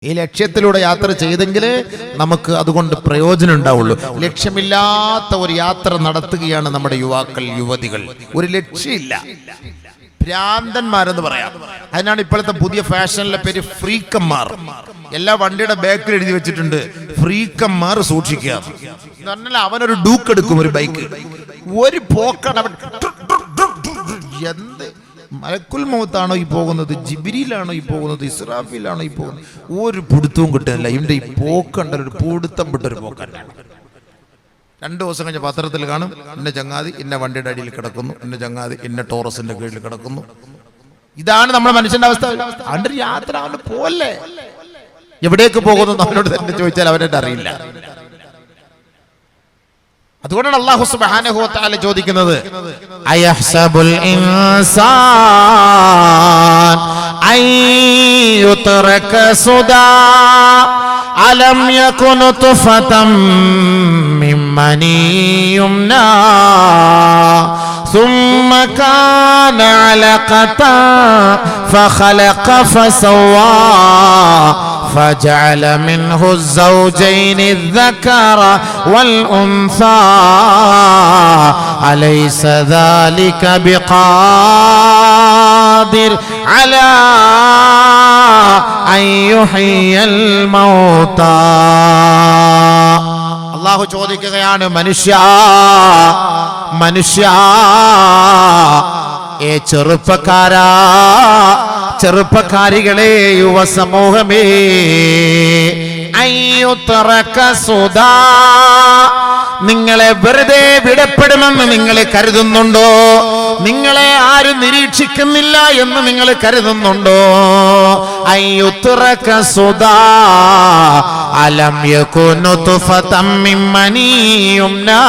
ഈ ലക്ഷ്യത്തിലൂടെ യാത്ര ചെയ്തെങ്കിലേ നമുക്ക് അതുകൊണ്ട് പ്രയോജനം ഉണ്ടാവുള്ളൂ. ലക്ഷ്യമില്ലാത്ത ഒരു യാത്ര നടത്തുകയാണ് നമ്മുടെ യുവാക്കൾ, യുവതികൾ. ഒരു ലക്ഷ്യമില്ല, ഭ്രാന്തന്മാരെന്ന് പറയാം. അതിനാണ് ഇപ്പോഴത്തെ പുതിയ ഫാഷനിലെ പേര് ഫ്രീക്കന്മാർ. എല്ലാ വണ്ടിയുടെ ബാക്കിൽ എഴുതി വെച്ചിട്ടുണ്ട് ഫ്രീക്കന്മാർ സൂക്ഷിക്കുക എന്ന് പറഞ്ഞാൽ അവനൊരു ഡൂക്ക് എടുക്കും, ഒരു ബൈക്ക്, ഒരു പോക്കാണ് അവൻ. എന്ത് മലക്കുൽ മൗത്താണോ ഈ പോകുന്നത്, ജിബ്രീലാണോ ഈ പോകുന്നത്, ഇസ്രാഫീലാണോ ഈ പോകുന്നത്, ഒരു പിടുത്തവും കിട്ടുന്നില്ല. ഇവന്റെ ഈ പോക്കണ്ട ഒരു പിടുത്തം വിട്ടൊരു പോക്കല്ല. 2 ദിവസം കഴിഞ്ഞ പത്രത്തിൽ കാണും, ഇന്ന ചങ്ങാതി ഇന്ന വണ്ടിയുടെ അടിയിൽ കിടക്കുന്നു, ഇന്ന ചങ്ങാതി ഇന്ന ടോറസിന്റെ കീഴിൽ കിടക്കുന്നു. ഇതാണ് നമ്മുടെ മനുഷ്യന്റെ അവസ്ഥ. അവന്റെ യാത്ര അവന് പോലെ എവിടേക്ക് പോകുന്നു അവനോട് തന്നെ ചോദിച്ചാൽ അവനെ അറിയില്ല. അതുകൊണ്ടാണ് അല്ലാഹു സുബ്ഹാനഹു വ തആല ചോദിക്കുന്നത്, അയഹ്സബുൽ ഇൻസാൻ അയ്യുത്രക സുദാ അലം യകുന തുഫതം മിൻ മനിയുംനാ ثم كان علقة فخلق فسوى فجعل منه الزوجين الذكر والأنثى أليس ذلك بقادر على أن يحيي الموتى. അല്ലാഹു ചോദിക്കുകയാണ്, മനുഷ്യ ഏ ചെറുപ്പക്കാരാ, ചെറുപ്പക്കാരികളെ, യുവ സമൂഹമേ, അയ്യുത്രക സുദാ, നിങ്ങളെ വെറുതെ വിടപ്പെടുമെന്ന് നിങ്ങൾ കരുതുന്നുണ്ടോ? നിങ്ങളെ ആരും നിരീക്ഷിക്കുന്നില്ല എന്ന് നിങ്ങൾ കരുതുന്നുണ്ടോ? അയ്യുത്രക സുദാ അലം യകുനു തുഫതം മിൻ മനിയുംനാ,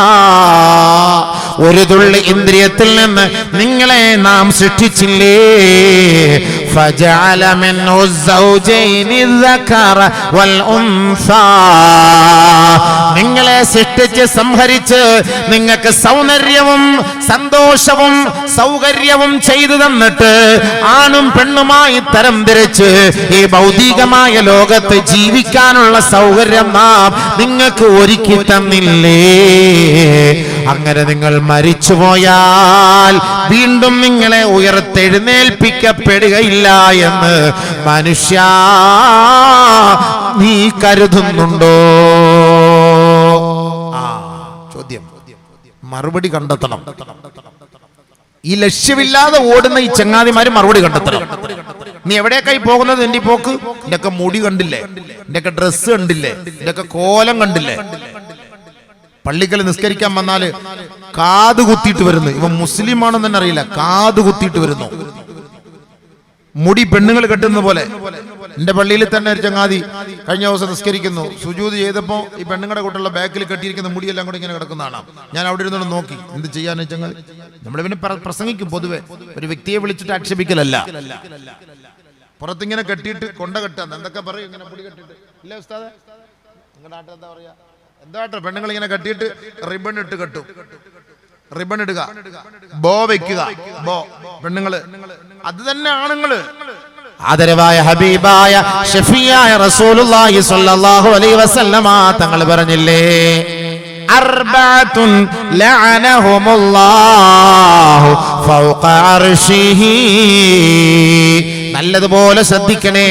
ഒരു തുള്ളി ഇന്ദ്രിയത്തിൽ നിന്ന് നിങ്ങളെ നാം സൃഷ്ടിച്ചില്ലേ? ഫജഅല മിൻഹു സൗജൈനി ദകറ വൽ ഉൻസാ, നിങ്ങളെ സൃഷ്ടിച്ച് സംഹരിച്ച് നിങ്ങൾക്ക് സൗന്ദര്യവും സന്തോഷവും സൗകര്യവും ചെയ്തു തന്നിട്ട് ആണും പെണ്ണുമായി തരംതിരിച്ച് ഈ ഭൗതികമായ ലോകത്ത് ജീവിക്കാനുള്ള സൗകര്യം നാം നിങ്ങൾക്ക് ഒരുക്കി തന്നില്ലേ? അങ്ങനെ നിങ്ങൾ മരിച്ചുപോയാൽ വീണ്ടും നിങ്ങളെ ഉയർത്തെഴുന്നേൽപ്പിക്കപ്പെടുകയില്ല എന്ന് മനുഷ്യ നീ കരുതുന്നുണ്ടോ? ചോദ്യം, മറുപടി കണ്ടെത്തണം. ഈ ലക്ഷ്യമില്ലാതെ ഓടുന്ന ഈ ചങ്ങാതിമാര് മറുപടി കണ്ടെത്തണം. നീ എവിടേക്കായി പോകുന്നത്? എന്റെ പോക്ക്, എന്റെയൊക്കെ മുടി കണ്ടില്ലേ, എന്റെയൊക്കെ ഡ്രസ്സ് കണ്ടില്ലേ, എന്റെയൊക്കെ കോലം കണ്ടില്ലേ? പള്ളിക്കൽ നിസ്കരിക്കാൻ വന്നാല് കാത് കുത്തിയിട്ട് വരുന്നു. ഇവൻ മുസ്ലിം ആണെന്ന് തന്നെ അറിയില്ല, കാത് കുത്തിയിട്ട് വരുന്നു. മുടി പെണ്ണുങ്ങൾ കെട്ടുന്ന പോലെ. എന്റെ പള്ളിയിൽ തന്നെ ഒരു ചങ്ങാതി കഴിഞ്ഞ ദിവസം നിസ്കരിക്കുന്നു, സുജൂദ് ചെയ്തപ്പോ ഈ പെണ്ണുങ്ങളുടെ കൂട്ടുള്ള ബാക്കിൽ കെട്ടിയിരിക്കുന്ന മുടിയെല്ലാം കൂടി ഇങ്ങനെ കിടക്കുന്നതാണ്. ഞാൻ അവിടെ ഇരുന്നോണ്ട് നോക്കി, എന്ത് ചെയ്യാന്ന് ചങ്ങാതി. നമ്മളിവന് പ്രസംഗിക്കും, പൊതുവെ ഒരു വ്യക്തിയെ വിളിച്ചിട്ട് ആക്ഷേപിക്കലല്ല. പുറത്തിങ്ങനെ കെട്ടിയിട്ട് കൊണ്ട കെട്ടാന്ന് എന്തൊക്കെ പറയും, ഇങ്ങനെ മുടി കെട്ടിട്ട് ഇല്ലേ ഉസ്താദെ? നിങ്ങളുടെ നാട്ടിൽ എന്താ പറയാ? എന്താട്ടോ പെണ്ണുങ്ങൾ ഇങ്ങനെ കെട്ടിയിട്ട് റിബൺ ഇട്ട് കെട്ടും, റിബൺ ഇടുക, ബോ വെക്കുക, ബോ പെണ്ണുങ്ങള്. അത് തന്നെ ആണുങ്ങള്. ആദരവായ ഹബീബായ ഷഫീയായ റസൂലുള്ളാഹി സ്വല്ലല്ലാഹു അലൈഹി വസല്ലമ തങ്ങൾ പറഞ്ഞില്ലേ, അർബഅത്തുൻ ലഅനഹുമുല്ലാഹു ഫൗഖ അർശിഹി. നല്ലതുപോലെ ശ്രദ്ധിക്കണേ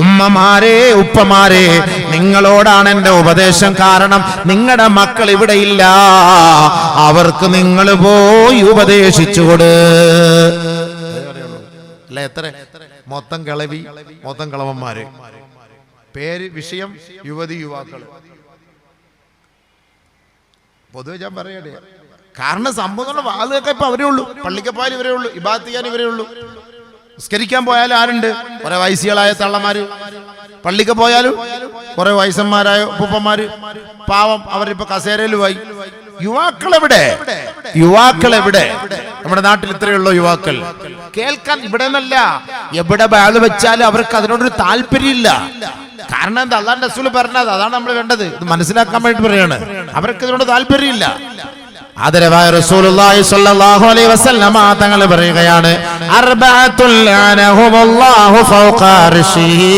ഉമ്മമാരെ, ഉപ്പമാരെ, നിങ്ങളോടാണ് എന്റെ ഉപദേശം. കാരണം നിങ്ങളുടെ മക്കൾ ഇവിടെ ഇല്ല, അവർക്ക് നിങ്ങൾ പോയി ഉപദേശിച്ചുകൊട്. അല്ല, എത്ര മൊത്തം കിളവി, മൊത്തം കിളവന്മാര്, പേര് വിഷയം യുവതി യുവാക്കൾ. പൊതുവെ ഞാൻ പറയട്ടെ, കാരണം സംഭവം വാതുകൊക്കെ ഇപ്പൊ അവരേ ഉള്ളൂ, പള്ളിക്ക് പോയാലും ഇവരേ ഉള്ളൂ, ഇബാദത്ത് ചെയ്യാൻ ഇവരേ ഉള്ളൂ. നിസ്കരിക്കാൻ പോയാലും ആരുണ്ട്? കുറെ വയസ്സുകളായ തള്ളമാര്. പള്ളിക്ക് പോയാലും കുറെ വയസ്സന്മാരായ ഉപ്പന്മാര്. പാവം, അവരിപ്പോ കസേരയിലുമായി. യുവാക്കളെവിടെ? യുവാക്കളെവിടെ? നമ്മുടെ നാട്ടിൽ ഇത്രയുള്ള യുവാക്കൾ കേൾക്കാൻ ഇവിടെ നിന്നല്ല, എവിടെ ബാഗ് വെച്ചാലും അവർക്ക് അതിനോടൊരു താല്പര്യമില്ല. കാരണം എന്താ? അല്ലാഹുവിന്റെ റസൂൽ പറഞ്ഞത് അതാണ് നമ്മൾ വേണ്ടത്. ഇത് മനസ്സിലാക്കാൻ വേണ്ടി പറയാണ്. അവർക്ക് ഇതിനോട് താല്പര്യമില്ല. ആദരവായ റസൂലുള്ളാഹി സ്വല്ലല്ലാഹു അലൈഹി വസല്ലമ തങ്ങൾ പറയുകയാണ്, അർബഅത്തുൽ ലഅനഹുമുല്ലാഹു ഫൗഖ അർശിഹി.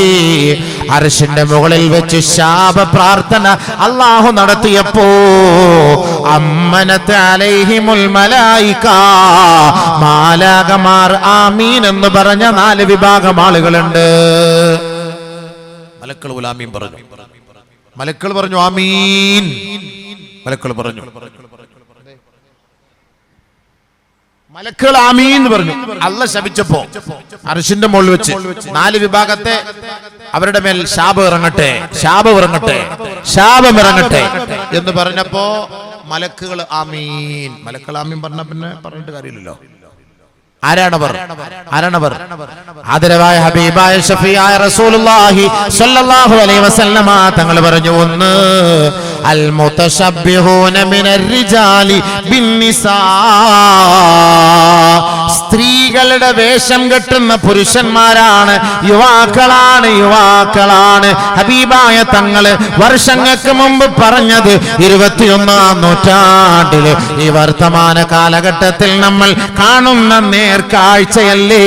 അർശിന്റെ മുകളിൽ വെച്ച് ശാപ പ്രാർത്ഥന അല്ലാഹു നടത്തിയപ്പോ അമ്മനത അലൈഹിമുൽ മലായിക, മാലാകമാർ ആമീൻ എന്ന് പറഞ്ഞ 4 വിഭാഗം ആളുകളുണ്ട്. മലക്കൾ ആമീൻ പറഞ്ഞു. മലക്കൾ പറഞ്ഞു ആമീൻ. മലക്കൾ പറഞ്ഞു, മലക്കൾ ആമീൻ എന്ന് പറഞ്ഞു. അല്ലാഹ് ശപിച്ചപ്പോ അർശിന്റെ മുകളിൽ വെച്ച് 4 വിഭാഗത്തെ അവരുടെ മേൽ ശാപം ഇറങ്ങട്ടെ, ശാപം ഇറങ്ങട്ടെ, ശാപം ഇറങ്ങട്ടെ എന്ന് പറഞ്ഞപ്പോ മലക്കുകൾ ആമീൻ. മലക്കൾ ആമീൻ പറഞ്ഞ പിന്നെ പറഞ്ഞിട്ട് കാര്യമില്ലല്ലോ. ആരാണവർ? ആരാണവർ? ആദരവായ ഹബീബായ ഷഫീആയ റസൂലുള്ളാഹി സ്വല്ലല്ലാഹു അലൈഹി വസല്ലമ തങ്ങൾ പറഞ്ഞു, ഒന്ന് അൽ മുതശബ്ബിഹൂന മിനർ റിജാലി ബിന്നിസാ, സ്ത്രീകളുടെ വേഷം കെട്ടുന്ന പുരുഷന്മാരാണ്, യുവാക്കളാണ്, യുവാക്കളാണ്. ഹബീബായ തങ്ങള് വർഷങ്ങൾക്ക് മുമ്പ് പറഞ്ഞത് 21-ാം നൂറ്റാണ്ടില് ഈ വർത്തമാന കാലഘട്ടത്തിൽ നമ്മൾ കാണുന്ന നേർക്കാഴ്ചയല്ലേ.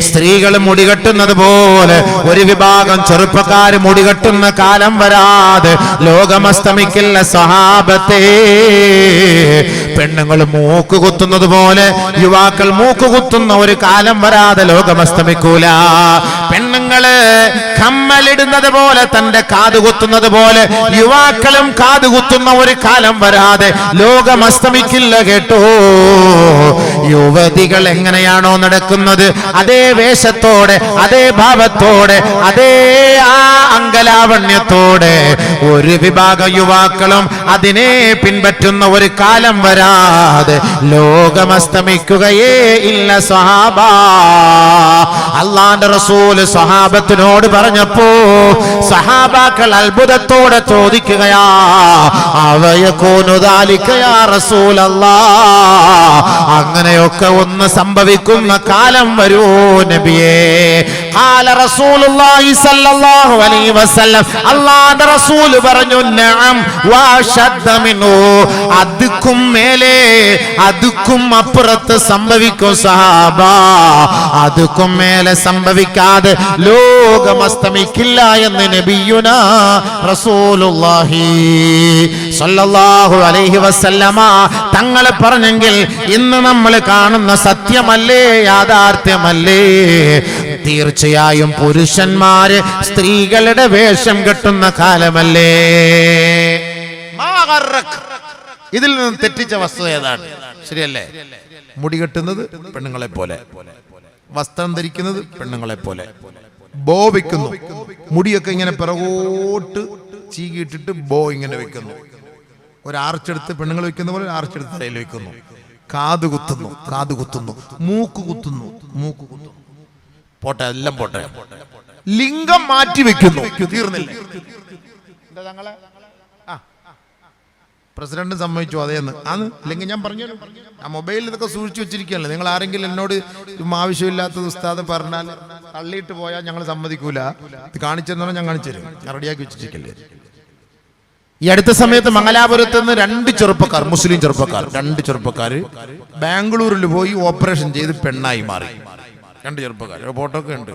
സ്ത്രീകൾ മുടികെട്ടുന്നത് പോലെ ഒരു വിഭാഗം ചെറുപ്പക്കാര് മുടികെട്ടുന്ന കാലം വരാതെ ലോകമസ്തമിക്കില്ല സഹാബത്തേ. പെണ്ണുങ്ങൾ മൂക്ക് കുത്തുന്നത് പോലെ യുവാക്കൾ മൂക്ക് കുത്തുന്ന ഒരു കാലം വരാതെ ലോകമസ്തമിക്കൂല. പെണ്ണുങ്ങള് കമ്മലിടുന്നത് പോലെ, തന്റെ കാത് കുത്തുന്നത് പോലെ യുവാക്കളും കാത് കുത്തുന്ന ഒരു കാലം വരാതെ ലോകമസ്തമിക്കില്ല കേട്ടോ. യുവതികൾ എങ്ങനെയാണോ നടക്കുന്നത് അതേ വേഷത്തോടെ, അതേ ഭാവത്തോടെ, അതേ ആ അങ്കലാവണ്യത്തോടെ ഒരു വിഭാഗം യുവാക്കളും അതിനെ പിൻപറ്റുന്ന ഒരു കാലം വരാതെ ലോകമസ്തമിക്കുകയേ ഇല്ല സ്വഹാബ. അല്ലാഹുവിന്റെ റസൂൽ സ്വഹാബത്തിനോട് പറഞ്ഞപ്പോ സഹാബാക്കൾ അത്ഭുതത്തോടെ ചോദിക്കുകയാ, അവയകൂനു ദാലിക യാ റസൂലല്ലാഹ്, അങ്ങനെയൊക്കെ ഒന്ന് സംഭവിക്കുന്ന കാലം വരൂ നബിയേ. ഖാല റസൂലുള്ളാഹി സ്വല്ലല്ലാഹു അലൈഹി വസല്ലം, അല്ലാഹുവിന്റെ റസൂൽ പറഞ്ഞു, നഅം വശദ്ദ മിനു, അതുക്കും മേലെ അതുക്കും അപ്പുറത്ത് സംഭവിക്കും സഹാബ. അതുക്കും മേലെ സംഭവിക്കാതെ ലോകമസ്തമിക്കില്ല എന്ന് നബിയുനാ റസൂലുള്ളാഹി സ്വല്ലല്ലാഹു അലൈഹി വസല്ലമ തങ്ങൾ പറഞ്ഞെങ്കിൽ ഇന്ന് നമ്മൾ കാണുന്ന സത്യമല്ലേ, യാഥാർത്ഥ്യമല്ലേ? തീർച്ചയായും പുരുഷന്മാര് സ്ത്രീകളുടെ വേഷം കെട്ടുന്ന കാലമല്ലേ. ഇതിൽ നിന്ന് തെറ്റിച്ച വസ്തുത ഏതാണ്? ശരിയല്ലേ? മുടി കെട്ടുന്നത് പെണ്ണുങ്ങളെ പോലെ, വസ്ത്രം ധരിക്കുന്നത് പെണ്ണുങ്ങളെ പോലെ, ബോ വെക്കുന്നു, മുടിയൊക്കെ ഇങ്ങനെ പിറകോട്ട് ചീകിയിട്ടിട്ട് ബോ ഇങ്ങനെ വെക്കുന്നു, ഒരു ആർച്ചെടുത്ത് പെണ്ണുങ്ങൾ വെക്കുന്ന പോലെ ആർച്ചെടുത്ത് തലയിൽ വെക്കുന്നു, കാത് കുത്തുന്നു, കാത് കുത്തുന്നു, മൂക്ക് കുത്തുന്നു, മൂക്ക് കുത്തുന്നു. പോട്ടെ, എല്ലാം പോട്ടെ. ലിംഗം മാറ്റി വെക്കുന്നു. തീർന്നില്ല. പ്രസിഡന്റ് സമ്മതിച്ചു അതേന്ന് ആണ്. അല്ലെങ്കിൽ ഞാൻ പറഞ്ഞു, ആ മൊബൈലിൽ ഇതൊക്കെ സൂക്ഷിച്ചു വെച്ചിരിക്കുകയല്ലേ. നിങ്ങൾ ആരെങ്കിലും എന്നോട് ആവശ്യമില്ലാത്തത് ഉസ്താദ് പറഞ്ഞാൽ തള്ളിയിട്ട് പോയാൽ ഞങ്ങൾ സമ്മതിക്കൂല. ഇത് കാണിച്ചെന്നാണ് ഞാൻ കാണിച്ചു തരും. ഞാൻ റെഡിയാക്കി വെച്ചിരിക്കല്ലേ. ഈ അടുത്ത സമയത്ത് മംഗലാപുരത്ത് നിന്ന് 2 ചെറുപ്പക്കാർ, മുസ്ലിം ചെറുപ്പക്കാർ, 2 ചെറുപ്പക്കാര് ബാംഗ്ലൂരിൽ പോയി ഓപ്പറേഷൻ ചെയ്ത് പെണ്ണായി മാറി. 2 ചെറുപ്പക്കാർ, ഫോട്ടോ ഒക്കെ ഉണ്ട്.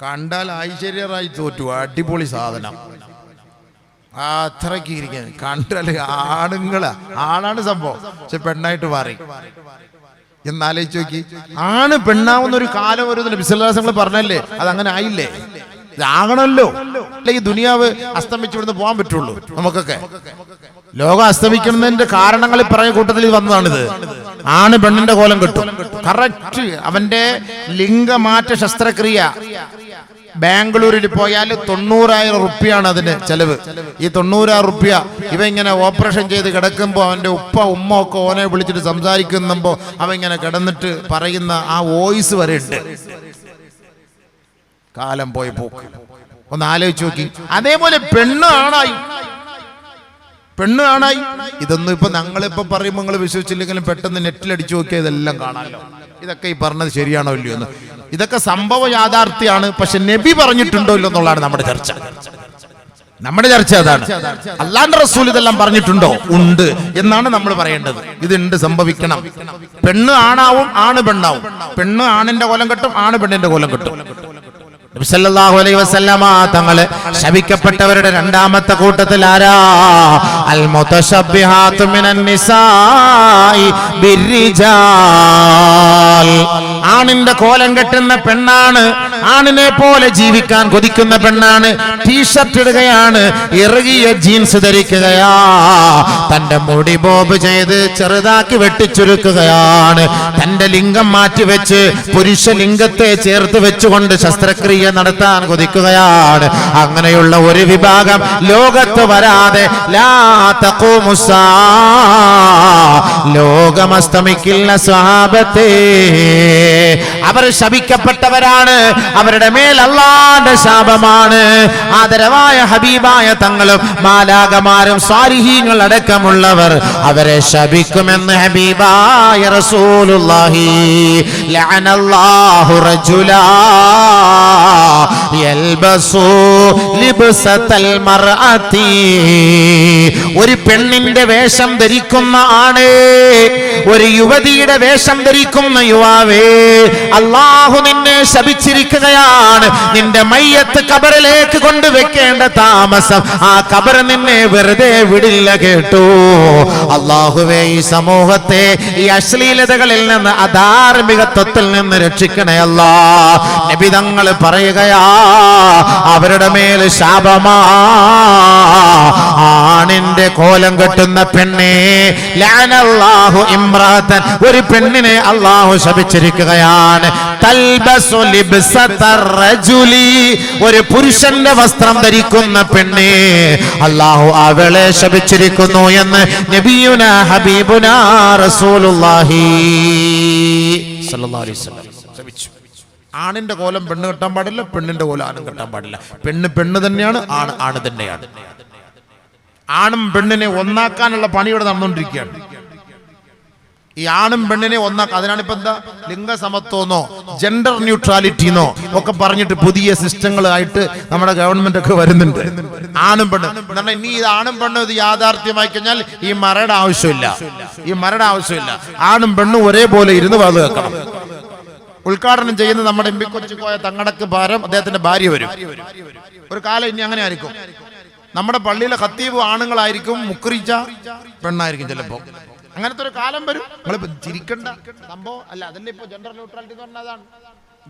കണ്ടാൽ ഐശ്വര്യറായി തോറ്റു. അടിപൊളി സാധനം. അത്രയ്ക്ക് ഇരിക്കാൻ കണ്ടാൽ ആണുങ്ങളാ, ആണാണ് സംഭവം, പക്ഷെ പെണ്ണായിട്ട് മാറി. എന്നാലോചിച്ച് നോക്കി, ആണ് പെണ്ണാവുന്ന ഒരു കാലം വരുന്നില്ല. വിശ്വാസങ്ങൾ പറഞ്ഞല്ലേ, അതങ്ങനെ ആയില്ലേ? ഇതാകണമല്ലോ, അല്ലെ ഈ ദുനിയാവ് അസ്തമിച്ചിവിടുന്ന് പോകാൻ പറ്റുള്ളൂ നമുക്കൊക്കെ. ലോകം അസ്തമിക്കുന്നതിന്റെ കാരണങ്ങൾ പറഞ്ഞ കൂട്ടത്തിൽ വന്നതാണിത്. ആണ് പെണ്ണിന്റെ കോലം കിട്ടും. കറക്റ്റ് അവന്റെ ലിംഗമാറ്റ ശസ്ത്രക്രിയ ബാംഗ്ലൂരിൽ പോയാൽ 90,000 റുപ്യാണ് അതിന് ചെലവ്. ഈ 90,000 റുപ്യ ഇവ ഇങ്ങനെ ഓപ്പറേഷൻ ചെയ്ത് കിടക്കുമ്പോൾ അവന്റെ ഉമ്മ ഒക്കെ ഓനെ വിളിച്ചിട്ട് സംസാരിക്കുമ്പോ അവ ഇങ്ങനെ കിടന്നിട്ട് പറയുന്ന ആ വോയിസ് വരെ ഉണ്ട്. കാലം പോയി പോക്ക് ഒന്ന് ആലോചിച്ച് നോക്കി. അതേപോലെ പെണ്ണ് ആണായി, പെണ്ണ് ആണായി. ഇതൊന്നും ഇപ്പൊ ഞങ്ങളിപ്പോ പറയുമ്പോൾ നിങ്ങൾ വിശ്വസിച്ചില്ലെങ്കിലും പെട്ടെന്ന് നെറ്റിലടിച്ചു നോക്കിയാൽ ഇതെല്ലാം കാണാമല്ലോ. ഇതൊക്കെ ഈ പറഞ്ഞത് ശരിയാണോ ഇല്ലയോ എന്ന്. ഇതൊക്കെ സംഭവ യാഥാർത്ഥ്യമാണ്. പക്ഷെ നബി പറഞ്ഞിട്ടുണ്ടോ ഇല്ലോ എന്നുള്ളതാണ് നമ്മുടെ ചർച്ച. നമ്മുടെ ചർച്ച അതാണ്. അല്ലാഹുവിന്റെ റസൂൽ ഇതെല്ലാം പറഞ്ഞിട്ടുണ്ടോ? ഉണ്ട് എന്നാണ് നമ്മൾ പറയേണ്ടത്. ഇതുണ്ട്, സംഭവിക്കണം. പെണ്ണ് ആണാവും, ആണ് പെണ്ണാവും. പെണ്ണ് ആണിന്റെ കോലം കെട്ടും, ആണ് പെണ്ണിന്റെ കോലം കെട്ടും. നബി സല്ലല്ലാഹു അലൈഹി വസല്ലമ തങ്ങളെ ശപിക്കപ്പെട്ടവരുടെ രണ്ടാമത്തെ കൂട്ടത്തിൽ ആരാ? അൽ മുതശബ്ബിഹാത്തു മിനൻ നിസാഇ ബിർരിജാൽ. ആണിന്റെ കോലം കെട്ടുന്ന പെണ്ണാണ്, ആണിനെ പോലെ ജീവിക്കാൻ കൊതിക്കുന്ന പെണ്ണാണ്. ടീഷർട്ട് ഇടുകയാണ്, ഇറുകിയ ജീൻസ് ധരിക്കുകയാ, തന്റെ മുടി ബോബ് ചെയ്ത് ചെറുതാക്കി വെട്ടിച്ചുരുക്കുകയാണ്, തന്റെ ലിംഗം മാറ്റിവെച്ച് പുരുഷ ലിംഗത്തെ ചേർത്ത് വെച്ചുകൊണ്ട് ശസ്ത്രക്രിയ നടത്താൻ കൊതിക്കുകയാണ്. അങ്ങനെയുള്ള ഒരു വിഭാഗം ലോകത്ത് വരാതെ ലാ തഖൂമുസ്സാ, ലോകം അസ്തമിക്കില്ല സ്വഹാബത്തേ. അവർ ശപിക്കപ്പെട്ടവരാണ്, അവരുടെ മേൽ അല്ലാഹുവിന്റെ ശാപമാണ്. ആദരവായ ഹബീബായ തങ്ങളും മാലാകമാരും സ്വാലിഹീങ്ങൾ അടക്കമുള്ളവർ അവരെ ശപിക്കുമെന്ന് ഹബീബായ റസൂലുള്ളാഹി. ലഅനല്ലാഹു റജുലാ യൽബസു ലിബ്സതൽ മർഅതി. ഒരു പെണ്ണിന്റെ വേഷം ധരിക്കുന്ന ആണ്, ഒരു യുവതിയുടെ വേഷം ധരിക്കുന്ന യുവാവേ, അല്ലാഹു നിന്നെ ശപിച്ചിരിക്കുകയാണ്. നിന്റെ മയ്യത്ത് ഖബറിലേക്ക് കൊണ്ടുവെക്കേണ്ട താമസം, ആ ഖബർ നിന്നെ വെറുതെ വിടില്ല കേട്ടോ. അല്ലാഹുവേ, ഈ സമൂഹത്തെ ഈ അശ്ലീലതകളിൽ നിന്ന്, അധാർമികത്വത്തിൽ നിന്ന് രക്ഷിക്കണേ അല്ലാ. നബി തങ്ങൾ പറയുകയാ, അവരുടെ മേൽ ശാപമാ. ആണിന്റെ കോലം കെട്ടുന്ന പെണ്ണെ, ലഅനല്ലാഹു ഇംറഅതൻ, ഒരു പെണ്ണിനെ അല്ലാഹു ശപിച്ചിരിക്കുകയാണ്. തൽബസു ലിബ്സതർ റജുലി, ഒരു പുരുഷന്റെ വസ്ത്രം ധരിക്കുന്ന പെണ്ണെ, അല്ലാഹു അവളെ ശപിച്ചിരിക്കുന്നു എന്ന് നബിയുനാ ഹബീബുനാ റസൂലുള്ളാഹി സ്വല്ലല്ലാഹു അലൈഹി വസല്ലം ശപിച്ചു. ആണിന്റെ കോലം പെണ്ണ് കെട്ടാൻ പാടില്ല, പെണ്ണിന്റെ കോലം ആണും കെട്ടാൻ പാടില്ല. പെണ്ണ് പെണ്ണ് തന്നെയാണ്, ആണ് ആണ് തന്നെയാണ്. ആണും പെണ്ണിനെ ഒന്നാക്കാനുള്ള പണി ഇവിടെ നടന്നുകൊണ്ടിരിക്കുകയാണ്. ഈ ആണും പെണ്ണിനെ ഒന്നാക്കുക, അതിനാണ് ഇപ്പൊ എന്താ ലിംഗസമത്വമെന്നോ ജെൻഡർ ന്യൂട്രാലിറ്റിന്നോ ഒക്കെ പറഞ്ഞിട്ട് പുതിയ സിസ്റ്റങ്ങളായിട്ട് നമ്മുടെ ഗവൺമെന്റ് ഒക്കെ വരുന്നുണ്ട്. ആണും പെണ്ണ് എന്നാൽ ഇനി ഇത് ആണും പെണ്ണും ഇത് യാഥാർത്ഥ്യമായി കഴിഞ്ഞാൽ ഈ മറയുടെ ആവശ്യമില്ല, ഈ മറയുടെ ആവശ്യമില്ല. ആണും പെണ്ണും ഒരേപോലെ ഇരുന്ന് വാത് കേൾക്കണം. ഉദ്ഘാടനം ചെയ്യുന്ന നമ്മുടെ എം പി കൊച്ചിക്കോയ തങ്ങടക്ക് ഭാരം അദ്ദേഹത്തിന്റെ ഭാര്യ വരും. ഒരു കാലം ഇനി അങ്ങനെ ആയിരിക്കും. നമ്മുടെ പള്ളിയിലെ ഖത്തീബ് ആണുങ്ങളായിരിക്കും, മുക്രിച്ച പെണ്ണായിരിക്കും ചിലപ്പോ. അങ്ങനത്തെ ഒരു കാലം വരും. നമ്മളിപ്പോ ചിരിക്കേണ്ട സംഭവം അല്ല, അതല്ലേ ഇപ്പൊ ജെൻഡർ ന്യൂട്രാലിറ്റി എന്ന് പറഞ്ഞാൽ അതാണ്.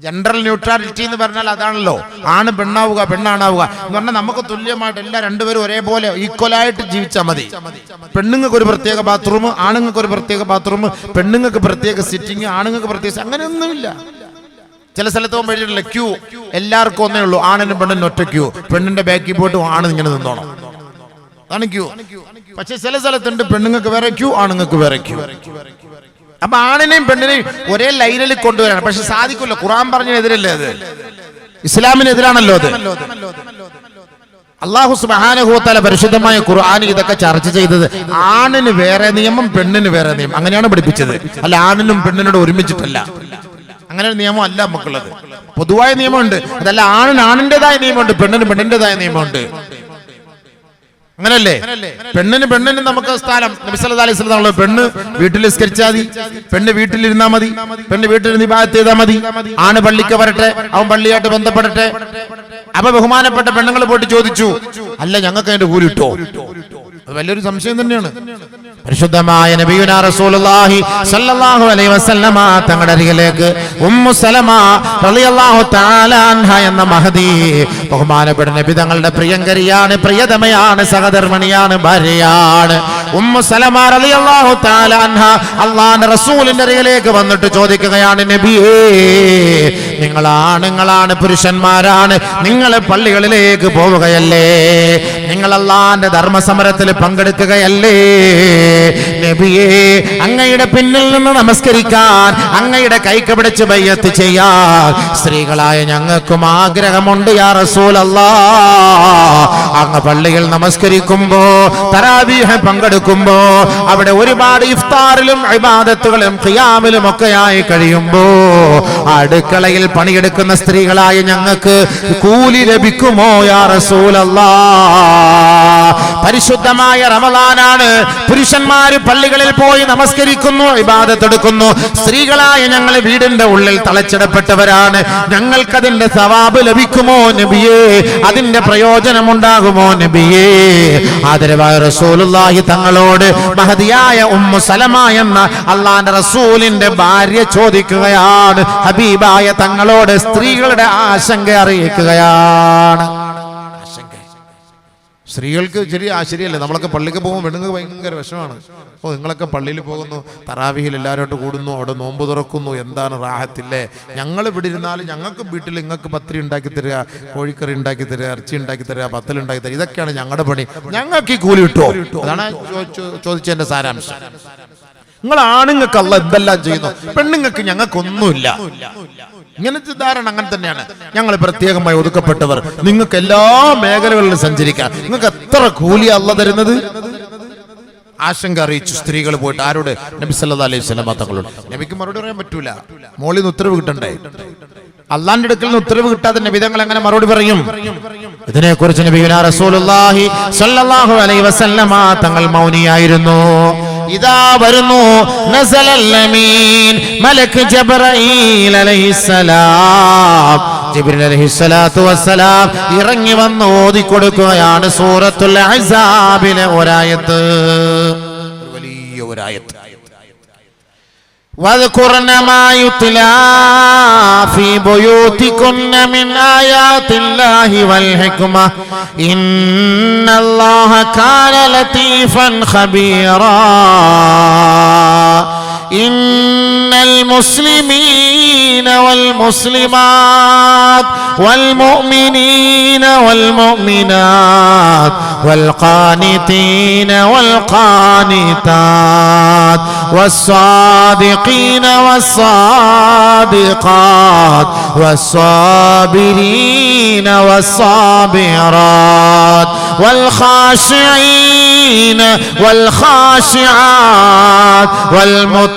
ജെൻഡർ ന്യൂട്രാലിറ്റി എന്ന് പറഞ്ഞാൽ അതാണല്ലോ, ആണ് പെണ്ണാവുക പെണ്ണാണാവുക എന്ന് പറഞ്ഞാൽ നമുക്ക് തുല്യമായിട്ട് എല്ലാ രണ്ടുപേരും ഒരേപോലെ ഈക്വലായിട്ട് ജീവിച്ചാൽ മതി. പെണ്ണുങ്ങൾക്ക് ഒരു പ്രത്യേക ബാത്റൂം, ആണുങ്ങൾക്ക് ഒരു പ്രത്യേക ബാത്റൂം, പെണ്ണുങ്ങൾക്ക് പ്രത്യേക സിറ്റിംഗ്, ആണുങ്ങൾക്ക് പ്രത്യേക, അങ്ങനെയൊന്നുമില്ല. ചില സ്ഥലത്ത് പോകുമ്പോഴേ ക്യൂ എല്ലാവർക്കും ഒന്നേ ഉള്ളൂ, ആണിനും പെണ്ണിനും ഒറ്റ ക്യൂ, പെണ്ണിന്റെ ബാക്കിൽ പോയിട്ട് ആണ് ഇങ്ങനെ നിന്നോണം, അതാണ് ക്യൂ. പക്ഷെ ചില സ്ഥലത്തുണ്ട് പെണ്ണുങ്ങൾക്ക് വേറെ ക്യൂ, ആണുങ്ങൾക്ക് വേറെ ക്യൂ. അപ്പൊ ആണിനെയും പെണ്ണിനെയും ഒരേ ലൈനിൽ കൊണ്ടുവരാണ്. പക്ഷെ സാധിക്കില്ല. ഖുർആൻ പറഞ്ഞതിനെതിരല്ലേ അത്, ഇസ്ലാമിനെതിരാണല്ലോ അത്. അല്ലാഹു സുബ്ഹാനഹു വ തആല പരിശുദ്ധമായ ഖുർആൻ ഇതൊക്കെ ചർച്ച ചെയ്തത് ആണിന് വേറെ നിയമം, പെണ്ണിന് വേറെ നിയമം, അങ്ങനെയാണ് പഠിപ്പിച്ചത്. അല്ല ആണിനും പെണ്ണിനോട് ഒരുമിച്ചിട്ടല്ല, അങ്ങനെ ഒരു നിയമം അല്ല നമുക്കുള്ളത്. പൊതുവായ നിയമമുണ്ട്, അതല്ല ആണിന് ആണിൻ്റെതായ നിയമമുണ്ട്, പെണ്ണിന് പെണ്ണിൻ്റെതായ നിയമമുണ്ട്. അങ്ങനല്ലേ? പെണ്ണിന് നമുക്ക് സ്ഥാനം. നബി സല്ലല്ലാഹു അലൈഹി വസല്ലം പെണ്ണ് വീട്ടിൽ നിസ്കരിച്ചാൽ മതി, പെണ്ണ് വീട്ടിലിരുന്നാൽ മതി, പെണ്ണ് വീട്ടിൽ ഇബാദത്ത് ചെയ്താൽ മതി, ആണ് പള്ളിക്ക് വരട്ടെ, അവൻ പള്ളിയായിട്ട് ബന്ധപ്പെടട്ടെ. അപ്പൊ ബഹുമാനപ്പെട്ട പെണ്ണുങ്ങൾ പോയിട്ട് ചോദിച്ചു, അല്ല ഞങ്ങൾക്ക് അതിന്റെ കൂലി ഇട്ടോ? അത് വലിയൊരു സംശയം തന്നെയാണ്. പരിശുദ്ധമായ നബിയുനാ റസൂലുള്ളാഹി സ്വല്ലല്ലാഹു അലൈഹി വസല്ലമ തങ്ങളുടെ അരികിലേക്ക് ഉമ്മു സലമ റളിയല്ലാഹു തആല അൻഹ എന്ന മഹദി, ബഹുമാനപ്പെട്ട നബി തങ്ങളുടെ പ്രിയങ്കരിയാണ്, പ്രിയതമയാണ്, സഹധർമ്മിണിയാണ്, ഭാര്യയാണ്. ഉമ്മു സലമ റളിയല്ലാഹു തആല അൻഹ അല്ലാഹുവിന്റെ റസൂലിന്റെ അരികിലേക്ക് വന്നിട്ട് ചോദിക്കുകയാണ്, നബിയേ, നിങ്ങൾ ആണുങ്ങളാണ്, പുരുഷന്മാരാണ്, നിങ്ങൾ പള്ളികളിലേക്ക് പോവുകയല്ലേ, നിങ്ങൾ അല്ലാഹുവിന്റെ ധർമ്മസമരത്തിൽ പങ്കെടുക്കുകയല്ലേ, നബിയേ, അങ്ങയുടെ പിന്നിൽ നിന്ന് നമസ്കരിക്കാൻ, അങ്ങയുടെ കൈക്ക് പിടിച്ച് ബൈഅത്ത് ചെയ്യാൻ സ്ത്രീകളായ ഞങ്ങൾക്കും ആഗ്രഹമുണ്ട് യാ റസൂലല്ലാഹ്. അങ്ങ് പള്ളിയിൽ നമസ്കരിക്കുമ്പോ തറാവീഹ് പങ്കെടുക്കും പങ്കെടുക്കുമ്പോ അവിടെ ഒരുപാട് ഇഫ്താറിലും ഇബാദത്തുകളും ഖിയാമിലും ഒക്കെയായി കഴിയുമ്പോ അടുക്കളയിൽ പണിയെടുക്കുന്ന സ്ത്രീകളായ ഞങ്ങൾക്ക് കൂലി ലഭിക്കുമോ യാ റസൂലല്ലാഹ്? പരിശുദ്ധമായ റമളാനാണ്, പുരുഷന്മാര് പള്ളികളിൽ പോയി നമസ്കരിക്കുന്നു, ഇബാദത്ത് എടുക്കുന്നു. സ്ത്രീകളായ ഞങ്ങൾ വീടിന്റെ ഉള്ളിൽ തളച്ചിടപ്പെട്ടവരാണ്. ഞങ്ങൾക്കതിന്റെ സവാബ് ലഭിക്കുമോ നബിയേ? അതിന്റെ പ്രയോജനമുണ്ടാകുമോ നബിയേ? ആദരവായ റസൂലുള്ളാഹി തങ്ങളോട് മഹദിയായ ഉമ്മു സലമ എന്ന അള്ളാന്റെ റസൂലിന്റെ ഭാര്യ ചോദിക്കുകയാണ്, ഹബീബായ തങ്ങളോട് സ്ത്രീകളുടെ ആശങ്ക അറിയിക്കുകയാണ്. സ്ത്രീകൾക്ക് ശരിയല്ലേ, നമ്മളൊക്കെ പള്ളിക്ക് പോകുമ്പോൾ പെണ്ണുങ്ങൾക്ക് ഭയങ്കര വിഷമാണ്. ഓ, നിങ്ങളൊക്കെ പള്ളിയിൽ പോകുന്നു, തറാവിഹിൽ എല്ലാവരോട്ട് കൂടുന്നു, അവിടെ നോമ്പ് തുറക്കുന്നു, എന്താണ് റാഹത്തില്ലേ? ഞങ്ങൾ ഇവിടെ ഇരുന്നാലും ഞങ്ങൾക്ക് വീട്ടിൽ നിങ്ങൾക്ക് പത്തിരി ഉണ്ടാക്കി തരിക, കോഴിക്കറി ഉണ്ടാക്കി തരിക, ഇറച്ചി ഉണ്ടാക്കി തരിക, പത്തലുണ്ടാക്കി തരിക, ഇതൊക്കെയാണ് ഞങ്ങളുടെ പണി. ഞങ്ങൾക്ക് ഈ കൂലി കിട്ടുമോ? അതാണ് ചോദിച്ചതിന്റെ സാരാംശം. നിങ്ങൾ ആണുങ്ങൾക്ക് അല്ല എന്തെല്ലാം ചെയ്യുന്നു, പെണ്ണുങ്ങൾക്ക് ഞങ്ങൾക്കൊന്നുമില്ല. ഇങ്ങനത്തെ ധാരണ അങ്ങനെ തന്നെയാണ്. ഞങ്ങൾ പ്രത്യേകമായി ഒതുക്കപ്പെട്ടവർ, നിങ്ങൾക്ക് എല്ലാ മേഖലകളിലും സഞ്ചരിക്കാം, നിങ്ങൾക്ക് എത്ര കൂലിയാ അല്ലാഹ് തരുന്നത്? ആശങ്ക അറിയിച്ചു സ്ത്രീകൾ പോയിട്ട് ആരോട്? നബി സല്ലല്ലാഹു അലൈഹി വസല്ലം തങ്ങളോട്. നബിക്ക് മറുപടി പറയാൻ പറ്റൂല, മോളിൽ നിന്ന് ഉത്തരവ് കിട്ടണ്ടേ? അള്ളാന്റെ അടുക്കൽ നിന്ന് ഉത്തരവ് കിട്ടാതെ നബി തങ്ങൾ എങ്ങനെ മറുപടി പറയും? ഇതിനെക്കുറിച്ച് നബിയുനാ റസൂലുള്ളാഹി സ്വല്ലല്ലാഹു അലൈഹി വസല്ലം തങ്ങൾ മൗനിയായിരുന്നു. ഇതാ വരുന്നു നസലൽ അമീൻ മലക്ക് ജിബ്രീൽ അലൈഹിസ്സലാം. ജിബ്രീൽ അലൈഹിസ്സലാത്തു വസ്സലാം ഇറങ്ങി വന്ന് ഓതി കൊടുക്കുകയാണ് സൂറത്തുൽ അഹ്സാബിലെ ഒരായത്ത്, വലിയ ഒരായത്ത്. وَاذْكُرْنَ مَا يُتْلَى فِي بُيُوتِكُنَّ مِنْ آيَاتِ اللَّهِ وَالْحِكْمَةِ إِنَّ اللَّهَ كَانَ لَطِيفًا خَبِيرًا إِنَّ الْمُسْلِمِينَ وَالْمُسْلِمَاتِ وَالْمُؤْمِنِينَ وَالْمُؤْمِنَاتِ وَالْقَانِتِينَ وَالْقَانِتَاتِ وَالصَّادِقِينَ وَالصَّادِقَاتِ وَالصَّابِرِينَ وَالصَّابِرَاتِ وَالْخَاشِعِينَ وَالْخَاشِعَاتِ وَالْمُتَصَدِّقِينَ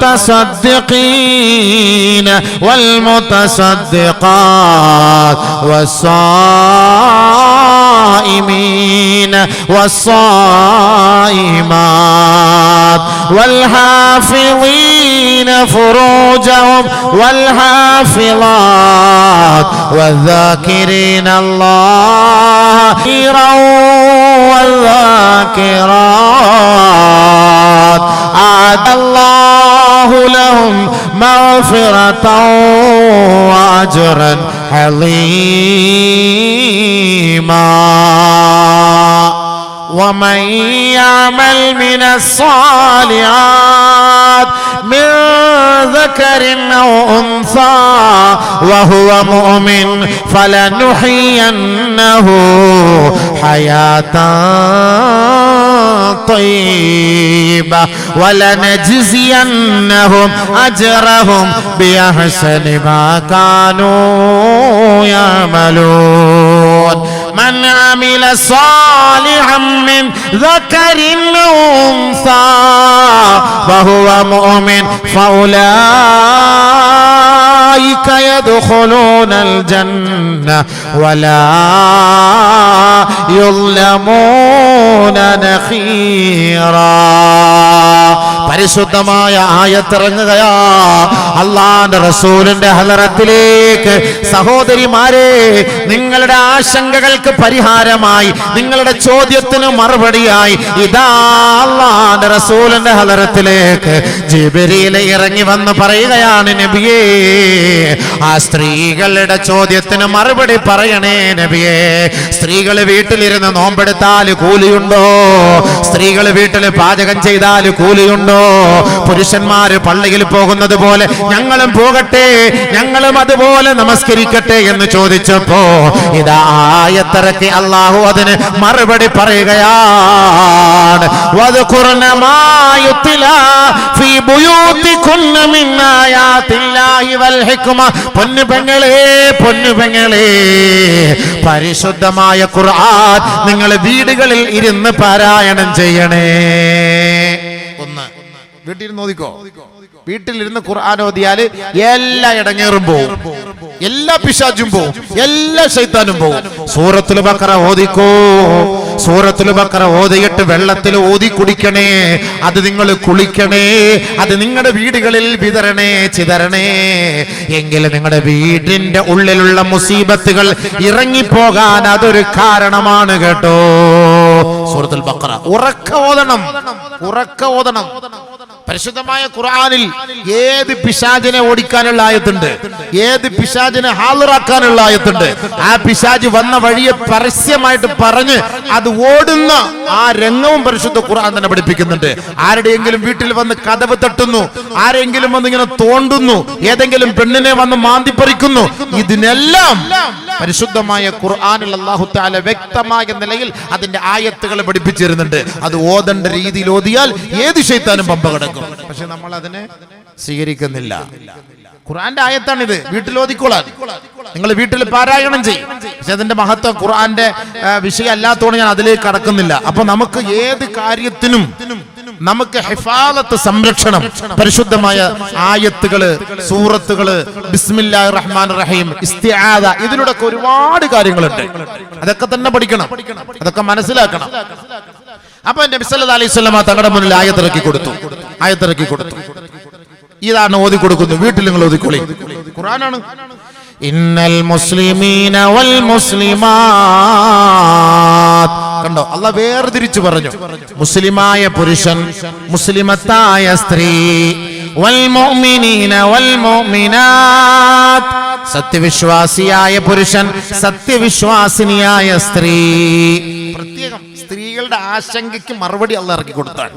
وَالْمُتَصَدِّقَاتِ وَالصَّائِمِينَ وَالصَّائِمَاتِ وَالْحَافِظِينَ فُرُوجَهُمْ وَالْحَافِظَاتِ وَالذَّاكِرِينَ اللَّهَ كَثِيرًا وَالذَّاكِرَاتِ أعد الله لهم مغفرة وأجرا عظيما ومن يعمل من الصالحات من ذكر أو أنثى وهو مؤمن فلنحيينه حياة طيبة ولنجزينهم أجرهم بأحسن ما كانوا يعملون من عمل صالحا من ذكر أو أنثى وهو مؤمن فأولئك يدخلون الجنة ولا يظلمون نخيرا. പരിശുദ്ധമായ ആയത്തിറങ്ങുകയാ അള്ളാന്റെ റസൂലിന്റെ ഹളറത്തിലേക്ക്. സഹോദരിമാരെ, നിങ്ങളുടെ ആശങ്കകൾക്ക് പരിഹാരമായി, നിങ്ങളുടെ ചോദ്യത്തിന് മറുപടിയായി ഇതാ അള്ളാന്റെ റസൂലിന്റെ ഹളറത്തിലേക്ക് ജിബ്രീൽ ഇറങ്ങി വന്ന് പറയുകയാണ്, നബിയേ, ആ സ്ത്രീകളുടെ ചോദ്യത്തിന് മറുപടി പറയണേ നബിയേ. സ്ത്രീകൾ വീട്ടിലിരുന്ന് നോമ്പെടുത്താൽ കൂലിയുണ്ടോ? സ്ത്രീകൾ വീട്ടിൽ പാചകം ചെയ്താൽ കൂലിയുണ്ടോ? പുരുഷന്മാര് പള്ളിയിൽ പോകുന്നത് പോലെ ഞങ്ങളും പോകട്ടെ, ഞങ്ങളും അതുപോലെ നമസ്കരിക്കട്ടെ എന്ന് ചോദിച്ചപ്പോ ഇതാ ആയത്തിറക്കി അല്ലാഹു അതിന് മറുപടി പറയുകയാണ്. വദ്കുർന മാ യുത്ലാ ഫീ ബുയൂതികുന്ന മിൻ ആയാതില്ലാഹി വൽ ഹിക്മ. പൊന്നുപെങ്ങളെ, പരിശുദ്ധമായ ഖുർആൻ നിങ്ങൾ വീടുകളിൽ ഇരുന്ന് പാരായണം ചെയ്യണേ. വീട്ടിലിരുന്ന് ഓതിക്കോ. വീട്ടിലിരുന്ന് ഖുർആൻ ഓതിയാല് എല്ലാ ഇടങ്ങേറും പോവും, എല്ലാ പിശാചും പോവും, എല്ലാ ശൈത്താനും പോവും. സൂറത്തുൽ ബഖറ ഓതിക്കോ. സൂറത്തുൽ ബഖറ ഓതിയിട്ട് വെള്ളത്തിൽ ഓതി കുടിക്കണേ. അത് നിങ്ങൾ കുളിക്കണേ. അത് നിങ്ങളുടെ വീടുകളിൽ വിതരണേ, ചിതരണേ. എങ്കിൽ നിങ്ങളുടെ വീടിന്റെ ഉള്ളിലുള്ള മുസീബത്തുകൾ ഇറങ്ങിപ്പോകാൻ അതൊരു കാരണമാണ് കേട്ടോ. സൂറത്തുൽ ബഖറ ഉറക്ക ഓതണം, ഉറക്ക ഓതണം. പരിശുദ്ധമായ ഖുർആനിൽ ഏത് പിശാചിനെ ഓടിക്കാനുള്ള ആയത്തുണ്ട്, ഏത് പിശാചിനെ ഹാളിറാക്കാനുള്ള ആയത്തുണ്ട്. ആ പിശാച് വന്ന വഴിയെ പരസ്യമായിട്ട് പറഞ്ഞ് അത് ഓടുന്ന ആ രംഗവും പരിശുദ്ധ ഖുർആൻ തന്നെ പഠിപ്പിക്കുന്നുണ്ട്. ആരുടെയെങ്കിലും വീട്ടിൽ വന്ന് കതവ് തട്ടുന്നു, ആരെങ്കിലും വന്ന് ഇങ്ങനെ തോണ്ടുന്നു, ഏതെങ്കിലും പെണ്ണിനെ വന്ന് മാന്തിപ്പറിക്കുന്നു, ഇതിനെല്ലാം പരിശുദ്ധമായ ഖുർആനിൽ അല്ലാഹു തആല വ്യക്തമായ നിലയിൽ അതിന്റെ ആയത്തുകൾ പഠിപ്പിച്ചിരുന്നുണ്ട്. അത് ഓതേണ്ട രീതിയിൽ ഓതിയാൽ ഏത് ശൈത്താനും പമ്പ കിടക്കും. പക്ഷെ നമ്മൾ അതിനെ സ്വീകരിക്കുന്നില്ല. ഖുർആന്റെ ആയത്താണിത്, വീട്ടിൽ ഓതിക്കോളാൻ. നിങ്ങൾ വീട്ടിൽ പാരായണം ചെയ്യും. പക്ഷെ അതിന്റെ മഹത്വം ഖുർആന്റെ വിഷയം അല്ലാത്തതുകൊണ്ട് ഞാൻ അതിലേക്ക് കടക്കുന്നില്ല. അപ്പൊ നമുക്ക് ഏത് കാര്യത്തിനും നമുക്ക് ഹിഫാലത്ത്, സംരക്ഷണം, പരിശുദ്ധമായ ആയത്തുകള്, സൂറത്തുകള്, ബിസ്മില്ലാഹിർ റഹ്മാനിർ റഹീം, ഇസ്തിആദ, ഇതിലൂടെയൊക്കെ ഒരുപാട് കാര്യങ്ങളുണ്ട്. അതൊക്കെ തന്നെ പഠിക്കണം, അതൊക്കെ മനസ്സിലാക്കണം. അപ്പൊ നബി സല്ലല്ലാഹു അലൈഹി വസല്ലം തങ്ങളുടെ മുന്നിൽ ആയത്തിറക്കി കൊടുത്തു. ഇതാണ് ഓതി കൊടുക്കുന്നത്. വീട്ടിൽ നിങ്ങൾ ഓതിക്കോളി. ഖുർആനാണ്. ഇന്നൽ മുസ്ലിമീന വൽ മുസ്ലിമാത്ത്. കണ്ടോ, അല്ലാഹ് വേർതിരിച്ചു പറഞ്ഞു. മുസ്ലിമായ പുരുഷൻ, മുസ്ലിമത്തായ സ്ത്രീ, വൽ മുഅ്മിനീന വൽ മുഅ്മിനാത്ത്, സത്യവിശ്വാസിയായ പുരുഷൻ, സത്യവിശ്വാസിനിയായ സ്ത്രീ. പ്രത്യേകം സ്ത്രീകളുടെ ആശങ്കയ്ക്ക് മറുപടി അല്ലാഹ് ഇറക്കി കൊടുത്താണ്.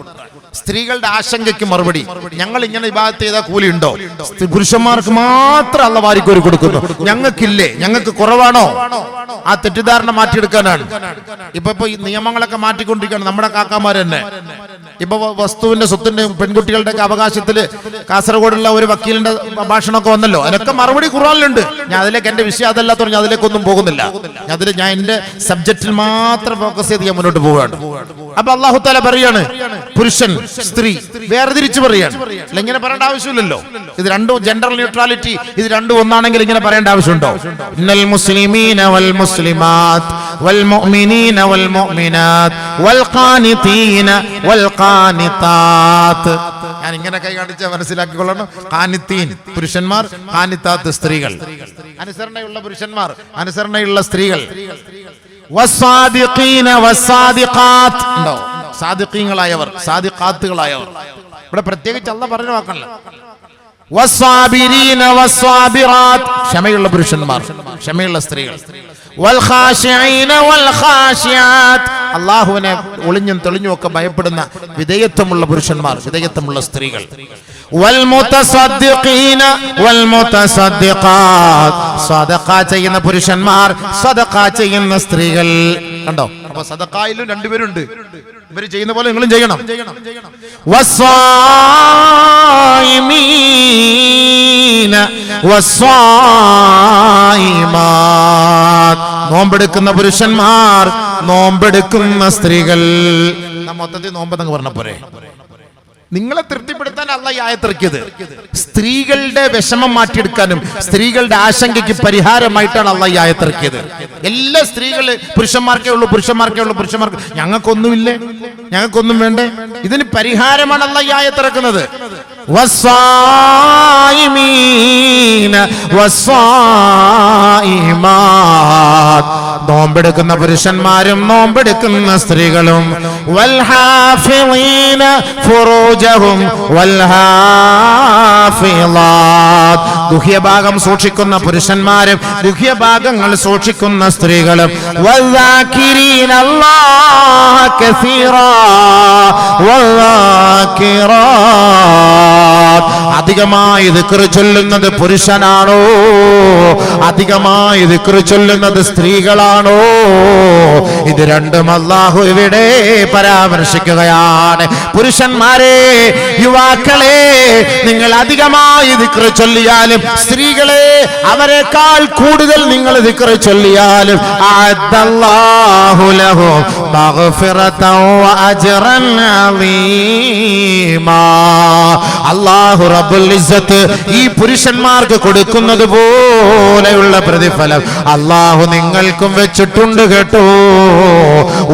സ്ത്രീകളുടെ ആശങ്കയ്ക്ക് മറുപടി. ഞങ്ങൾ ഇങ്ങനെ ഇബാദത്ത് ചെയ്താൽ കൂലി ഉണ്ടോ? പുരുഷന്മാർക്ക് മാത്രം അല്ലാഹ് വാരിക്കോരി കൊടുക്കുന്നു, ഞങ്ങൾക്കില്ലേ? ഞങ്ങൾക്ക് കുറവാണോ? ആ തെറ്റിദ്ധാരണ മാറ്റിയെടുക്കാനാണ്. ഇപ്പൊ ഈ നിയമങ്ങളൊക്കെ മാറ്റിക്കൊണ്ടിരിക്കുകയാണ് നമ്മുടെ കാക്കാമാർ തന്നെ. ഇപ്പൊ വസ്തുവിന്റെ, സ്വത്തിന്റെ, പെൺകുട്ടികളുടെ ഒക്കെ അവകാശത്തില് കാസർഗോഡുള്ള ഒരു വക്കീലിന്റെ ഭാഷണമൊക്കെ വന്നല്ലോ. അതിനൊക്കെ മറുപടി ഖുർആനിലുണ്ട്. ഞാൻ അതിലേക്ക്, എന്റെ വിഷയം അതല്ലാത്ത ഞാൻ അതിലേക്കൊന്നും പോകുന്നില്ല. ഞാൻ എന്റെ സബ്ജക്റ്റിൽ മാത്രം ഫോക്കസ് ചെയ്ത് ഞാൻ മുന്നോട്ട് പോവുകയാണ്. അപ്പൊ അല്ലാഹു തആല പറയാണ്, പുരുഷൻ സ്ത്രീ വേർതിരിച്ച് പറയാണ്. ഇങ്ങനെ പറയേണ്ട ആവശ്യമില്ലല്ലോ. ഇത് രണ്ടും ജെൻഡർ ന്യൂട്രാലിറ്റി, ഇത് രണ്ടും ഒന്നാണെങ്കിൽ ഇങ്ങനെ പറയേണ്ട ആവശ്യമുണ്ടോ? ഇന്നൽ മുസ്ലിമീന വൽ മുസ്ലിമാത്ത് വൽ മുഅ്മിനീന വൽ മുഅ്മിനാത്ത് വൽ ഖാനിതീന വൽ ഖാനിതാത്ത്. ഞാൻ ഇങ്ങനെ കൈ കാണിച്ചാൽ മനസ്സിലാക്കിക്കൊള്ളണം. ഖാനിതീൻ പുരുഷന്മാർ, ഖാനിതാത്ത് സ്ത്രീകൾ. അനുസരണയുള്ള പുരുഷന്മാർ, അനുസരണയുള്ള സ്ത്രീകൾ. വസ്സാദിഖീന വസ്സാദിഖാത്ത്. ഉണ്ടോ? സാദിഖീങ്ങളായവർ, സാദിഖാത്തുകളായവർ. ഇവിടെ പ്രത്യേകിച്ച് അല്ലാഹ് പറഞ്ഞു വാക്കല്ല. വസ്സാബിരീന വസ്സാബിറാത്ത്, ക്ഷമയുള്ള പുരുഷന്മാർ, ക്ഷമയുള്ള സ്ത്രീകൾ. വൽ ഖാശിഈന വൽ ഖാശിയാത്ത്, അല്ലാഹുവിനെ ഒളിഞ്ഞും തെളിഞ്ഞും ഒക്കെ ഭയപ്പെടുന്ന വിധേയത്വമുള്ള പുരുഷന്മാർ, വിധേയത്വമുള്ള സ്ത്രീകൾ. വൽ മുതസദ്ദിഖീന വൽ മുതസദ്ദിഖാത്ത്, സദഖ ചെയ്യുന്ന പുരുഷന്മാർ, സദഖ ചെയ്യുന്ന സ്ത്രീകൾ. കണ്ടോ? അപ്പൊ സദഖയിലും രണ്ടുപേരുണ്ട്. ഇവര് ചെയ്യുന്ന പോലെ നിങ്ങളും ചെയ്യണം. വസ്സായിമീന വസ്സായിമാത്ത്, നോമ്പെടുക്കുന്ന പുരുഷന്മാർ, നോമ്പെടുക്കുന്ന സ്ത്രീകൾ. മൊത്തത്തിൽ നോമ്പെന്നങ്ങ് പറഞ്ഞ പോരെ. നിങ്ങളെ തൃപ്തിപ്പെടുത്താൻ അല്ലാഹ് ഈ ആയത്തിറക്കിയത്. സ്ത്രീകളുടെ വിഷമം മാറ്റിയെടുക്കാനും സ്ത്രീകളുടെ ആശങ്കയ്ക്ക് പരിഹാരമായിട്ടാണ് അല്ലാഹ് ഈ ആയത്തിറക്കിയത്. എല്ലാ സ്ത്രീകള് പുരുഷന്മാർക്കേ ഉള്ളൂ, പുരുഷന്മാർക്കേ ഉള്ളൂ, പുരുഷന്മാർക്ക് ഞങ്ങൾക്കൊന്നുമില്ലേ, ഞങ്ങൾക്കൊന്നും വേണ്ടേ? ഇതിന് പരിഹാരമാണ് അല്ലാഹ് ഈ ആയത്തിറക്കുന്നത്. വസ്സായിമീന വസ്സായിമാത്ത്, നോമ്പെടുക്കുന്ന പുരുഷന്മാരും നോമ്പെടുക്കുന്ന സ്ത്രീകളും. വൽഹാഫിളീന ഫുറൂജഹും വൽഹാഫിളാത്ത്, ഗുഹ്യഭാഗം സൂക്ഷിക്കുന്ന പുരുഷന്മാരും ഗുഹ്യഭാഗങ്ങൾ സൂക്ഷിക്കുന്ന സ്ത്രീകളും. വൽദാകിരീന അല്ലാഹ കസീറാ വൽദാകിറാത്ത്, അധികമായി ദിക്ർ ചൊല്ലുന്നത് പുരുഷനാണോ, അധികമായി ദിക്ർ ചൊല്ലുന്നത് സ്ത്രീകളാണോ? ഇത് രണ്ടും അല്ലാഹു ഇവിടെ പരാമർശിക്കുകയാണ്. പുരുഷന്മാരെ, യുവാക്കളെ, നിങ്ങൾ അധികമായി ദിക്ർ ചൊല്ലിയാലും, സ്ത്രീകളെ അവരെക്കാൾ കൂടുതൽ നിങ്ങൾ ദിക്ർ ചൊല്ലിയാലും, അഅദ്ദല്ലാഹു ലഹും മഗ്ഫിറതൻ വഅജ്റൻ അളീമാ. അല്ലാഹു റബ്ബുൽ ഇസ്സത്ത് ഈ പുരുഷന്മാർക്ക് കൊടുക്കുന്നത് പോലെയുള്ള പ്രതിഫലം അല്ലാഹു നിങ്ങൾക്കും വെച്ചിട്ടുണ്ട് കേട്ടോ.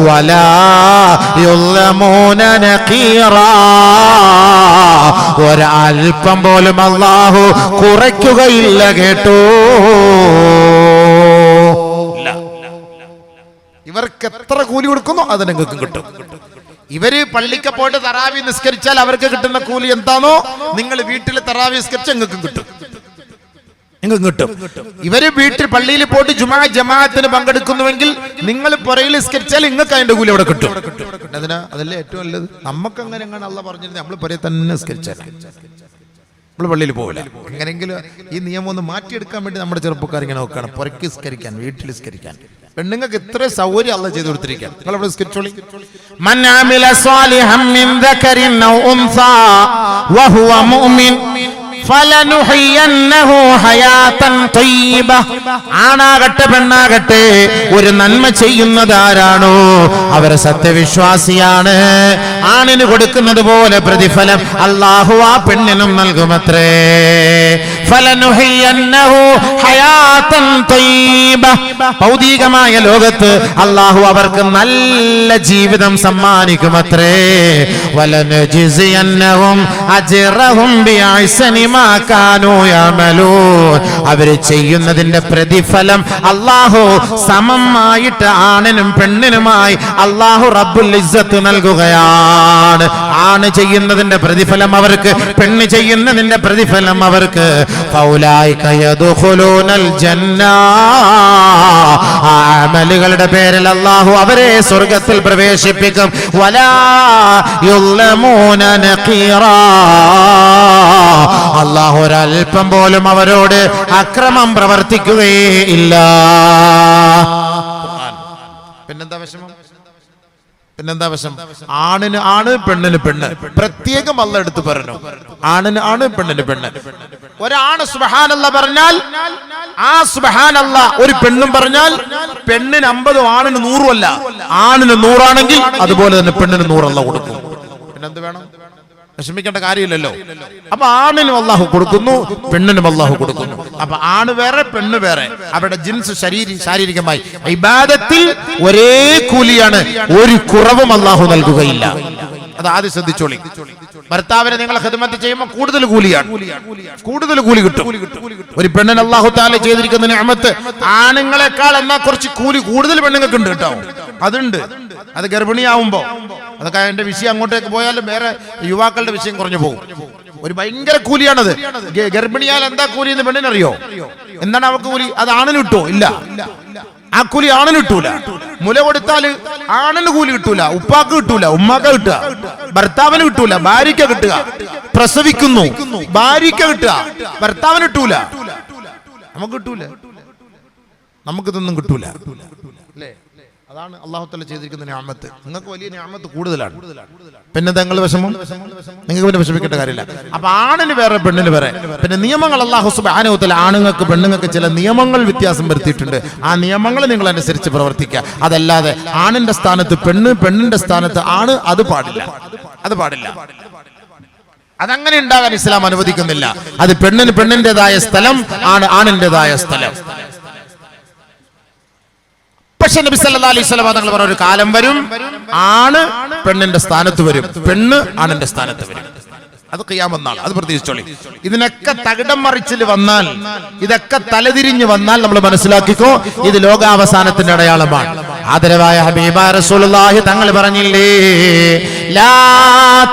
വലാ യുളമൂന നഖീറാ. ഒരൽപ്പം പോലും അല്ലാഹു കുറയ്ക്കുകയില്ല കേട്ടോ. ഇവർക്ക് എത്ര കൂലി കൊടുക്കുന്നു അത് നിങ്ങൾക്ക് കിട്ടും. ഇവര് പള്ളിക്ക് പോയിട്ട് തറാവി നിസ്കരിച്ചാൽ അവർക്ക് കിട്ടുന്ന കൂലി എന്താണോ, നിങ്ങൾ വീട്ടിൽ തറാവി നിസ്കരിച്ചാൽ നിങ്ങൾക്ക് കിട്ടും. ഇവര് വീട്ടിൽ പള്ളിയിൽ പോയിട്ട് ജുമാ ജമാഅത്തിന് പങ്കെടുക്കുന്നുവെങ്കിൽ നിങ്ങൾ പുറയിൽ നിസ്കരിച്ചാൽ നിങ്ങൾക്ക് അതിന്റെ കൂലി അവിടെ കിട്ടും. അതല്ലേ ഏറ്റവും നല്ലത്. നമുക്ക് അങ്ങനെ അള്ളാഹ് പറഞ്ഞിരുന്നത് നമ്മൾ പുറയിൽ തന്നെ നിസ്കരിച്ചാൽ നമ്മൾ പള്ളിയിൽ പോകില്ല. എങ്ങനെയെങ്കിലും ഈ നിയമം ഒന്ന് മാറ്റിയെടുക്കാൻ വേണ്ടി നമ്മുടെ ചെറുപ്പക്കാർ ഇങ്ങനെ നോക്കുകയാണ്. പുറയ്ക്ക് നിസ്കരിക്കാൻ, വീട്ടിൽ നിസ്കരിക്കാൻ. പെണ്ണുങ്ങൾക്ക് ഇത്ര സൗകര്യം അള്ളാഹ് ചെയ്തു കൊടുത്തിരിക്കുകയാണ്. നിങ്ങൾ അവിടെ നിസ്കരിച്ചോളി. മൻ അമില സാലിഹൻ മിൻ ദകരിൻ ഔ ഉൻസാ വഹുവ മുഅ്മിൻ ഫലനുഹയ്യന്നഹു ഹയാതൻ തയ്യിബ. ആണാകട്ടെ പെണ്ണാകട്ടെ ഒരു നന്മ ചെയ്യുന്നത് ആരാണോ അവർ സത്യവിശ്വാസിയാണ്. ആണിന് കൊടുക്കുന്നത് പോലെ പ്രതിഫലം അല്ലാഹു ആ പെണ്ണിനും നൽകുമത്രേ. ഫലനുഹയ്യന്നഹു ഹയാതൻ തയ്യിബ. ഭൗതികമായ ലോകത്ത് അല്ലാഹു അവർക്ക് നല്ല ജീവിതം സമ്മാനിക്കുമത്രേ. വലനജിസിയന്നഹും അജ്റഹും ബിഅഹ്സനി മാ കാനൂ യഅമലൂൻ. അവര് ചെയ്യുന്നതിന്റെ പ്രതിഫലം അല്ലാഹു സമമായിട്ട് ആണിനും പെണ്ണിനുമായി അല്ലാഹു റബ്ബുൽ ഇസ്സത്ത് നൽകുകയാണ്. ആണ് ചെയ്യുന്നതിന്റെ പ്രതിഫലം അവർക്ക്, പെണ്ണ് ചെയ്യുന്നതിന്റെ പ്രതിഫലം അവർക്ക്. ഫൗലൈക യദ്ഖുലൂനൽ ജന്ന. ആ അമലുകളുടെ പേരിൽ അല്ലാഹു അവരെ സ്വർഗ്ഗത്തിൽ പ്രവേശിപ്പിക്കും. വലാ യുളമൂന നഖീറാ. അല്ലാഹു ഒരൽപ്പം പോലും അവരോട് അക്രമം പ്രവർത്തിക്കുകയേ ഇല്ല. പിന്നെന്താ വിഷമം? ആണിന് ആണ്, പെണ്ണിന് പെണ്ണ്. പ്രത്യേകം അല്ലാഹ് എടുത്തു പറഞ്ഞു. ആണിന് ആണ്, പെണ്ണിന് പെണ്ണ്. ഒരാണ് സുബ്ഹാനല്ലാഹ് പറഞ്ഞാൽ ആ സുബ്ഹാനല്ലാഹ് ഒരു പെണ്ണും പറഞ്ഞാൽ പെണ്ണിന് 50, ആണിന് 100 അല്ല. ആണിന് 100 ആണെങ്കിൽ അതുപോലെ തന്നെ പെണ്ണിന് 100 അല്ലാഹ് കൊടുക്കും. പിന്നെന്ത് വേണം? വിഷമിക്കേണ്ട കാര്യമില്ലല്ലോ. അപ്പൊ ആണിനും അല്ലാഹു കൊടുക്കുന്നു, പെണ്ണിനും അല്ലാഹു കൊടുക്കുന്നു. അപ്പൊ ആണ് വേറെ, പെണ്ണ് വേറെ. അവരുടെ ജിൻസ് ശാരീരികമായി ഇബാദത്തിൽ ഒരേ കൂലിയാണ്. ഒരു കുറവും അല്ലാഹു നൽകുകയില്ല. അത് ആദ്യം ശ്രദ്ധിച്ചോളി. ഭർത്താവിനെ നിങ്ങൾ ഖിദ്മത്ത് ചെയ്യുമ്പോൾ കൂടുതൽ കൂലിയാണ്, കൂടുതൽ കൂലി കിട്ടും. ഒരു പെണ്ണിന് അല്ലാഹു തആല ചെയ്തിരിക്കുന്ന നിഅമത്ത് ആണുങ്ങളെക്കാൾ എന്നാ കുറച്ച് കൂലി കൂടുതൽ പെണ്ണുങ്ങൾക്ക് ഉണ്ട് കേട്ടോ. അതുണ്ട്. അത് ഗർഭിണിയാവുമ്പോ, അതൊക്കെ എന്റെ വിഷയം അങ്ങോട്ടേക്ക് പോയാലും വേറെ യുവാക്കളുടെ വിഷയം കുറഞ്ഞു പോകും. ഒരു ഭയങ്കര കൂലിയാണത്. ഗർഭിണിയാൽ എന്താ കൂലി എന്ന് പെണ്ണിനറിയോ? എന്താണ് അവർക്ക് കൂലി? അത് ആണിന് കിട്ടുമോ? ഇല്ല. ആ കൂലി ആണിന് കിട്ടൂല. മുല കൊടുത്താല് ആണിന് കൂലി കിട്ടൂല, ഉപ്പാക്ക് കിട്ടൂല, ഉമ്മാക്ക കിട്ടുക, ഭർത്താവിന് കിട്ടൂല, ഭാര്യയ്ക്ക കിട്ടുക. പ്രസവിക്കുന്നു, ഭാര്യയ്ക്ക കിട്ടുക, ഭർത്താവിന് കിട്ടൂല. നമുക്ക് കിട്ടൂല, നമുക്കിതൊന്നും കിട്ടൂല. അല്ലേ? അതാണ് അല്ലാഹു തആല ചെയ്തിരിക്കുന്ന നിഅമത്ത്. നിങ്ങൾക്ക് വലിയ നിഅമത്ത് കൂടുതലാണ്. പിന്നെ നിങ്ങൾ വിഷമം, നിങ്ങൾക്ക് പിന്നെ വിഷമിക്കേണ്ട കാര്യമില്ല. അപ്പൊ ആണിന് വേറെ, പെണ്ണിന് വേറെ. പിന്നെ നിയമങ്ങൾ അല്ലാഹു സുബ്ഹാനഹു വ തആല ആണുങ്ങൾക്ക് പെണ്ണുങ്ങൾക്ക് ചില നിയമങ്ങൾ വ്യത്യാസം വരുത്തിയിട്ടുണ്ട്. ആ നിയമങ്ങൾ നിങ്ങൾ അനുസരിച്ച് പ്രവർത്തിക്കുക. അതല്ലാതെ ആണിന്റെ സ്ഥാനത്ത് പെണ്ണ്, പെണ്ണിന്റെ സ്ഥാനത്ത് ആണ്, അത് പാടില്ല. അത് പാടില്ല. അതങ്ങനെ ഉണ്ടാകാൻ ഇസ്ലാം അനുവദിക്കുന്നില്ല. അത് പെണ്ണിന് പെണ്ണിന്റേതായ സ്ഥലം, ആണ് ആണിന്റേതായ സ്ഥലം. പക്ഷെ നബി സല്ലല്ലാഹു അലൈഹി വസല്ലം തങ്ങൾ പറഞ്ഞ ഒരു കാലം വരും, ആണ് പെണ്ണിന്റെ സ്ഥാനത്ത് വരും, പെണ്ണ് ആണിന്റെ സ്ഥാനത്ത് വരും. അത് ഖിയാമത്ത് നാൾ. അത് പ്രതീക്ഷിച്ചോളി. ഇതിനൊക്കെ തകിടം മറിച്ചിൽ വന്നാൽ, ഇതൊക്കെ തലതിരിഞ്ഞ് വന്നാൽ നമ്മൾ മനസ്സിലാക്കിക്കോ, ഇത് ലോകാവസാനത്തിന്റെ അടയാളമാണ്. ആദരവായ ഹബീബായ റസൂലുള്ളാഹി തങ്ങൾ പറഞ്ഞില്ലേ, ലാ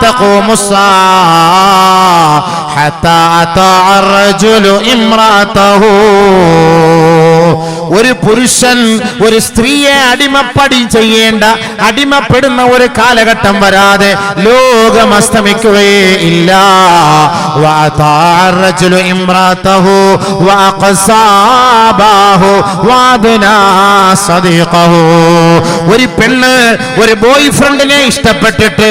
തഖൂമുസ്സാ ഹത്താ അതാഅ റജുലു ഇംറാതഹു. ഒരു പുരുഷൻ ഒരു സ്ത്രീയെ അടിമപ്പടി ചെയ്യേണ്ട, അടിമപ്പെടുന്ന ഒരു കാലഘട്ടം വരാതെ ലോകം അസ്തമിക്കുകയേ ഇല്ല. വഅതാഅ റജുലു ഇംറാതഹു വഅഖസാബഹു വഅദ്നാ സദീഖഹു. ഒരു പെണ്ണ് ഒരു ബോയ് ഫ്രണ്ടിനെ ഇഷ്ടപ്പെട്ടിട്ട്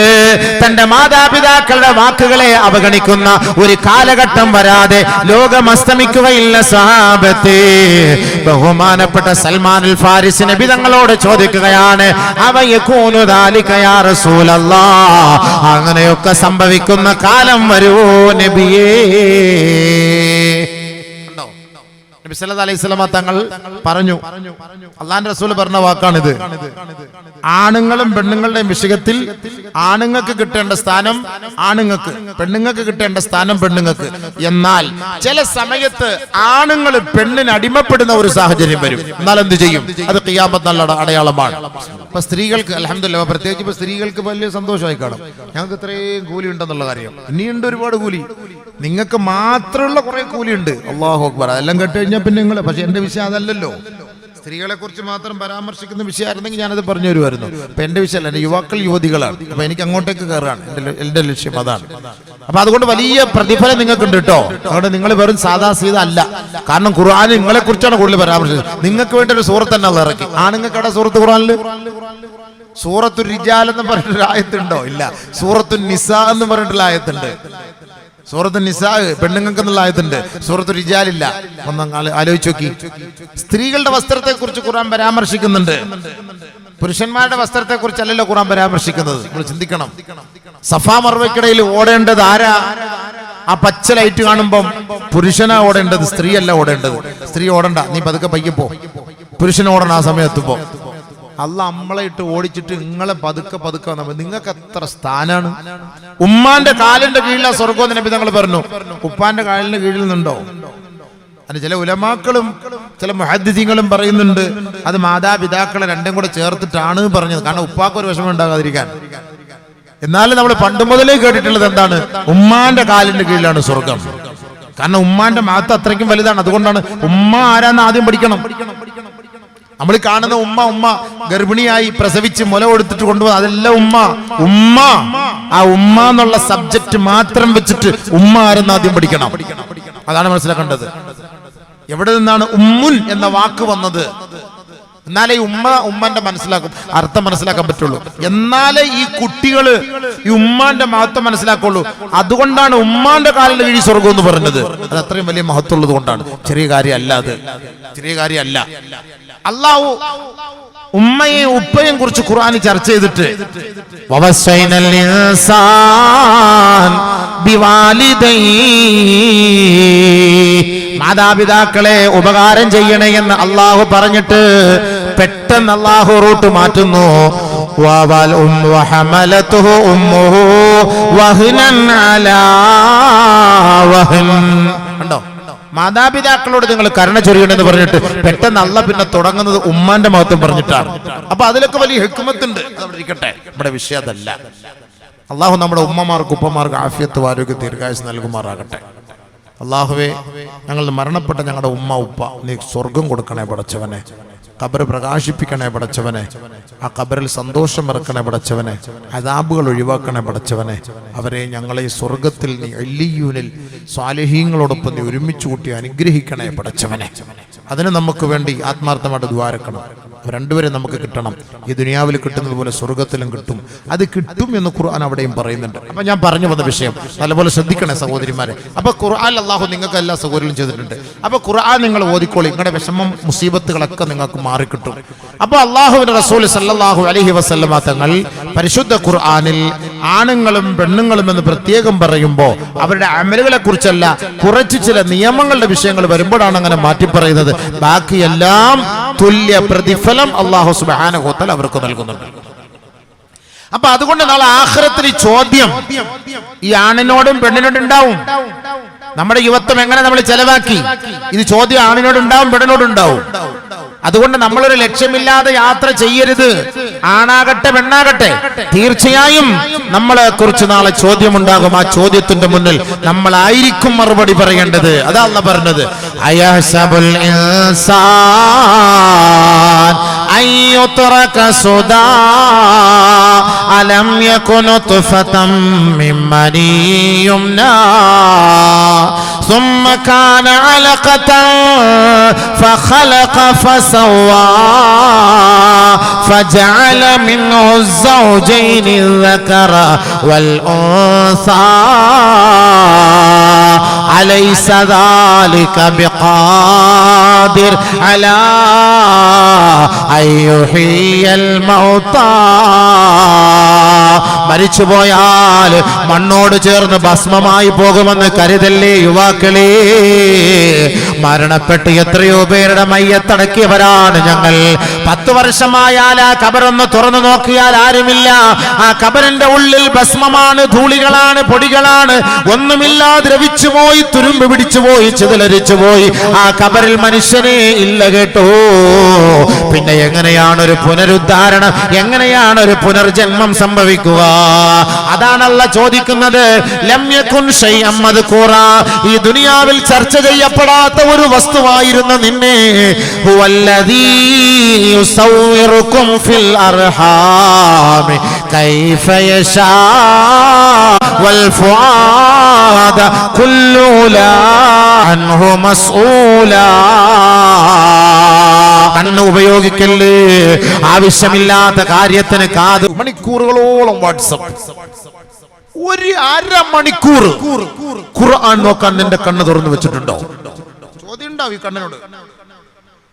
തന്റെ മാതാപിതാക്കളുടെ വാക്കുകളെ അവഗണിക്കുന്ന ഒരു കാലഘട്ടം വരാതെ ലോകം അസ്തമിക്കുകയില്ല. സഹാബത്തെ ബഹുമാനപ്പെട്ട സൽമാനുൽ ഫാരിസി നബി തങ്ങളോട് ചോദിക്കുകയാണ്, അവയകൂനു ദാലിക യാ റസൂലല്ലാഹ്, അങ്ങനെയൊക്കെ സംഭവിക്കുന്ന കാലം വരുവോ നബിയേ? നബി സല്ലല്ലാഹു അലൈഹി വസല്ലം തങ്ങൾ പറഞ്ഞു, അല്ലാഹുവിന്റെ റസൂൽ പറഞ്ഞ വാക്കാണിത്. ആണുങ്ങളും പെണ്ണുങ്ങളുടെയും വിഷയത്തിൽ ആണുങ്ങൾക്ക് കിട്ടേണ്ട സ്ഥാനം ആണുങ്ങൾക്ക്, പെണ്ണുങ്ങൾക്ക് കിട്ടേണ്ട സ്ഥാനം പെണ്ണുങ്ങൾക്ക്. എന്നാൽ ചില സമയത്ത് ആണുങ്ങൾ പെണ്ണിന് അടിമപ്പെടുന്ന ഒരു സാഹചര്യം വരും. എന്നാൽ എന്ത് ചെയ്യും? അത് ഖിയാമത്ത് നാളുടെ അടയാളമാണ്. ഇപ്പൊ സ്ത്രീകൾക്ക് അൽഹംദുലില്ലാഹ്, പ്രത്യേകിച്ച് ഇപ്പൊ സ്ത്രീകൾക്ക് വലിയ സന്തോഷമായി കാണും. ഞങ്ങൾക്ക് ഇത്രയും കൂലി ഉണ്ടെന്നുള്ള കാര്യം. ഇനിയുണ്ട് ഒരുപാട് കൂലി, നിങ്ങൾക്ക് മാത്രമുള്ള കുറെ കൂലിയുണ്ട്. അല്ലാഹു അക്ബർ. അതെല്ലാം കേട്ട് കഴിഞ്ഞാൽ പിന്നെ നിങ്ങൾ, പക്ഷെ എന്റെ വിഷയം അതല്ലല്ലോ. സ്ത്രീകളെ കുറിച്ച് മാത്രം പരാമർശിക്കുന്ന വിഷയമായിരുന്നെങ്കിൽ ഞാനത് പറഞ്ഞു വരുമായിരുന്നു. അപ്പൊ എന്റെ വിഷയമല്ല, എന്റെ യുവാക്കൾ യുവതികളാണ്. അപ്പൊ എനിക്ക് അങ്ങോട്ടേക്ക് കയറാണ് എന്റെ ലക്ഷ്യം, അതാണ്. അപ്പൊ അതുകൊണ്ട് വലിയ പ്രതിഫലം നിങ്ങൾക്കുണ്ട് കേട്ടോ. അതുകൊണ്ട് നിങ്ങൾ വെറും സാധാ സീത അല്ല. കാരണം ഖുർആൻ നിങ്ങളെ കുറിച്ചാണ് കൂടുതൽ പരാമർശിച്ചത്. നിങ്ങൾക്ക് വേണ്ടി ഒരു സൂറത്ത് തന്നെ അത് ഇറക്കി. ആണുങ്ങൾക്ക് അവിടെ സൂറത്ത് ഖുർആനിൽ സൂറത്തു റിജാൽ എന്ന് പറഞ്ഞിട്ടൊരു ആയത്തുണ്ടോ? ഇല്ല. സൂറത്തു നിസാ എന്ന് പറഞ്ഞിട്ടുള്ള ആയത്തുണ്ട്. സൂറത്തു നിസാ പെണ്ണുങ്ങൾക്ക് എന്നുള്ള ആയത്തുണ്ട്, സൂറത്തു റിജാലില്ല. ഒന്നും ആലോചിച്ച് നോക്കി. സ്ത്രീകളുടെ വസ്ത്രത്തെ കുറിച്ച് ഖുർആൻ പരാമർശിക്കുന്നുണ്ട്, പുരുഷന്മാരുടെ വസ്ത്രത്തെ കുറിച്ചല്ലല്ലോ ഖുർആൻ പരാമർശിക്കുന്നത്. നമ്മൾ ചിന്തിക്കണം. സഫാ മർവയ്ക്കിടയിൽ ഓടേണ്ടത് ആരാ? ആ പച്ച ലൈറ്റ് കാണുമ്പം പുരുഷനാ ഓടേണ്ടത്, സ്ത്രീയല്ല ഓടേണ്ടത്. സ്ത്രീ ഓടണ്ട, നീ പതുക്കെ പയ്യപ്പോ. പുരുഷൻ ഓടണം ആ സമയത്തുമ്പോ. അല്ലാഹ് നമ്മളെ ഇട്ട് ഓടിച്ചിട്ട് നിങ്ങളെ പതുക്കെ പതുക്കെ വന്നാൽ നിങ്ങൾക്ക് എത്ര സ്ഥാനാണ്. ഉമ്മാന്റെ കാലിന്റെ കീഴിലാ സ്വർഗം നബി തങ്ങൾ പറഞ്ഞു. ഉപ്പാന്റെ കാലിന്റെ കീഴിൽ നിന്നുണ്ടോ? അതിന് ചില ഉലമാക്കളും ചില മുഹദ്ദിസീങ്ങളും പറയുന്നുണ്ട് അത് മാതാപിതാക്കളെ രണ്ടും കൂടെ ചേർത്തിട്ടാണ് പറഞ്ഞത്. കാരണം ഉപ്പാക്ക് ഒരു വിഷമം ഉണ്ടാകാതിരിക്കാൻ. എന്നാലും നമ്മൾ പണ്ട് മുതലേ കേട്ടിട്ടുള്ളത് എന്താണ്? ഉമ്മാന്റെ കാലിന്റെ കീഴിലാണ് സ്വർഗം. കാരണം ഉമ്മാന്റെ മഹത്വം അത്രയ്ക്കും വലുതാണ്. അതുകൊണ്ടാണ് ഉമ്മ ആരാന്ന് ആദ്യം പഠിക്കണം. നമ്മൾ കാണുന്ന ഉമ്മ ഗർഭിണിയായി പ്രസവിച്ച് മുല കൊടുത്തിട്ട് കൊണ്ടുപോകും, അതെല്ലാം ഉമ്മ. ആ ഉമ്മ എന്നുള്ള സബ്ജക്ട് മാത്രം വെച്ചിട്ട് ഉമ്മ ആരെന്ന് ആദ്യം പഠിക്കണം. അതാണ് മനസ്സിലാക്കേണ്ടത്. എവിടെ നിന്നാണ് ഉമ്മുൻ എന്ന വാക്ക് വന്നത്? എന്നാലേ ഉമ്മന്റെ അർത്ഥം മനസ്സിലാക്കാൻ പറ്റുള്ളൂ. എന്നാലേ ഈ കുട്ടികള് ഈ ഉമ്മാന്റെ മഹത്വം മനസ്സിലാക്കുള്ളൂ. അതുകൊണ്ടാണ് ഉമ്മാന്റെ കാലിന്റെ കീഴിൽ സ്വർഗം എന്ന് പറഞ്ഞത്. അത് അത്രയും വലിയ മഹത്വം ഉള്ളത് കൊണ്ടാണ്. ചെറിയ കാര്യമല്ല അത്, ചെറിയ കാര്യമല്ല. അല്ലാഹു ഉമ്മയെയും ഉപ്പയെയും കുറിച്ച് ഖുർആനിൽ ചർച്ച ചെയ്തിട്ട് വവസൈനൽ ഇൻസാൻ ബിവാലിദൈഹി, മാതാപിതാക്കളെ ഉപകാരം ചെയ്യണേ എന്ന് അള്ളാഹു പറഞ്ഞിട്ട് പെട്ടെന്ന് അള്ളാഹു റൂട്ട് മാറ്റുന്നു. കണ്ടോ? മാതാപിതാക്കളോട് നിങ്ങൾ കരുണ ചൊരിയണമെന്ന് പറഞ്ഞിട്ട് പെട്ടെന്ന് അള്ളാഹ് പിന്നെ തുടങ്ങുന്നത് ഉമ്മാന്റെ മഹത്വം പറഞ്ഞിട്ടാണ്. അപ്പൊ അതിലൊക്കെ വലിയ ഹിക്മത്തുണ്ട്. അതവിടെ ഇരിക്കട്ടെ, നമ്മുടെ വിഷയം അതല്ല. അള്ളാഹു നമ്മുടെ ഉമ്മമാർക്ക് ഉപ്പമാർക്ക് ആഫിയത്ത് ആരോഗ്യ ദീർഘായുസ് നൽകുമാറാകട്ടെ. അള്ളാഹുവേ, ഞങ്ങൾ മരണപ്പെട്ട ഞങ്ങളുടെ ഉമ്മ ഉപ്പ നീ സ്വർഗം കൊടുക്കണേ പടച്ചവനെ. ഖബർ പ്രകാശിപ്പിക്കണേ പടച്ചവനെ. ആ ഖബറിൽ സന്തോഷം ഇറക്കണേ പടച്ചവനെ. അദാബുകൾ ഒഴിവാക്കണേ പടച്ചവനെ. അവരെ ഞങ്ങളെ സ്വർഗത്തിൽ നീ അല്ലിയൂനിൽ സ്വാലിഹീങ്ങളോടൊപ്പം നീ ഒരുമിച്ച് കൂട്ടി അനുഗ്രഹിക്കണേ പടച്ചവനെ. അതിന് നമുക്ക് വേണ്ടി ആത്മാർത്ഥമായിട്ട് ദ്വാരക്കണം. രണ്ടുപേരും നമുക്ക് കിട്ടണം. ഈ ദുനിയാവിൽ കിട്ടുന്നത് പോലെ സ്വർഗത്തിലും കിട്ടും. അത് കിട്ടും എന്ന് ഖുർആൻ അവിടെയും പറയുന്നുണ്ട്. അപ്പൊ ഞാൻ പറഞ്ഞു വന്ന വിഷയം നല്ലപോലെ ശ്രദ്ധിക്കണേ സഹോദരിമാരെ. അപ്പൊ ഖുർആൻ അല്ലാഹു നിങ്ങൾക്ക് എല്ലാ സൗകര്യങ്ങളും ചെയ്തിട്ടുണ്ട്. അപ്പൊ ഖുർആൻ നിങ്ങൾ ഓതിക്കോളി, നിങ്ങളുടെ വിഷമം മുസീബത്തുകളൊക്കെ നിങ്ങൾക്ക് മാറിക്കിട്ടും. അപ്പൊ അല്ലാഹുവിന്റെ റസൂൽ സല്ലല്ലാഹു അലൈഹി വസല്ലമ തങ്ങൾ പരിശുദ്ധ ഖുർആനിൽ ആണുങ്ങളും പെണ്ണുങ്ങളും എന്ന് പ്രത്യേകം പറയുമ്പോൾ അവരുടെ അമലുകളെ കുറിച്ചല്ല, കുറച്ച് ചില നിയമങ്ങളുടെ വിഷയങ്ങൾ വരുമ്പോഴാണ് അങ്ങനെ മാറ്റി പറയുന്നത്. ബാക്കിയെല്ലാം തുല്യ പ്രതിഫലം അല്ലാഹു സുബ്ഹാനഹു വ തആല അവർക്ക് നൽകുന്നുണ്ട്. അപ്പൊ അതുകൊണ്ട് നാളെ ആഖിറത്തിൽ ചോദ്യം ഈ ആണിനോടും പെണ്ണിനോടും ഉണ്ടാവും. നമ്മുടെ യുവത്വം എങ്ങനെ നമ്മൾ ചെലവാക്കി? ഇത് ചോദ്യം ആണിനോടുണ്ടാവും, പെണ്ണിനോടുണ്ടാവും. അതുകൊണ്ട് നമ്മളൊരു ലക്ഷ്യമില്ലാതെ യാത്ര ചെയ്യരുത്. ആണാകട്ടെ പെണ്ണാകട്ടെ, തീർച്ചയായും നമ്മളെ കുറിച്ച് നാളെ ചോദ്യമുണ്ടാകും. ആ ചോദ്യത്തിന്റെ മുന്നിൽ നമ്മളായിരിക്കും മറുപടി പറയേണ്ടത്. അതാ അല്ലാഹ് പറഞ്ഞത്, അയഹ്സബുൽ ഇൻസാൻ അയ്യുത്രക സുദാ അലം യകുന തുഫതം മിൻ മനിയുംനാ ثم كان علقة فخلق فسوى فجعل منه الزوجين الذكر والأنثى أليس ذلك بقادر على أن يحيي الموتى മരിച്ചുപോയാൽ മണ്ണോട് ചേർന്ന് ഭസ്മമായി പോകുമെന്ന് കരുതല്ലേ യുവാക്കളെ. മരണപ്പെട്ട് എത്രയോ പേരുടെ മയ്യത്തടക്കിയവരാണ് ഞങ്ങൾ. 10 വർഷമായാൽ ആ കബറൊന്ന് തുറന്നു നോക്കിയാൽ ആരുമില്ല. ആ കബറിന്റെ ഉള്ളിൽ ഭസ്മമാണ്, ധൂളികളാണ്, പൊടികളാണ്. ഒന്നുമില്ലാതെ ദ്രവിച്ചുപോയി, തുരുമ്പ് പിടിച്ചുപോയി, ചിതലരിച്ചുപോയി. ആ കബറിൽ മനുഷ്യനെ ഇല്ല കേട്ടോ. പിന്നെ എങ്ങനെയാണ് ഒരു പുനരുദ്ധാരണം, എങ്ങനെയാണ് ഒരു പുനർജന്മം സംഭവിക്കുക? അതാണ് അല്ലാഹ് ചോദിക്കുന്നത്. ലം യകുൻ ശൈഅൻ മദ്കൂറാ, ഈ ദുനിയാവിൽ ചർച്ച ചെയ്യപ്പെടാത്ത ഒരു വസ്തുവായിരുന്ന നിന്നെ, ഹുവല്ലദീ യുസവ്വിറുകും ഫിൽ അർഹാമി കൈഫ യശാ വൽ ഫുആദ കുല്ലു ലാ അൻഹു മസ്ഊലാ. കണ്ണ് ഉപയോഗിക്കല്ലേ, ആവശ്യമില്ലാത്ത കാര്യത്തിന് കാത്. മണിക്കൂറുകളോളം വാട്സപ്പ്, ഒരു അരമണിക്കൂർ ഖുർആൻ നോക്കാൻ നിന്റെ കണ്ണ് തുറന്നു വെച്ചിട്ടുണ്ടോ? ചോദ്യം ഉണ്ടാവും ഈ കണ്ണിനോട്.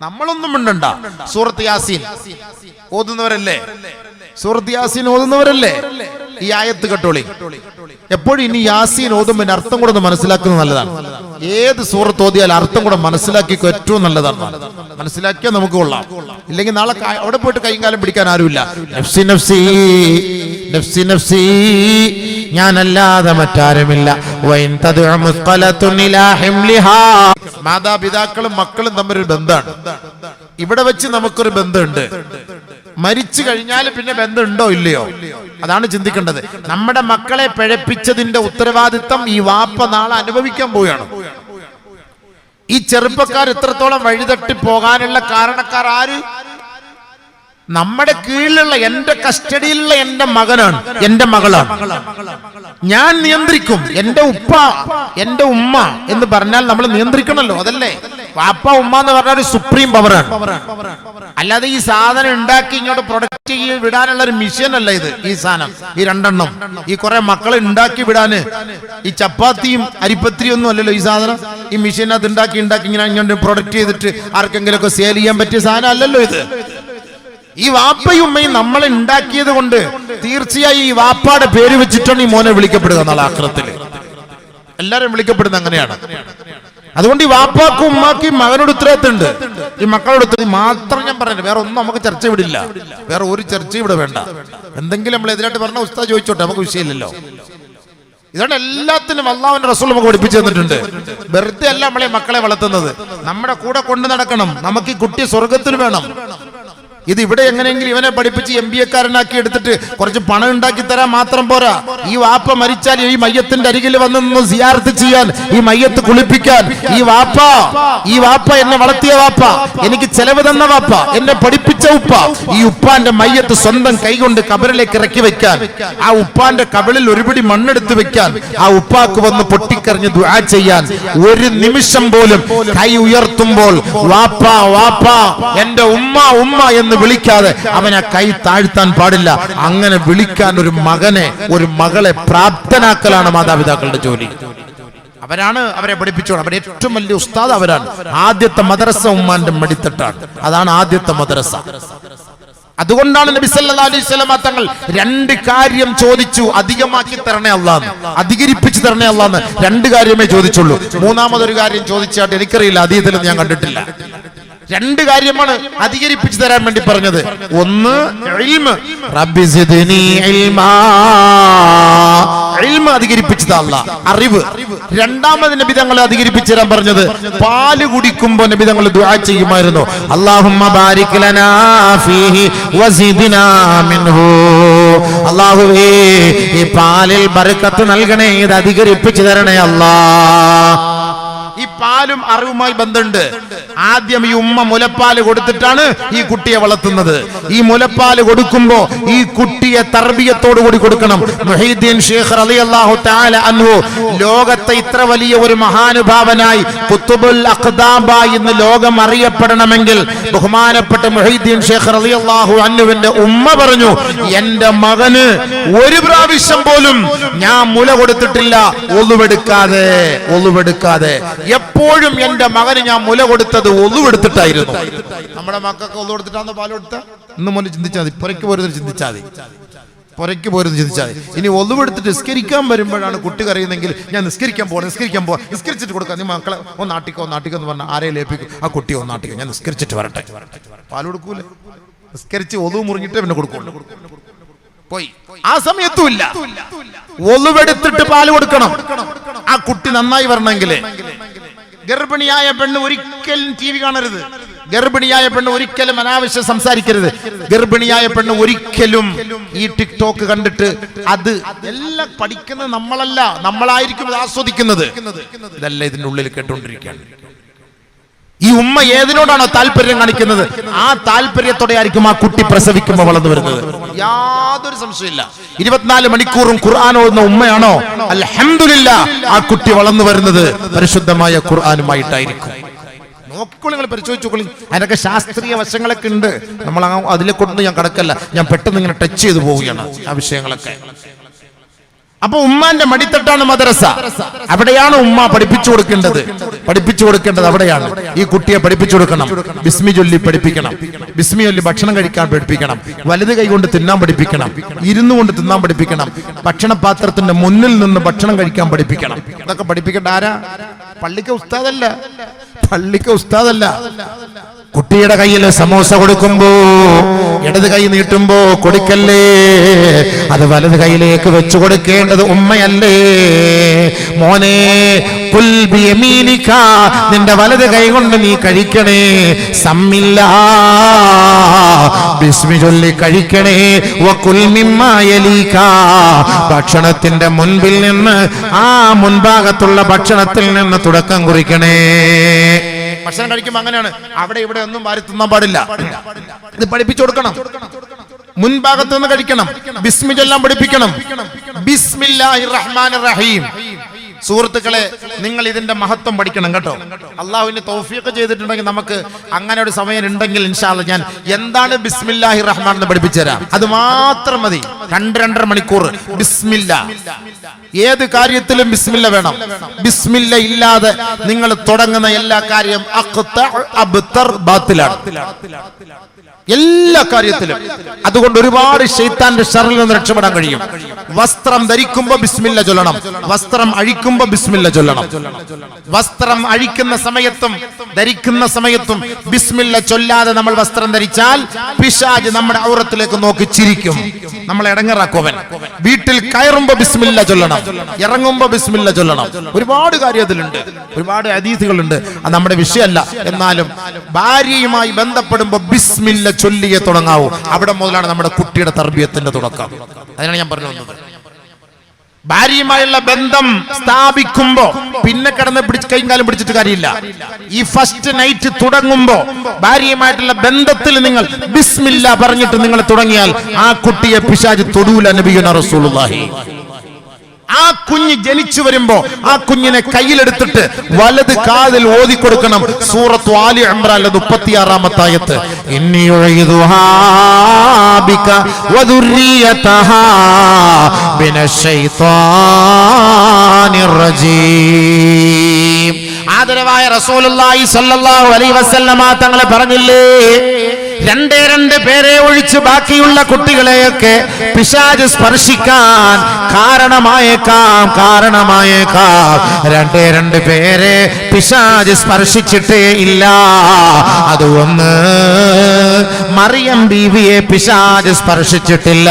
നമ്മളൊന്നും മിണ്ടണ്ട. സൂറത്ത് യാസീൻ ഓതുന്നവരല്ലേ? സൂറത്ത് യാസീൻ ഓതുന്നവരല്ലേ? ഈ ആയത്ത് കേട്ടോളി. എപ്പോഴും ഇനി യാസീൻ ഓതുമ്പോൾ അർത്ഥം കൂടെ ഒന്ന് മനസ്സിലാക്കുന്നത് നല്ലതാണ്. ഏത് സൂറത്ത് ഓതിയാൽ അർത്ഥം കൂടെ മനസ്സിലാക്കിക്കോ, ഏറ്റവും നല്ലതാണ്. മനസ്സിലാക്കിയാൽ നമുക്ക് കൊള്ളാം. ഇല്ലെങ്കിൽ നാളെ അവിടെ പോയിട്ട് കൈയും കാലം പിടിക്കാൻ ആരുമില്ല. നഫ്സി നഫ്സി നഫ്സി നഫ്സി, ഞാനല്ലാതെ മറ്റാരുമില്ല. മാതാപിതാക്കളും മക്കളും തമ്മിലൊരു ബന്ധമാണ്. ഇവിടെ വെച്ച് നമുക്കൊരു ബന്ധമുണ്ട്. മരിച്ചു കഴിഞ്ഞാൽ പിന്നെ ബന്ധമുണ്ടോ ഇല്ലയോ? അതാണ് ചിന്തിക്കേണ്ടത്. നമ്മുടെ മക്കളെ പിഴപ്പിച്ചതിന്റെ ഉത്തരവാദിത്തം ഈ വാപ്പ നാളെ അനുഭവിക്കാൻ പോവുകയാണ്. ഈ ചെറുപ്പക്കാർ ഇത്രത്തോളം വഴിതട്ടി പോകാനുള്ള കാരണക്കാർ ആര്? നമ്മുടെ കീഴിലുള്ള, എന്റെ കസ്റ്റഡിയിലുള്ള എന്റെ മകനാണ്, എന്റെ മകളാണ്. ഞാൻ നിയന്ത്രിക്കും. എന്റെ ഉപ്പ, എന്റെ ഉമ്മ എന്ന് പറഞ്ഞാൽ നമ്മൾ നിയന്ത്രിക്കണമല്ലോ. അതല്ലേ വാപ്പ ഉമ്മ എന്ന് പറഞ്ഞാൽ ഒരു സുപ്രീം പവറാണ്. അല്ലാതെ ഈ സാധനം ഉണ്ടാക്കി ഇങ്ങോട്ട് പ്രൊഡക്റ്റ് ചെയ്ത് വിടാനുള്ള ഒരു മിഷൻ അല്ല ഇത്. ഈ സാധനം, ഈ രണ്ടെണ്ണം, ഈ കുറെ മക്കളെ ഉണ്ടാക്കി വിടാന് ഈ ചപ്പാത്തിയും അരിപ്പത്തിരിയും ഒന്നും അല്ലല്ലോ ഈ സാധനം. ഈ മിഷീനകത്ത് ഉണ്ടാക്കി ഇങ്ങനെ ഇങ്ങോട്ട് പ്രൊഡക്റ്റ് ചെയ്തിട്ട് ആർക്കെങ്കിലും ഒക്കെ സെയിൽ ചെയ്യാൻ പറ്റിയ സാധനം അല്ലല്ലോ ഇത്. ഈ വാപ്പയും ഉമ്മയും നമ്മളെ ഉണ്ടാക്കിയത് കൊണ്ട് തീർച്ചയായും ഈ വാപ്പാടെ പേര് വെച്ചിട്ടാണ് ഈ മോനെ വിളിക്കപ്പെടുക. നാളെ ആഖിറത്തിൽ എല്ലാരും വിളിക്കപ്പെടുന്നത് അങ്ങനെയാണ്. അതുകൊണ്ട് ഈ വാപ്പാക്കും ഉമ്മാക്കും മകനോട് ഉത്തരവാദിത്തമുണ്ട്. ഈ മക്കളോട് മാത്രം ഞാൻ പറഞ്ഞു, വേറെ ഒന്നും നമുക്ക് ചർച്ച വിടില്ല. വേറെ ഒരു ചർച്ച ഇവിടെ വേണ്ട. എന്തെങ്കിലും നമ്മൾ എതിരായിട്ട് പറഞ്ഞ ഉസ്താദ് ചോദിച്ചോട്ടെ, നമുക്ക് വിഷയമില്ലല്ലോ. ഇതുകൊണ്ട് എല്ലാത്തിനും അല്ലാഹുവിന്റെ റസൂൽ നമുക്ക് പഠിപ്പിച്ചു തന്നിട്ടുണ്ട്. വെറുതെ അല്ല നമ്മളെ മക്കളെ വളർത്തുന്നത്, നമ്മുടെ കൂടെ കൊണ്ടു നടക്കണം. നമുക്ക് ഈ കുട്ടി സ്വർഗത്തിൽ വേണം. ഇത് ഇവിടെ എങ്ങനെയെങ്കിലും ഇവനെ പഠിപ്പിച്ച് MBA-കാരനാക്കി എടുത്തിട്ട് കുറച്ച് പണം ഉണ്ടാക്കി തരാൻ മാത്രം പോരാ. ഈ വാപ്പ മരിച്ചാൽ ഈ മയ്യത്തിന്റെ അരികിൽ വന്ന് സിയാറത്ത് ചെയ്യാൻ, ഈ മയ്യത്ത് കുളിപ്പിക്കാൻ, ഈ വാപ്പ എന്നെ വളർത്തിയ വാപ്പ, എനിക്ക് ചെലവ് തന്ന വാപ്പ, എന്നെ പഠിപ്പിച്ച ഉപ്പ, ഈ ഉപ്പാന്റെ മയ്യത്ത് സ്വന്തം കൈകൊണ്ട് കബറിലേക്ക് ഇറക്കി വെക്കാൻ, ആ ഉപ്പാന്റെ കബളിൽ ഒരുപിടി മണ്ണെടുത്ത് വെക്കാൻ, ആ ഉപ്പാക്ക് വന്ന് പൊട്ടിക്കറിഞ്ഞ് ദുആ ചെയ്യാൻ, ഒരു നിമിഷം പോലും കൈ ഉയർത്തുമ്പോൾ വാപ്പ വാപ്പ, എന്റെ ഉമ്മ ഉമ്മ എന്ന് വിളിക്കാതെ അവനെ കൈ താഴ്ത്താൻ പാടില്ല. അങ്ങനെ വിളിക്കാൻ ഒരു മകനെ, ഒരു മകളെ പ്രാപ്തനാക്കലാണ് മാതാപിതാക്കളുടെ ജോലി. അവരാണ് അവരെ പഠിപ്പിച്ചോണം. അവരെ ഏറ്റവും വലിയ ഉസ്താദ് അവരാണ്. ആദ്യത്തെ മദ്രസ ഉമ്മാന്റെ മടിത്തട്ടാണ്. അതാണ് ആദ്യത്തെ മദ്രസ. അതുകൊണ്ടാണ് നബി സല്ലല്ലാഹു അലൈഹി വസല്ലം തങ്ങൾ 2 കാര്യം ചോദിച്ചു, അധികമാക്കി തരണേ അല്ലാഹ്, അധികരിപ്പിച്ചു തരണേ അല്ലാഹ്. 2 കാര്യമേ ചോദിച്ചുള്ളൂ. മൂന്നാമതൊരു കാര്യം ചോദിച്ചാട്ട് എനിക്കറിയില്ല, അതീതിലൊന്നും ഞാൻ കണ്ടിട്ടില്ല. 2 കാര്യമാണ് അധികരിപ്പിച്ചു തരാൻ വേണ്ടി പറഞ്ഞത്. ഒന്ന് ഇൽമ്, റബ്ബി സിദ്നി ഇൽമാ, ഇൽമ അധികരിപ്പിച്ചത് അല്ലാഹ്, അറിവ്. രണ്ടാമത് നബി തങ്ങൾ അധികരിപ്പിച്ചു തരാൻ പറഞ്ഞത് പാല് കുടിക്കുമ്പോൾ നബി തങ്ങൾ ദുആ ചെയ്യുമായിരുന്നു, അല്ലാഹുമ്മ ബാരിക് ലനാ ഫീഹി വസിദ്നാ മിൻഹു. അല്ലാഹുവേ ഈ പാലിൽ ബർക്കത്ത് നൽകണേ, ഇത് അധികരിപ്പിച്ചു തരണേ അല്ലാഹ്. ഈ പാലും അറിവുമായി ബന്ധമുണ്ട്. ആദ്യം ഈ ഉമ്മ മുലപ്പാല് കൊടുത്തിട്ടാണ് ഈ കുട്ടിയെ വളർത്തുന്നത്. ഈ മുലപ്പാല് കൊടുക്കുമ്പോ ഈ കുട്ടിയെ തർബിയത്തോടു കൂടി കൊടുക്കണം. മുഹീദ്ദീൻ ശൈഖ് റളിയല്ലാഹു തആല അൻഹു ലോകത്തെ ഇത്ര വലിയ ഒരു മഹാനുഭാവനായി ഖുത്ബുൽ അഖ്ദാബായി ഇന്ന് ലോകം അറിയപ്പെടണമെങ്കിൽ ബഹുമാനപ്പെട്ട മുഹീദ്ദീൻ ശൈഖ് റളിയല്ലാഹു അൻഹുവിന്റെ ഉമ്മ പറഞ്ഞു, എന്റെ മകന് ഒരു പ്രാവശ്യം പോലും ഞാൻ മുല കൊടുത്തിട്ടില്ല ഒളുവെടുക്കാതെ. എപ്പോഴും എന്റെ മകന് ഞാൻ മുല കൊടുത്തത് ഒളുവെടുത്തിട്ടായിരുന്നു. നമ്മുടെ മക്കൾക്ക് ഒളു കൊടുത്തിട്ടാണ് പാല് കൊടുത്ത? ഇന്ന് മുതൽ ചിന്തിച്ചാൽ മതി, പുരയ്ക്ക് പോരുന്നത് ചിന്തിച്ചാൽ മതി. ഇനി ഒളുവെടുത്തിട്ട് നിസ്കരിക്കാൻ വരുമ്പോഴാണ് കുട്ടി കരയുന്നെങ്കിൽ ഞാൻ നിസ്കരിക്കാൻ പോകണം, നിസ്കരിച്ചിട്ട് കൊടുക്കാം. നീ മക്കളെ ഒന്നാട്ടിക്കോ എന്ന് പറഞ്ഞാൽ ആരെയും ഏൽപ്പിക്കും, ആ കുട്ടിയെ ഒന്നാട്ടിക്കോ, ഞാൻ നിസ്കരിച്ചിട്ട് വരട്ടെ. പാല് കൊടുക്കൂലേ? നിസ്കരിച്ച് ഒളു മുറിഞ്ഞിട്ട് പിന്നെ കൊടുക്കുള്ളൂ. പോയി ആ സമയത്തും ഇല്ല. ഒളുവെടുത്തിട്ട് പാല് കൊടുക്കണം. ആ കുട്ടി നന്നായി വരണമെങ്കിൽ ഗർഭിണിയായ പെണ്ണ് ഒരിക്കലും TV കാണരുത്. ഗർഭിണിയായ പെണ്ണ് ഒരിക്കലും അനാവശ്യം സംസാരിക്കരുത്. ഗർഭിണിയായ പെണ്ണ് ഒരിക്കലും ഈ ടിക്ടോക്ക് കണ്ടിട്ട് അത് എല്ലാം പഠിക്കുന്നത് നമ്മളല്ല, നമ്മളായിരിക്കും അത് ആസ്വദിക്കുന്നത്. ഇതെല്ലാം ഇതിന്റെ ഉള്ളിൽ കേട്ടുകൊണ്ടിരിക്കുകയാണ്. ഈ ഉമ്മ ഏതിനോടാണോ താല്പര്യം കാണിക്കുന്നത് ആ താല്പര്യത്തോടെ ആയിരിക്കും ആ കുട്ടി പ്രസവിക്കുമ്പോൾ വളർന്നു വരുന്നത്. യാതൊരു സംശയമില്ല. 24 മണിക്കൂറും ഖുർആൻ ഓതുന്ന ഉമ്മയാണോ, അൽഹംദുലില്ലാഹ്, ആ കുട്ടി വളർന്നു വരുന്നത് പരിശുദ്ധമായ ഖുർആനുമായിട്ടായിരിക്കും. നോക്കിക്കോളി, നിങ്ങൾ പരിശോധിച്ചോളി. അതിനൊക്കെ ശാസ്ത്രീയ വശങ്ങളൊക്കെ ഉണ്ട്. നമ്മൾ അതിലെ കൊണ്ട് ഞാൻ കടക്കല്ല, ഞാൻ പെട്ടെന്ന് ഇങ്ങനെ ടച്ച് ചെയ്തു പോവുകയാണ് ആ വിഷയങ്ങളൊക്കെ. അപ്പൊ ഉമ്മാന്റെ മടിത്തട്ടാണ് മദ്രസ. അവിടെയാണ് ഉമ്മ പഠിപ്പിച്ചു കൊടുക്കേണ്ടത് അവിടെയാണ്. ഈ കുട്ടിയെ പഠിപ്പിച്ചു കൊടുക്കണം. ബിസ്മി ചൊല്ലി പഠിപ്പിക്കണം. ബിസ്മി ചൊല്ലി ഭക്ഷണം കഴിക്കാൻ പഠിപ്പിക്കണം. വലത് കൈ കൊണ്ട് തിന്നാൻ പഠിപ്പിക്കണം. ഇരുന്നു കൊണ്ട് തിന്നാൻ പഠിപ്പിക്കണം. ഭക്ഷണപാത്രത്തിന്റെ മുന്നിൽ നിന്ന് ഭക്ഷണം കഴിക്കാൻ പഠിപ്പിക്കണം. ഇതൊക്കെ പഠിപ്പിക്കേണ്ട ആരാ? പള്ളിക്ക് ഉസ്താദല്ല. കുട്ടിയുടെ കയ്യിൽ സമോസ കൊടുക്കുമ്പോ ഇടത് കൈ നീട്ടുമ്പോ കൊടുക്കല്ലേ, അത് വലത് കൈയിലേക്ക് വെച്ചു കൊടുക്കേണ്ടത് ഉമ്മയല്ലേ. മോനെ കുൽ ബിയമീനിക, നിന്റെ വലത് കൈ കൊണ്ട് നീ കഴിക്കണേ. സമ്മില്ല, ബിസ്മി ചൊല്ലി കഴിക്കണേ. വകുൽ മിമ്മാ യലീക, ഭക്ഷണത്തിന്റെ മുൻപിൽ നിന്ന് ആ മുൻഭാഗത്തുള്ള ഭക്ഷണത്തിൽ നിന്ന് തുടക്കം കുറിക്കണേ. ഭക്ഷണം കഴിക്കുമ്പോൾ അങ്ങനെയാണ്. അവിടെ ഇവിടെ ഒന്നും വാരി തിന്നാൻ പാടില്ല. ഇത് പഠിപ്പിച്ചു കൊടുക്കണം. മുൻഭാഗത്ത് നിന്ന് കഴിക്കണം. ബിസ്മി ചൊല്ലാൻ പഠിപ്പിക്കണം. ബിസ്മില്ലാഹിർ റഹ്മാനിർ റഹീം. സുഹൃത്തുക്കളെ, നിങ്ങൾ ഇതിന്റെ മഹത്വം പഠിക്കണം കേട്ടോ. അള്ളാഹുവിന് തൗഫീഖ് ചെയ്തിട്ടുണ്ടെങ്കിൽ നമുക്ക് അങ്ങനെ ഒരു സമയം ഉണ്ടെങ്കിൽ ഇൻഷാ അല്ലാഹ് ഞാൻ എന്താണ് ബിസ്മില്ലാഹിർ റഹ്മാൻ എന്ന് പഠിപ്പിച്ചു തരാം. അത് മാത്രം മതി. 2-2.5 മണിക്കൂർ ബിസ്മില്ല. ഏത് കാര്യത്തിലും ബിസ്മില്ല വേണം. ബിസ്മില്ല ഇല്ലാതെ നിങ്ങൾ തുടങ്ങുന്ന എല്ലാ കാര്യം ബാത്തിലാണ്, എല്ലാ കാര്യത്തിലും. അതുകൊണ്ട് ഒരുപാട് ശൈത്താന്റെ ശർറിൽ നിന്ന് രക്ഷപ്പെടാൻ കഴിയും. വസ്ത്രം ധരിക്കുമ്പോ ബിസ്മില്ല ചൊല്ലണം. വസ്ത്രം അഴിക്കുമ്പോ ബിസ്മില്ല ചൊല്ലണം. വസ്ത്രം അഴിക്കുന്ന സമയത്തും ധരിക്കുന്ന സമയത്തും ബിസ്മില്ല ചൊല്ലാതെ നമ്മൾ വസ്ത്രം ധരിച്ചാൽ പിശാച് നമ്മുടെ ഔറത്തിലേക്ക് നോക്കി ചിരിക്കും, നമ്മളെ ഇടങ്ങറാക്കുവൻ. വീട്ടിൽ കയറുമ്പോ ബിസ്മില്ല ചൊല്ലണം, ഇറങ്ങുമ്പോ ബിസ്മില്ല ചൊല്ലണം. ഒരുപാട് കാര്യത്തിലുണ്ട്, ഒരുപാട് ഹദീസുകളുണ്ട്. അത് നമ്മുടെ വിഷയമല്ല. എന്നാലും ഭാര്യയുമായി ബന്ധപ്പെടുമ്പോ ബിസ്മില്ല ചൊല്ലിയെ തുടങ്ങാവൂ. അവിടെ മുതലാണ് നമ്മുടെ കുട്ടിയുടെ തർബിയത്തിന്റെ തുടക്കം. അതിനാണ് ഞാൻ പറഞ്ഞു വന്നത്. ഭാര്യയുമായുള്ള ബന്ധം സ്ഥാപിക്കുമ്പോ പിന്നെ കിടന്ന് കൈയും കാലം പിടിച്ചിട്ട് കാര്യമില്ല. ഈ ഫസ്റ്റ് നൈറ്റ് തുടങ്ങുമ്പോ ഭാര്യയുമായിട്ടുള്ള ബന്ധത്തിൽ നിങ്ങൾ ബിസ്മില്ല പറഞ്ഞിട്ട് നിങ്ങൾ തുടങ്ങിയാൽ ആ കുട്ടിയെ പിശാച് തൊടൂല. നബിയുനാ റസൂലുള്ളാഹി. ആ കുഞ്ഞ് ജനിച്ചു വരുമ്പോ ആ കുഞ്ഞിനെ കയ്യിലെടുത്തിട്ട് വലത് കാതിൽ ഓതി കൊടുക്കണം. സൂറത്തു ആലി ഇംറാനിലെ 36-ാമത്തെ ആയത്ത്, ഇന്നി ഉഈദുഹാ ബിക വദുർരിയതഹാ മിനശ്ശൈത്വാനിർ റജീം. ആദരവായ റസൂലുള്ളാഹി സ്വല്ലല്ലാഹു അലൈഹി വസല്ലമ തങ്ങളെ പറഞ്ഞില്ലേ, രണ്ട് പേരെ ഒഴിച്ച് ബാക്കിയുള്ള കുട്ടികളെയൊക്കെ പിശാച് സ്പർശിക്കാൻ കാരണമായേക്കാം. രണ്ട് പേരെ പിശാച് സ്പർശിച്ചിട്ടേ ഇല്ല. അത് ഒന്ന് മറിയം ബീവിയെ പിശാച് സ്പർശിച്ചിട്ടില്ല.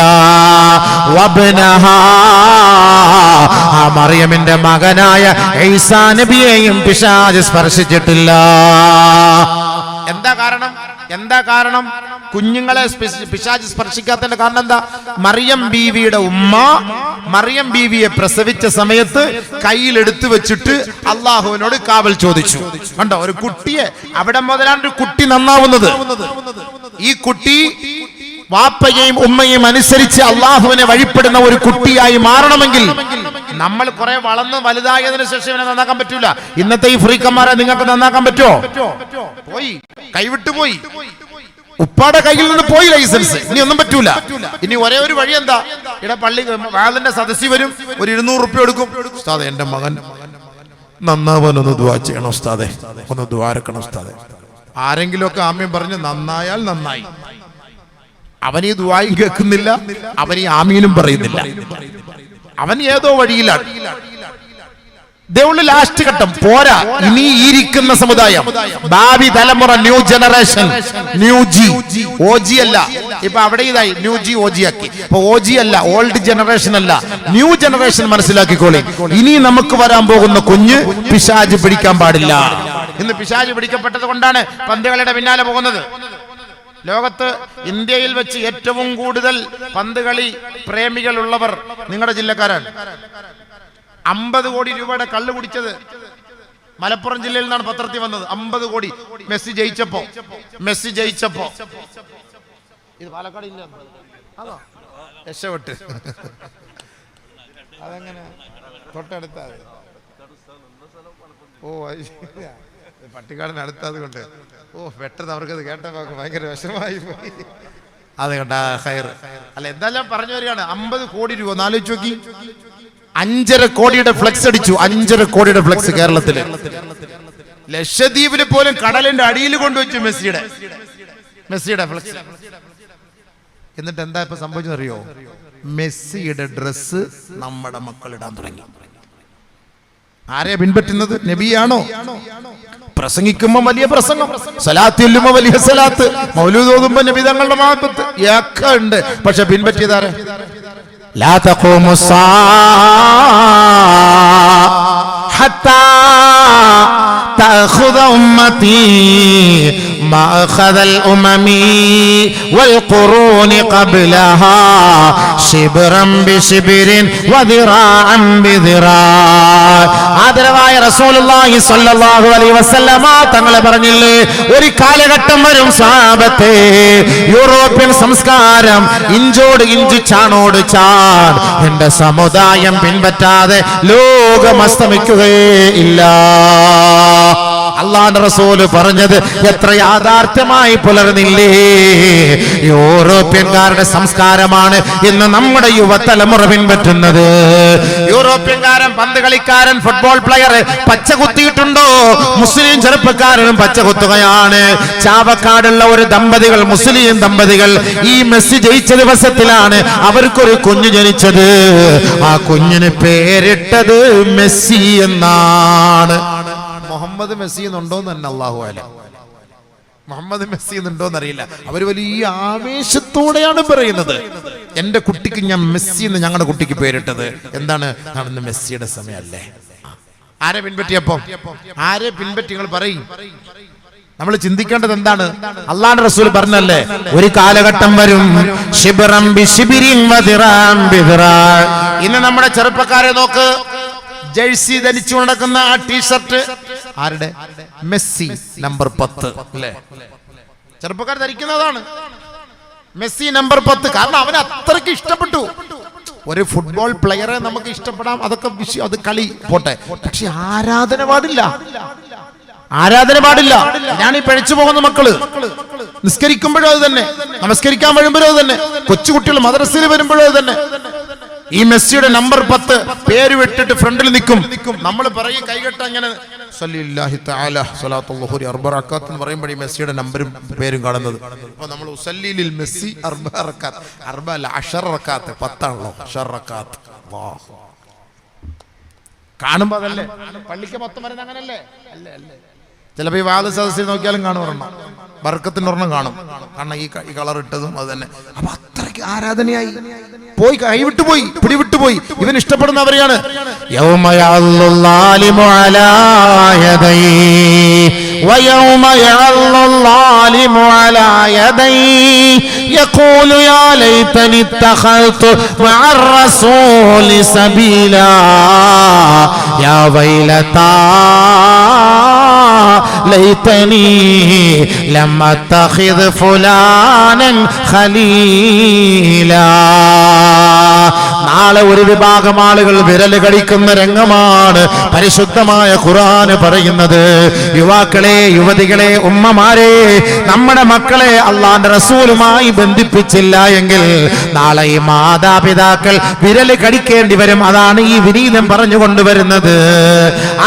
വബ്നഹാ, ആ മറിയമിന്റെ മകനായ ഈസാ നബിയെയും പിശാച് സ്പർശിച്ചിട്ടില്ല. എന്താ കാരണം കുഞ്ഞുങ്ങളെ പിശാച് സ്പർശിക്കാത്തതിന്റെ കാരണം എന്താ? മറിയം ബീവിയുടെ ഉമ്മ മറിയം ബീവിയെ പ്രസവിച്ച സമയത്ത് കയ്യിലെടുത്തു വെച്ചിട്ട് അള്ളാഹുവിനോട് കാവൽ ചോദിച്ചു. കണ്ടോ, ഒരു കുട്ടിയെ, അവിടെ മുതലാണ് ഒരു കുട്ടി നന്നാവുന്നത്. ഈ കുട്ടി വാപ്പയെയും ഉമ്മയെയും അനുസരിച്ച് അള്ളാഹുവിനെ വഴിപ്പെടുന്ന ഒരു കുട്ടിയായി മാറണമെങ്കിൽ നമ്മൾ കുറെ വളർന്ന് വലുതായതിനു ശേഷം ഇവനെ നന്നാക്കാൻ പറ്റൂല. ഇന്നത്തെ ഈ ഫ്രീക്കന്മാരെ നിങ്ങൾക്ക് നന്നാക്കാൻ പറ്റുമോ? പോയി, കൈവിട്ടുപോയി. ഉപ്പാടെ കയ്യിൽ നിന്ന് പോയി ലൈസൻസ്. ഇനി ഒന്നും പറ്റൂല. ഇനി ഒരേ ഒരു വഴി എന്താ? ഇവിടെ പള്ളി വാലിന്റെ സദസ്സിൽ വരും, ഒരു 200 റുപ്യ എടുക്കും. ഉസ്താദേ, എന്റെ മകൻ നന്നാവാനൊന്ന് ദുആ ചെയ്യണം ഉസ്താദേ, ഒന്ന് ദുആരക്കണം ഉസ്താദേ. ആരെങ്കിലും ഒക്കെ ആമീൻ പറഞ്ഞ് നന്നായാൽ നന്നായി. അവൻ ഈ ദുആയും കേൾക്കുന്നില്ല, അവൻ ഈ ആമീനും പറയുന്നില്ല. അവൻ ഏതോ വഴിയിലാണ്. ലാസ്റ്റ് ഘട്ടം പോരാ. ഇനി ഇരിക്കുന്ന സമുദായം, ഭാവി തലമുറ, new generation, new G, OG അല്ല. ഇപ്പൊ അവിടെ ഇതായി ന്യൂ ജി OG ആക്കി. ഇപ്പൊ OG അല്ല, ഓൾഡ് ജനറേഷൻ അല്ല, ന്യൂ ജനറേഷൻ. മനസ്സിലാക്കിക്കോളെ, ഇനി നമുക്ക് വരാൻ പോകുന്ന കുഞ്ഞ് പിശാച് പിടിക്കാൻ പാടില്ല. ഇന്ന് പിശാച് പിടിക്കപ്പെട്ടത് കൊണ്ടാണ് പന്തുകളിയുടെ പിന്നാലെ പോകുന്നത്. ലോകത്ത് ഇന്ത്യയിൽ വെച്ച് ഏറ്റവും കൂടുതൽ പന്തുകളി പ്രേമികൾ ഉള്ളവർ നിങ്ങളുടെ ജില്ലക്കാരാണ്. 50 കോടി രൂപയുടെ കള്ള് കുടിച്ചത് മലപ്പുറം ജില്ലയിൽ നിന്നാണ് പത്രത്തിൽ വന്നത്. 50 കോടി മെസ്സി ജയിച്ചപ്പോ. ഇത് പാലക്കാട് ഇല്ല, രക്ഷപ്പെട്ട്. അതെങ്ങനെ തൊട്ടടുത്ത? ഓ, പട്ടിക്കാടിന് അടുത്തത് കൊണ്ട് പെട്ടെന്ന് അവർക്കത് കേട്ടപ്പോ ഭയങ്കര വിഷമായി പോയി. അത് കണ്ട ഹൈർ അല്ല, എന്തായാലും പറഞ്ഞു വരികയാണ്. 50 കോടി രൂപ ആലോചിച്ച് നോക്കി. 5.5 കോടിയുടെ ഫ്ലെക്സ് അടിച്ചു. 5.5 കോടിയുടെ ഫ്ലെക്സ് കേരളത്തില്. ലക്ഷദ്വീപില് പോലും കടലിന്റെ അടിയിൽ കൊണ്ടുവച്ചു മെസ്സിയുടെ ഫ്ലെക്സ്. എന്നിട്ട് എന്താ ഇപ്പൊ സംഭവിച്ചറിയോ? മെസ്സിയുടെ ഡ്രസ്സ് നമ്മുടെ മക്കൾ ഇടാൻ തുടങ്ങി. ആരെയാ പിൻപറ്റുന്നത്? നബിയാണോ? പ്രസംഗിക്കുമ്പോ വലിയ പ്രസംഗം, സലാത്ത് ചൊല്ലുമ്പോ വലിയ സലാത്ത്, മൗലൂദ് ഓതുമ്പോ നബി തങ്ങളുടെ മഹബത്ത് ഒക്കെ ഉണ്ട്. പക്ഷെ പിൻപറ്റിയതാരെ? ലാ തഖൂമു ഹത്താ തഅഖുദ ഉമ്മതി മാ അഖദൽ ഉമമി വൽ ഖുറൂനി ഖബ്ലഹാ ശിബ്റൻ ബിശിബ്രിൻ വദിറാഅൻ ബിദിറാ. ആദരവായ റസൂലുള്ളാഹി സ്വല്ലല്ലാഹു അലൈഹി വസല്ലമ തങ്ങളെ പറഞ്ഞില്ലേ, ഒരു കാലഘട്ടം വരും സ്വഹാബത്തെ, യൂറോപ്യൻ സംസ്കാരം ഇഞ്ചോട് ഇഞ്ച് ചാണോട് ചാൺ എന്റെ സമുദായം പിൻപറ്റാതെ ലോകം അസ്തമിക്കുകയേ ഇല്ല. അല്ലാഹുവിന്റെ റസൂല് പറഞ്ഞത് എത്ര യാഥാർത്ഥ്യമായി പുലർന്നില്ലേ. യൂറോപ്യൻകാരുടെ സംസ്കാരമാണ് ഇന്ന് നമ്മുടെ യുവതലമുറ പിൻപറ്റുന്നത്. യൂറോപ്യൻകാരൻ, പന്ത് കളിക്കാരൻ, ഫുട്ബോൾ പ്ലെയർ പച്ച കുത്തിയിട്ടുണ്ടോ? മുസ്ലിം ചെറുപ്പക്കാരനും പച്ച കുത്തുകയാണ്. ചാവക്കാടുള്ള ഒരു ദമ്പതികൾ, മുസ്ലിം ദമ്പതികൾ, ഈ മെസ്സി ജയിച്ച ദിവസത്തിലാണ് അവർക്കൊരു കുഞ്ഞ് ജനിച്ചത്. ആ കുഞ്ഞിന് പേരിട്ടത് മെസ്സി എന്നാണ്. മുഹമ്മദ് മെസ്സി എന്നുണ്ടോന്ന് തന്നെ അല്ലാഹു അലം. മുഹമ്മദ് മെസ്സി എന്നുണ്ടോന്നറിയില്ല. അവർ വലിയ ആവേശത്തോടെയാണ് പറയുന്നത്, എന്റെ കുട്ടിക്ക് ഞാൻ മെസ്സി എന്ന് ഞങ്ങളുടെ കുട്ടിക്ക് പേരിട്ടത്. എന്താണ്? നടന്ന് മെസ്സിയുടെ സമയമല്ലേ. ആരെ പിൻപറ്റിയപ്പോ? ആരെ പിൻപറ്റി? നിങ്ങൾ പറയും. നമ്മൾ ചിന്തിക്കേണ്ടത് എന്താണ്? അല്ലാഹുവിന്റെ റസൂൽ പറഞ്ഞല്ലേ, ഒരു കാലഘട്ടം വരും ശിബ്റൻ ബിശിബ്രിൻ വദിറാൻ ബിദിറാ. ഇന്ന് നമ്മുടെ ചെറുപ്പക്കാരെ നോക്ക്, ജേഴ്സി ധരിച്ചു നടക്കുന്ന ആ ടീഷർട്ട് ആരുടെ? മെസ്സി നമ്പർ 10 അല്ലേ? ചെറുപ്പക്കാർ ധരിക്കുന്നതാണ് മെസ്സി നമ്പർ 10. കാരണം അവന് അത്രയ്ക്ക് ഇഷ്ടപ്പെട്ടു. ഒരു ഫുട്ബോൾ പ്ലെയറെ നമുക്ക് ഇഷ്ടപ്പെടാം, അതൊക്കെ അത് കളി പോട്ടെ, പക്ഷെ ആരാധന പാടില്ല. ഞാൻ ഈ പഴിച്ചു പോകുന്ന മക്കള് നിസ്കരിക്കുമ്പോഴും അത് തന്നെ, നമസ്കരിക്കാൻ വരുമ്പോഴും അത് തന്നെ, കൊച്ചുകുട്ടികൾ മദ്രസയിൽ വരുമ്പോഴും അത് തന്നെ. ഈ മെസ്സിയുടെ നമ്പർ 10 പേര് വിട്ടിട്ട് ഫ്രണ്ടിൽ നിൽക്കും. നമ്മൾ പറയും കൈകെട്ട അങ്ങനെ സല്ലല്ലാഹു തആല സ്വലാത്തുൽ ളുഹുരി 4 റക്അത്ത് എന്ന് പറയുമ്പോൾ ഈ മെസ്സിയുടെ നമ്പറും പേരും കാണുന്നത്. അപ്പോൾ നമ്മൾ ഉസല്ലിലിൽ മെസ്സി 4 റക്അത്ത് 4 അല്ല 10 റക്അത്ത് 10 ആണല്ലോ 10 റക്അത്ത്. അല്ലാഹു കാണുമ്പോൾ അതല്ലേ പള്ളിക്ക് മൊത്തം വരുന്നത് അങ്ങനല്ലേ? അല്ലേ അല്ലേ. ചിലപ്പോൾ ഈ വാദ സദസ്സിൽ നോക്കിയാലും കാണും ഒരെണ്ണം, ബർക്കത്തിന്റെ ഒരെണ്ണം കാണും. കാരണം ഈ കളർ ഇട്ടതും അത് തന്നെ. അപ്പൊ അത്രയ്ക്ക് ആരാധനയായി പോയി, കൈവിട്ടുപോയി, പിടിവിട്ടുപോയി. ഇവൻ ഇഷ്ടപ്പെടുന്നവരെയാണ്. ويوم يعض الظالم على يديه يقول يا ليتني اتخذت مع الرسول سبيلا يا ويلتى ليتني لم اتخذ فلانا خليلا. നാളെ ഒരു വിഭാഗം ആളുകൾ വിരൽ കടിക്കുന്ന രംഗമാണ് പരിശുദ്ധമായ ഖുർആൻ പറയുന്നത്. യുവാക്കളെ, യുവതികളെ, ഉമ്മമാരെ, നമ്മുടെ മക്കളെ അള്ളാന്റെ റസൂലുമായി ബന്ധിപ്പിച്ചില്ല എങ്കിൽ നാളെ ഈ മാതാപിതാക്കൾ വിരൽ കടിക്കേണ്ടി വരും. അതാണ് ഈ വിനീതം പറഞ്ഞു കൊണ്ടുവരുന്നത്.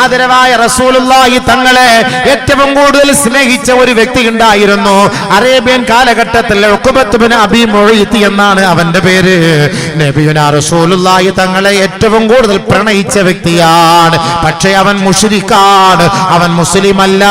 ആദരവായ റസൂലുള്ളാഹി തങ്ങളെ ഏറ്റവും കൂടുതൽ സ്നേഹിച്ച ഒരു വ്യക്തി ഉണ്ടായിരുന്നു. അറേബ്യൻ കാലഘട്ടത്തിൽ ഉഖബത്ത് ബിൻ അബീ മുഈത്ത് എന്നാണ് അവന്റെ പേര്. നബിയുനാ റസൂലുള്ളാഹി തങ്ങളെ ഏറ്റവും കൂടുതൽ പ്രണയിച്ച വ്യക്തിയാണ്. പക്ഷേ അവൻ മുശ്രിക്കാണ്, അവൻ മുസ്ലിം അല്ല.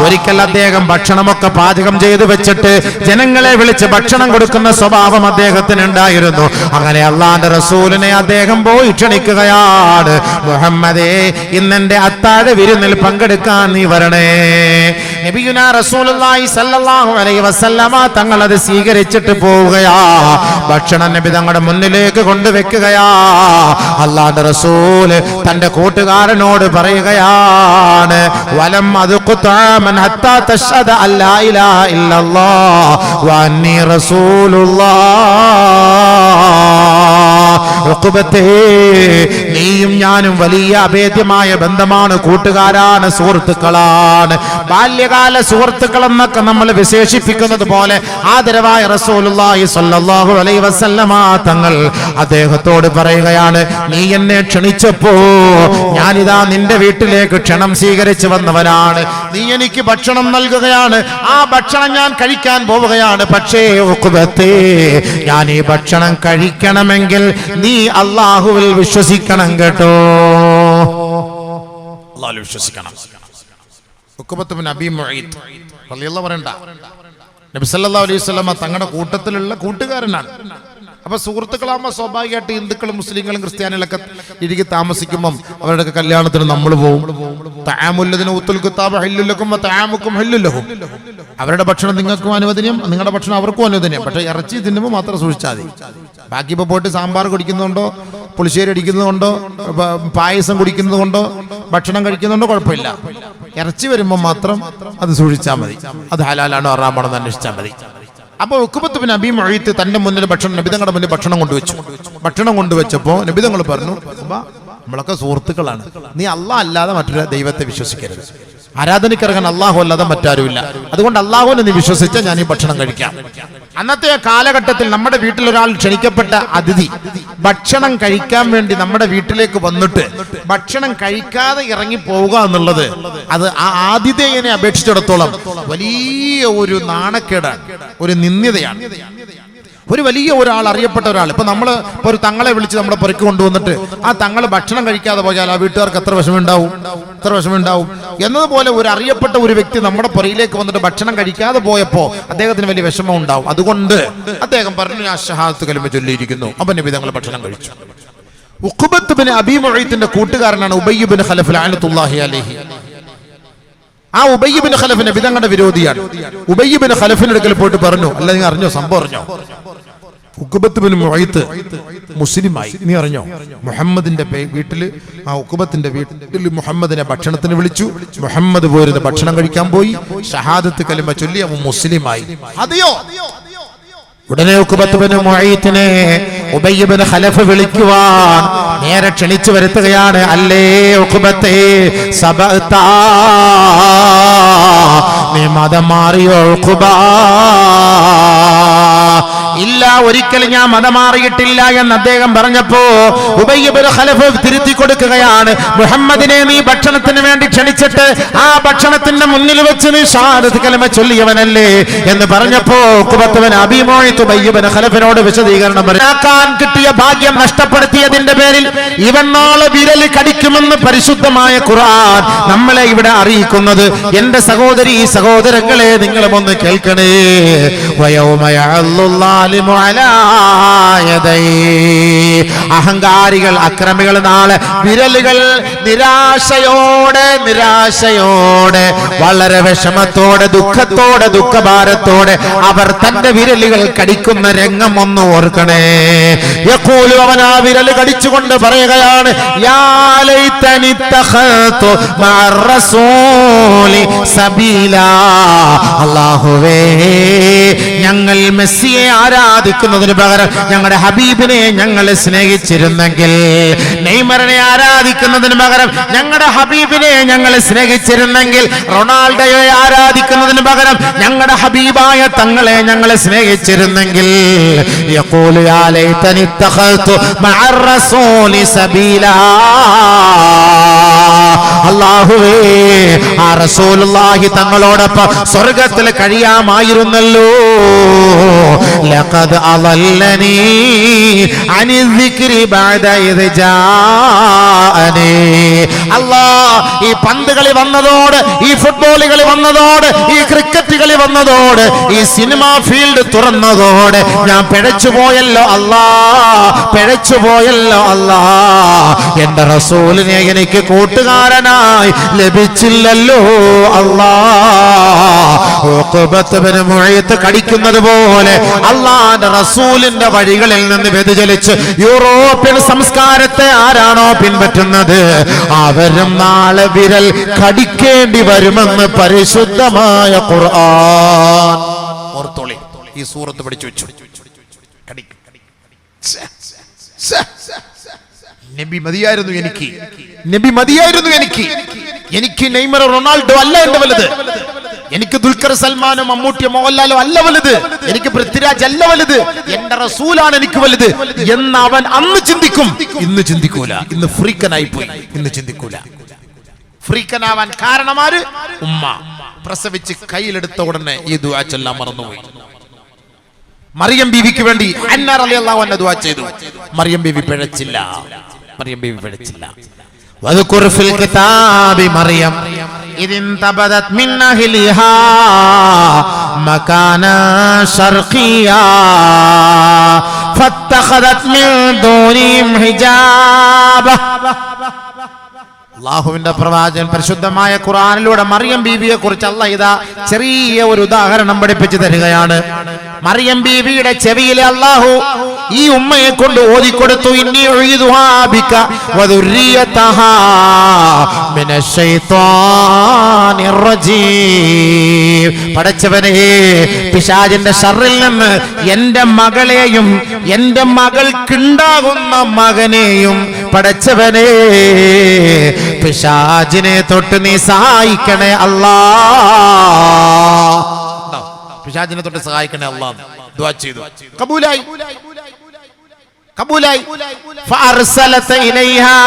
ഒരിക്കൽ അദ്ദേഹം ഭക്ഷണമൊക്കെ പാചകം ചെയ്ത് വെച്ചിട്ട് ജനങ്ങളെ വിളിച്ച് ഭക്ഷണം കൊടുക്കുന്ന സ്വഭാവം അദ്ദേഹത്തിന് ഉണ്ടായിരുന്നു. അങ്ങനെ അള്ളാന്റെ റസൂലിനെ അദ്ദേഹം പോയി ക്ഷണിക്കുകയാണ്. മുഹമ്മദേ, ഇന്നെന്റെ അത്താഴ വിരുന്നിൽ പങ്കെടുക്കാൻ നീ വരണേ. നബിയുനാ റസൂലുള്ളാഹി സ്വല്ലല്ലാഹു അലൈഹി വസല്ലമ തങ്ങൾ അത് സ്വീകരിച്ചിട്ട് പോവുകയാ. ഭക്ഷണം നബി തങ്ങളുടെ മുന്നിലേക്ക് കൊണ്ടുവെക്കുകയാ. അല്ലാഹുവിന്റെ റസൂൽ തന്റെ കൂട്ടുകാരനോട് പറയുകയാണ്, വലം അദ്ഖുതഅമൻ ഹത്താ തശ്ഹദ അല്ലാ ഇലാഹ ഇല്ലല്ലാഹ് വ അന്നി റസൂലുള്ളാഹ്. ഉഖബത്തേ, നീയും ഞാനും വലിയ അഭേദ്യമായ ബന്ധമാണ്, കൂട്ടുകാരാണ്, സുഹൃത്തുക്കളാണ്. ബാല്യകാല സുഹൃത്തുക്കൾ എന്നൊക്കെ നമ്മൾ വിശേഷിപ്പിക്കുന്നത് പോലെ ആദരവായ റസൂലുള്ളാഹി സ്വല്ലല്ലാഹു അലൈഹി വസല്ലമ തങ്ങൾ അദ്ദേഹത്തോട് പറയുകയാണ്, നീ എന്നെ ക്ഷണിച്ചപ്പോ ഞാനിതാ നിന്റെ വീട്ടിലേക്ക് ക്ഷണം സ്വീകരിച്ചു വന്നവനാണ്. നീ എനിക്ക് ഭക്ഷണം നൽകുകയാണ്. ആ ഭക്ഷണം ഞാൻ കഴിക്കാൻ പോവുകയാണ്. പക്ഷേ ഉഖബത്തേ, ഞാൻ ഈ ഭക്ഷണം കഴിക്കണമെങ്കിൽ നീ അല്ലാഹുവിൽ വിശ്വസിക്കണം കേട്ടോ. അല്ലാഹുവിൽ വിശ്വസിക്കണം. ഉഖബത്ത് ബിൻ അബീ മുഈത്ത് റളിയല്ലാഹു പറയണ്ട, നബി സല്ലല്ലാഹു അലൈഹി വസല്ലമ തങ്ങളുടെ കൂട്ടത്തിലുള്ള കൂട്ടുകാരനാണ്. അപ്പൊ സുഹൃത്തുക്കളാകുമ്പോൾ സ്വാഭാവികമായിട്ട് ഹിന്ദുക്കളും മുസ്ലിങ്ങളും ക്രിസ്ത്യാനികളൊക്കെ ഇരിക്കി താമസിക്കുമ്പം അവരുടെയൊക്കെ കല്യാണത്തിന് നമ്മൾ പോകും. തആമുല്ലദിന ഉത്തുൽ കിതാബ ഹല്ലുൽ ലക്കും വ തആമുക്കും ഹല്ലുൽ ലഹും. അവരുടെ ഭക്ഷണം നിങ്ങൾക്കും അനുവദനീയം, നിങ്ങളുടെ ഭക്ഷണം അവർക്കും അനുവദനീയം. പക്ഷേ ഇറച്ചി തിന്നുമ്പോൾ മാത്രം സൂക്ഷിച്ചാൽ മതി. ബാക്കി ഇപ്പോൾ പോയിട്ട് സാമ്പാർ കുടിക്കുന്നുണ്ടോ, പുളിശ്ശേരി അടിക്കുന്നതുകൊണ്ടോ, പായസം കുടിക്കുന്നതുകൊണ്ടോ, ഭക്ഷണം കഴിക്കുന്നുണ്ടോ കുഴപ്പമില്ല. ഇറച്ചി വരുമ്പോൾ മാത്രം അത് സൂക്ഷിച്ചാൽ മതി. അത് ഹലാലാണോ ഹറാമാണോ എന്ന് അന്വേഷിച്ചാൽ മതി. അപ്പൊ ഉഖബത്ത് ബിൻ അബീ മുഈത്ത് തന്റെ മുന്നിൽ നബിതങ്ങളുടെ മുന്നിൽ ഭക്ഷണം കൊണ്ടുവച്ചു. ഭക്ഷണം കൊണ്ടുവച്ചപ്പോ നബിതങ്ങൾ പറഞ്ഞു, നമ്മളൊക്കെ സുഹൃത്തുക്കളാണ്, നീ അല്ലാഹ് അല്ലാതെ മറ്റൊരു ദൈവത്തെ വിശ്വസിക്കരുത്. ആരാധനയ്ക്കിറങ്ങാൻ അല്ലാഹു അല്ലാതെ മറ്റാരുമില്ല. അതുകൊണ്ട് അല്ലാഹുവിനെ നീ വിശ്വസിച്ച ഞാൻ ഈ ഭക്ഷണം കഴിക്കാം. അന്നത്തെ കാലഘട്ടത്തിൽ നമ്മുടെ വീട്ടിൽ ഒരാൾ ക്ഷണിക്കപ്പെട്ട അതിഥി ഭക്ഷണം കഴിക്കാൻ വേണ്ടി നമ്മുടെ വീട്ടിലേക്ക് വന്നിട്ട് ഭക്ഷണം കഴിക്കാതെ ഇറങ്ങി പോവുക എന്നുള്ളത് അത് ആ ആതിഥേയനെ അപേക്ഷിച്ചിടത്തോളം വലിയ ഒരു നാണക്കേടാണ്, ഒരു നിന്ദ്യതയാണ്. ഒരു വലിയ ഒരാൾ, അറിയപ്പെട്ട ഒരാൾ, ഇപ്പൊ നമ്മൾ ഇപ്പോൾ ഒരു തങ്ങളെ വിളിച്ച് നമ്മുടെ പുറക്ക് കൊണ്ടുവന്നിട്ട് ആ തങ്ങൾ ഭക്ഷണം കഴിക്കാതെ പോയാൽ ആ വീട്ടുകാർക്ക് എത്ര വിഷമമുണ്ടാവും എന്നതുപോലെ ഒരു അറിയപ്പെട്ട ഒരു വ്യക്തി നമ്മുടെ പുറയിലേക്ക് വന്നിട്ട് ഭക്ഷണം കഴിക്കാതെ പോയപ്പോ അദ്ദേഹത്തിന് വലിയ വിഷമം ഉണ്ടാവും. അതുകൊണ്ട് അദ്ദേഹം പറഞ്ഞു, ഞാൻ ശഹാദത്ത് കലിമ ചൊല്ലിയിരിക്കുന്നു. അപ്പൊ നബി തങ്ങൾ ഭക്ഷണം കഴിച്ചു. ഉഖബത്ത് ബിൻ അബീ മുഈത്തിന്റെ കൂട്ടുകാരനാണ് ഉബയ്യ് ബിൻ ഖലഫ് ലഅനത്തുല്ലാഹി അലൈഹി. ആ ഉബയ്യ് ബിൻ ഖലഫ് നബി തങ്ങളുടെ വിരോധിയാണ്. ഉബയ്യ് ബിൻ ഖലഫിന്റെ അടുക്കൽ പോയിട്ട് പറഞ്ഞു, അല്ല നീ അറിഞ്ഞോ, സംഭവം അറിഞ്ഞോ, ഉഖബത്ത് ബിൻ മുഈത്ത് മുസ്ലിമായി, നീ അറിഞ്ഞോ? മുഹമ്മദിന്റെ വീട്ടില്, ആ ഉഖബത്തിന്റെ വീട്ടിൽ മുഹമ്മദിനെ ഭക്ഷണത്തിന് വിളിച്ചു. മുഹമ്മദ് പോയിരുന്ന് ഭക്ഷണം കഴിക്കാൻ പോയി. ഷഹാദത്ത് കലിമ ചൊല്ലി അവൻ മുസ്ലിമായി. അതെയോ? ഉടനെ ഉഖബത്ത് ബിൻ മുഈത്തിനെ ഉബയ്യ് ബിൻ ഖലഫ് വിളിക്കുവാൻ നേരെ ക്ഷണിച്ചു വരുത്തുകയാണ്. അല്ലേ ഉഖബത്തേ, സബഅത, നീ മതം മാറിയോ ഉഖബ? ഇല്ല, ഒരിക്കലും ഞാൻ മതം മാറിയിട്ടില്ല എന്ന് അദ്ദേഹം പറഞ്ഞപ്പോ ഉബയ്യ് ഇബ്നു ഖലഫ് തിരുത്തി കൊടുക്കുകയാണ്, മുഹമ്മദിനെ നീ ഭക്ഷണത്തിന് വേണ്ടി ക്ഷണിച്ചിട്ട് ആ ഭക്ഷണത്തിന്റെ മുന്നിൽ വെച്ച് നീ ഷഹാദത്ത് കലിമ ചൊല്ലിയവനല്ലേ എന്ന് പറഞ്ഞപ്പോ ഉഖബത്ത് ബിൻ അബീ മുഅയ്ത് ഉബയ്യ് ഇബ്നു ഖലഫിനോട് വിശദീകരണം പറയാൻ കിട്ടിയ ഭാഗ്യം നഷ്ടപ്പെടുത്തിയതിന്റെ പേരിൽ ഇവൻ നാളെ വിരൽ കടിക്കുമെന്ന് പരിശുദ്ധമായ ഖുർആൻ നമ്മളെ ഇവിടെ അറിയിക്കുന്നത്. എന്റെ സഹോദരി സഹോദരങ്ങളെ, നിങ്ങളും ഒന്ന് കേൾക്കണേ. അഹങ്കാരികൾ, അക്രമികൾ നാളെ വിരലുകൾ നിരാശയോടെ വളരെ വിഷമത്തോടെ ദുഃഖഭാരത്തോടെ അവർ തന്റെ വിരലുകൾ കടിക്കുന്ന രംഗം ഒന്ന് ഓർക്കണേ. യഖൂലു, അവൻ ആ വിരൽ കടിച്ചുകൊണ്ട് പറയുകയാണ്, യാ ലൈതനി തഖതു മഅർ റസൂലി സബീലാ. അല്ലാഹുവേ, ഞങ്ങൾ മെസ്സിയെ ആരാധിക്കുന്നതിന് പകരം ഞങ്ങളുടെ ഹബീബിനെ ഞങ്ങൾ സ്നേഹിച്ചിരുന്നെങ്കിൽ, നെയ്മറിനെ ആരാധിക്കുന്നതിന് പകരം ഞങ്ങളുടെ ഹബീബിനെ ഞങ്ങൾ സ്നേഹിച്ചിരുന്നെങ്കിൽ, റൊണാൾഡോയെ ആരാധിക്കുന്നതിന് പകരം ഞങ്ങളുടെ ഹബീബായ തങ്ങളെ ഞങ്ങൾ സ്നേഹിച്ചിരുന്നെങ്കിൽ. യഖൂലു യാ ലൈതനി തഖൽതു മഅർ റസൂലി സബീലാ. അല്ലാഹുവേ, ആ റസൂലുള്ളാഹി തങ്ങളോടൊപ്പം സ്വർഗ്ഗത്തിൽ കഴിയാമായിരുന്നല്ലോ. ലഖദ് അളല്ലനി അനി ദിക്രി ബഅദ ഇദ് ജാഅനി. അല്ലാഹ്, ഈ പന്ത് കളി വന്നതോടെ, ഈ ഫുട്ബോൾ കളി വന്നതോടെ, ഈ ക്രിക്കറ്റ് കളി വന്നതോടെ, ഈ സിനിമാ ഫീൽഡ് തുറന്നതോടെ ഞാൻ പിഴച്ചുപോയല്ലോ അല്ലാ. എന്റെ റസൂലിനെ എനിക്ക് കൂട്ടുകാരനായി ലഭിച്ചില്ലല്ലോ അല്ലാ. ഉഖബത്ത് ബിൻ മുഅയ്ത് കടിക്കുന്നത് പോലെ അല്ലാഹുവിന്റെ റസൂലിന്റെ വഴികളിൽ നിന്ന് വ്യതിചലിച്ച് യൂറോപ്യൻ സംസ്കാരത്തെ ആരാണോ പിൻപറ്റുന്നത് അവരും നാളെ വിരൽ കടിക്കേണ്ടി വരുമെന്ന് പരിശുദ്ധമായ ഖുർആൻ. ഓർത്തോളി, ഈ സൂറത്ത് പഠിച്ചു വെച്ചു. നബി മതിയായിരുന്നു എനിക്ക്. എനിക്ക് നെയ്മറോ റൊണാൾഡോ അല്ല എന്റെ വലുത്. എനിക്ക് ദുൽഖർ സൽമാനോ മമ്മൂട്ടിയോ മോഹൻലാലോ അല്ല വലുത്. എനിക്ക് പൃഥ്വിരാജ് അല്ല വലുത്. എന്റെ റസൂലാണ് എനിക്ക് വലുത് എന്ന് അവൻ അന്ന് ചിന്തിക്കും. ഇന്ന് ചിന്തിക്കൂല. ഇന്ന് ഫ്രീക്കനായി പോയി. ഇന്ന് ചിന്തിക്കൂല. ഫ്രീക്കനാവാൻ കാരണമാര്? ഉമ്മ പ്രസവിച്ച് കയ്യിലെടുത്ത ഉടനെ ഈ ദുആ ചൊല്ലാൻ മറന്നുപോയി. മറിയം ബീവിക്ക് വേണ്ടി ഹന്ന റളിയല്ലാഹു അൻഹ ദുആ ചെയ്തു. മറിയം ബീവി പിഴച്ചില്ല. വദ്കുർ ഫിൽ കിതാബി മറിയം ഇദിൻ തബദത് മിൻ അഹ്ലിഹാ മകാന ശർഖിയാ ഫത്തഖദത് മിൻ ദൂനിഹിം ഹിജാബ. അല്ലാഹുവിന്റെ പ്രവാചകൻ പരിശുദ്ധമായ ഖുർആനിലൂടെ മറിയം ബീവിയെ കുറിച്ച് അല്ലാഹ് ഇതാ ചെറിയ ഒരു ഉദാഹരണം പഠിപ്പിച്ചു തരികയാണ്. മറിയം ബീവിയുടെ ചെവിയിൽ അല്ലാഹു ഈ ഉമ്മയെ കൊണ്ട് ഓതിക്കൊടുത്തു, ഇന്നി ഉഈദുഹാ ബിക വദുർരിയതഹാ മിനശ് ശൈത്വാനിർ റജീം. പടച്ചവനേ, പിശാചിന്റെ ശർറിൽ നിന്ന് എന്റെ മകളെയും എന്റെ മകൾക്കുണ്ടാകുന്ന മകനെയും പടച്ചവനേ പിശാചിനെ തൊട്ട് നീ സഹായിക്കണേ അല്ലാ. പിശാചിനെ തൊട്ട് സഹായിക്കണേ അല്ലാ. ദുആ ചെയ്തു, കബൂലായി. فأرسلت إليها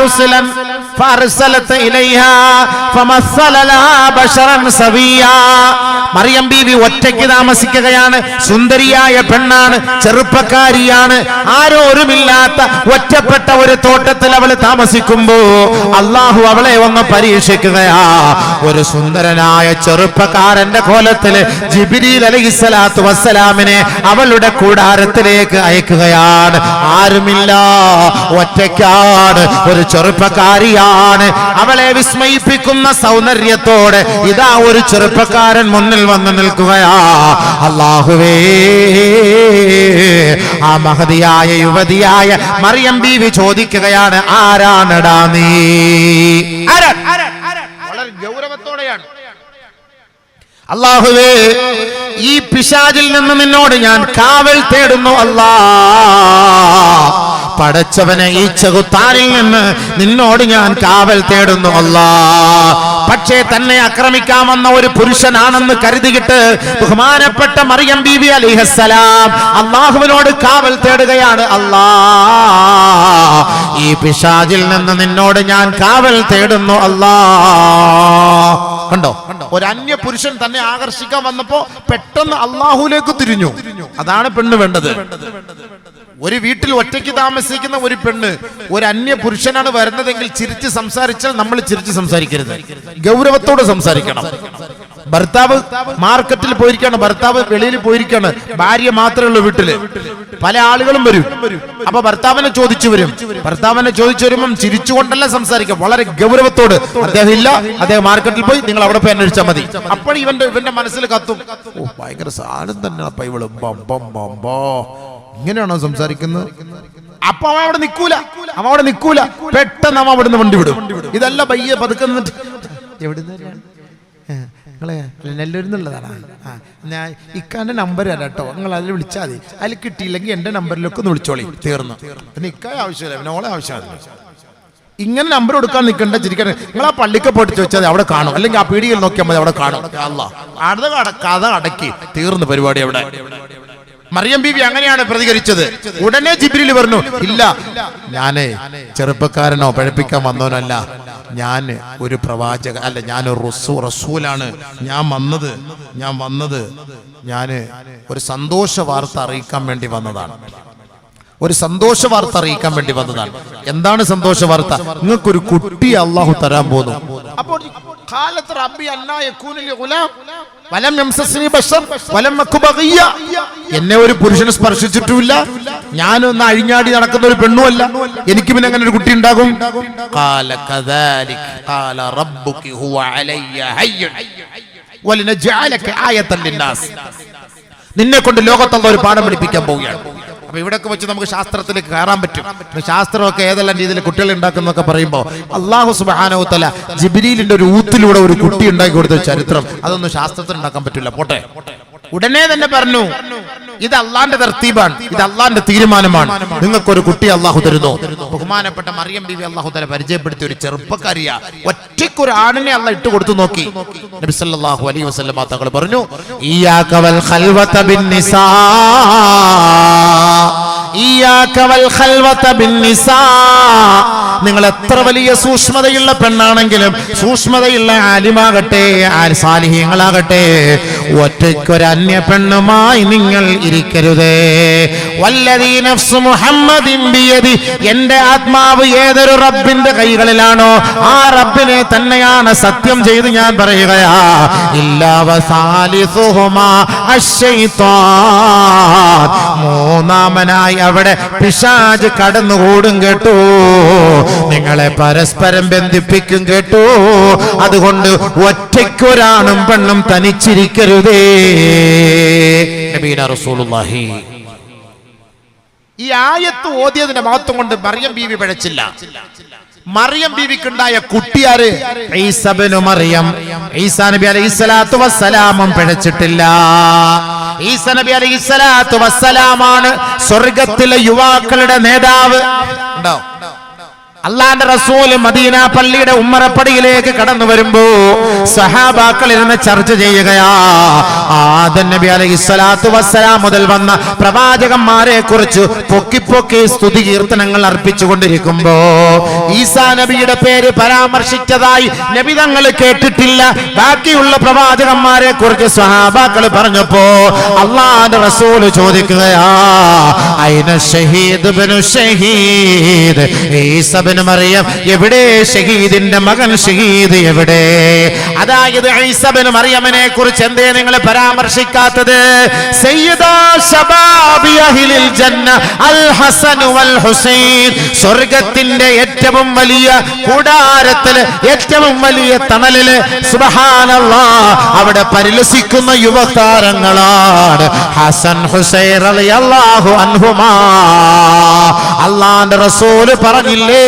رسلا فأرسلت إليها فمثل لها بشرا سويا. മറിയം ബീവി ഒറ്റയ്ക്ക് താമസിക്കുകയാണ്. സുന്ദരിയായ പെണ്ണാണ്, ചെറുപ്പക്കാരിയാണ്. ആരോരുമില്ലാത്ത ഒറ്റപ്പെട്ട ഒരു തോട്ടത്തിൽ അവൾ താമസിക്കുമ്പോ അള്ളാഹു അവളെ ഒന്ന് പരീക്ഷിക്കുകയാ. ഒരു സുന്ദരനായ ചെറുപ്പക്കാരന്റെ കോലത്തില് ജിബ്രീൽ അലൈഹിസ്സലാത്തു വസ്സലാമിനെ അവളുടെ കൂടാരത്തിലേക്ക് അയക്കുകയാണ്. ആരുമില്ല, ഒറ്റയ്ക്കാണ്, ഒരു ചെറുപ്പക്കാരിയാണ്. അവളെ വിസ്മയിപ്പിക്കുന്ന സൗന്ദര്യത്തോടെ ഇതാ ഒരു ചെറുപ്പക്കാരൻ മുന്നിൽ വന്ന് നിൽക്കുകയാ. അല്ലാഹുവേ, ആ മഹദിയായ യുവതിയായ മറിയം ബീവി ചോദിക്കുകയാണ്, ആരാണടാ നീ? വളരെ ഗൗരവത്തോടെയാണ്. അല്ലാഹുവേ, ഈ പിശാചിൽ നിന്ന് നിന്നോട് ഞാൻ കാവൽ തേടുന്നു അല്ലാ. പടച്ചവനെ, ഈ ചെകുത്താനിൽ നിന്ന് നിന്നോട് ഞാൻ കാവൽ തേടുന്നു അല്ലാ. പക്ഷേ തന്നെ ആക്രമിക്കാമെന്ന ഒരു പുരുഷനാണെന്ന് കരുതിയിട്ട് ബഹുമാനപ്പെട്ട മറിയം ബീവി അലൈഹിസ്സലാം അല്ലാഹുവിനോട് കാവൽ തേടുകയാണ്. അല്ലാ, ഈ പിശാചിൽ നിന്ന് നിന്നോട് ഞാൻ കാവൽ തേടുന്നു അല്ലാ. കണ്ടോ, ഒരു അന്യ പുരുഷൻ തന്നെ ആകർഷിക്കാൻ വന്നപ്പോ പെട്ടെന്ന് അള്ളാഹുലേക്ക് തിരിഞ്ഞു. അതാണ് പെണ്ണ് വേണ്ടത്. ഒരു വീട്ടിൽ ഒറ്റയ്ക്ക് താമസിക്കുന്ന ഒരു പെണ്ണ് ഒരു അന്യ പുരുഷനാണ് വരുന്നതെങ്കിൽ ചിരിച്ച് സംസാരിച്ചാൽ നമ്മൾ ചിരിച്ച് സംസാരിക്കരുത്, ഗൗരവത്തോടെ സംസാരിക്കണം. ഭർത്താവ് മാർക്കറ്റിൽ പോയിരിക്കാണ്, ഭർത്താവ് വെളിയിൽ പോയിരിക്കാണ്, ഭാര്യ മാത്രമേ ഉള്ളൂ വീട്ടില്. പല ആളുകളും വരും. അപ്പൊ ഭർത്താവിനെ ചോദിച്ചു വരും. ഭർത്താവിനെ ചോദിച്ചു വരുമ്പം ചിരിച്ചുകൊണ്ടല്ല സംസാരിക്കാം, വളരെ ഗൗരവത്തോട്. അദ്ദേഹം ഇല്ല, അദ്ദേഹം മാർക്കറ്റിൽ പോയി, നിങ്ങൾ അവിടെ പോയി അന്വേഷിച്ചാൽ മതി. അപ്പോൾ ഇവന്റെ മനസ്സിൽ കത്തും, ഓ ഭയങ്കര സാധനം തന്നെ അപ്പൊ ഇവള് ഇങ്ങനെയാണോ സംസാരിക്കുന്നത്? അപ്പൊ അവൻ അവിടെ നിൽക്കൂല. പെട്ടെന്ന് അവൻ അവിടുന്ന് വണ്ടി വിടും. ഇതല്ല പയ്യെ പതുക്കെ നിന്നിട്ട് എവിടുന്ന് നിങ്ങളെ നെല്ലൂരിൽ നിന്നുള്ളതാണ്, ഞാൻ ഇക്കാന്റെ നമ്പർ തരാം കേട്ടോ, നിങ്ങൾ അതിൽ വിളിച്ചാൽ മതി. അതിൽ കിട്ടിയില്ലെങ്കിൽ എന്റെ നമ്പറിലൊക്കെ ഒന്ന് വിളിച്ചോളി, തീർന്നു. പിന്നെ ഇക്കായ ആവശ്യമില്ല, പിന്നെ ഓളെ ആവശ്യമില്ല. ഇങ്ങനെ നമ്പർ കൊടുക്കാൻ നിൽക്കണ്ട, ചിരിക്കാൻ. നിങ്ങൾ ആ പള്ളിക്ക് പോയിട്ട് ചോദിച്ചാൽ അവിടെ കാണും, അല്ലെങ്കിൽ ആ പീടികയിൽ നോക്കിയാൽ മതി, അവിടെ കാണും. കഥ അടക്കി, തീർന്നു പരിപാടി അവിടെ. മറിയം ബീവി അങ്ങനെയാണ് പ്രതികരിച്ചത്. ഉടനെ ജിബ്രീൽ പറഞ്ഞു, ഇല്ല, ഞാനേ ചെറുപ്പക്കാരനോ പഴപ്പിക്കാൻ വന്നവനല്ല, ഞാൻ ഒരു പ്രവാചക അല്ല, ഞാനൊരു റസൂലാണ്. ഞാൻ ഒരു സന്തോഷ വാർത്ത അറിയിക്കാൻ വേണ്ടി വന്നതാണ്. എന്താണ് സന്തോഷ വാർത്ത? നിങ്ങൾക്കൊരു കുട്ടി അള്ളാഹു തരാൻ പോകുന്നു. അപ്പോൾ എന്നെ ഒരു പുരുഷന് സ്പർശിച്ചിട്ടുമില്ല, ഞാനൊന്ന് അഴിഞ്ഞാടി നടക്കുന്ന ഒരു പെണ്ണുമല്ല, എനിക്ക് പിന്നെ അങ്ങനെ ഒരു കുട്ടി ഉണ്ടാകും? നിന്നെ കൊണ്ട് ലോകത്തുള്ള ഒരു പാഠം പഠിപ്പിക്കാൻ പോവുകയാണ്. അപ്പൊ ഇവിടെയൊക്കെ വെച്ച് നമുക്ക് ശാസ്ത്രത്തിലേക്ക് കയറാൻ പറ്റും. ശാസ്ത്രമൊക്കെ ഏതെല്ലാം രീതിയിൽ കുട്ടികൾ ഉണ്ടാക്കുന്നൊക്കെ പറയുമ്പോൾ അല്ലാഹു സുബ്ഹാനഹു വ തആല ജിബ്രീലിന്റെ ഒരു ഊത്തിലൂടെ ഒരു കുട്ടി ഉണ്ടാക്കി കൊടുത്ത ചരിത്രം, അതൊന്നും ശാസ്ത്രത്തിൽ ഉണ്ടാക്കാൻ പറ്റില്ല. പോട്ടെ. ഉടനെ തന്നെ പറഞ്ഞു, ഇത് അള്ളാന്റെ തർത്തീബാണ്, ഇത് അള്ളാന്റെ തീരുമാനമാണ്, നിങ്ങൾക്കൊരു കുട്ടി അള്ളാഹു തരുന്നു. ബഹുമാനപ്പെട്ട മറിയം ബീവി അള്ളാഹു തആല പരിചയപ്പെടുത്തിയ ഒരു ചെറുപ്പക്കാരിയാ, ഒറ്റയ്ക്കൊരു ആണിനെ അള്ളാഹ് ഇട്ട് കൊടുത്തു നോക്കി. നബി സല്ലല്ലാഹു അലൈഹി വസല്ലം തങ്ങൾ പറഞ്ഞു, ഇയ്യാക വൽ ഖൽവത ബിന്നിസാ, ഇയ്യാക വൽ ഖൽവത ബിന്നിസാ. നിങ്ങൾ എത്ര വലിയ സൂക്ഷ്മതയുള്ള പെണ്ണാണെങ്കിലും, സൂക്ഷ്മതയുള്ള ആലിമാകട്ടെ, സാലിഹീങ്ങളാകട്ടെ, ഒറ്റയ്ക്കൊരു അന്യ പെണ്ണുമായി നിങ്ങൾ ഇരിക്കരുതേ. വല്ലദീ നഫ്സു മുഹമ്മദിൻ ബിയദി, എന്റെ ആത്മാവ് ഏതൊരു റബ്ബിന്റെ കൈകളിലാണോ ആ റബ്ബിനെ തന്നെയാണ് സത്യം ചെയ്ത് ഞാൻ പറയുകയാ. ഇല്ലാ വസാലിസുഹുമാ അശ്ശൈത്വാൻ, മൂന്നാമനായി അവിടെ പിശാച് കടന്നുകൂടും കേട്ടോ, നിങ്ങളെ പരസ്പരം ബന്ധിപ്പിക്കും കേട്ടോ. അതുകൊണ്ട് ഒറ്റയ്ക്കൊരാണും പെണ്ണും തനിച്ചിരിക്കരുതേ. നബീന റസൂലുള്ളാഹി ഈ ആയത്ത് ഓതിയതിന്റെ മഹത്വം കൊണ്ട് മറിയം ബീവി പിഴച്ചില്ല. മറിയം ബീവിക്കുണ്ടായ കുട്ടിയാര്? ഈസാ ഇബ്നു മറിയം. ഈസാ നബി അലൈഹിസ്സലാത്തു വസ്സലാമും പിഴച്ചിട്ടില്ല. ഈസാ നബി അലൈഹിസ്സലാത്തു വസ്സലാമാണ് സ്വർഗ്ഗത്തിലെ യുവാക്കളുടെ നേതാവ്. ഉണ്ടോ? അള്ളാന്റെ റസൂല് മദീന പള്ളിയുടെ ഉമ്മറപ്പടിയിലേക്ക് കടന്നു വരുമ്പോ സഹാബാക്കൾ ഇരുന്ന് ചർച്ച ചെയ്യുകയാ. ആദം നബി അലൈഹിസ്സലാത്തു വസ്സലാം മുതൽ വന്ന പ്രവാചകന്മാരെ കുറിച്ച് പൊക്കി സ്തുതി കീർത്തനങ്ങൾ അർപ്പിച്ചുകൊണ്ടിരിക്കുമ്പോ ഈസാ നബിയുടെ പേര് പരാമർശിച്ചതായി നബി തങ്ങൾ കേട്ടിട്ടില്ല. ബാക്കിയുള്ള പ്രവാചകന്മാരെ കുറിച്ച് സഹാബാക്കൾ പറഞ്ഞപ്പോ അള്ളാന്റെ റസൂല് ചോദിക്കുകയാ, ഐന ഷഹീദ് ഇബ്നു ഷഹീദ്, ഈസാ മറിയം എവിടെ? ഷഹീദിന്റെ മകൻ ഷഹീദ് എവിടെ? അതായത് ഈസാ ഇബ്നു മറിയമിനെ കുറിച്ച് എന്തേ നിങ്ങൾ പരാമർശിക്കാത്തത്? സയ്യിദാ ശബാബി അഹ്ലിൽ ജന്ന അൽ ഹസൻ വൽ ഹുസൈൻ, സ്വർഗ്ഗത്തിന്റെ ഏറ്റവും വലിയ കൂടാരത്തില്, ഏറ്റവും വലിയ തണലില്, സുബ്ഹാനല്ലാഹ്, അവിടെ പരിലസിക്കുന്ന യുവതാരങ്ങളാണ് ഹസൻ ഹുസൈൻ റളിയല്ലാഹു അൻഹുമാ. അല്ലാഹുവിന്റെ റസൂല് പറഞ്ഞില്ലേ,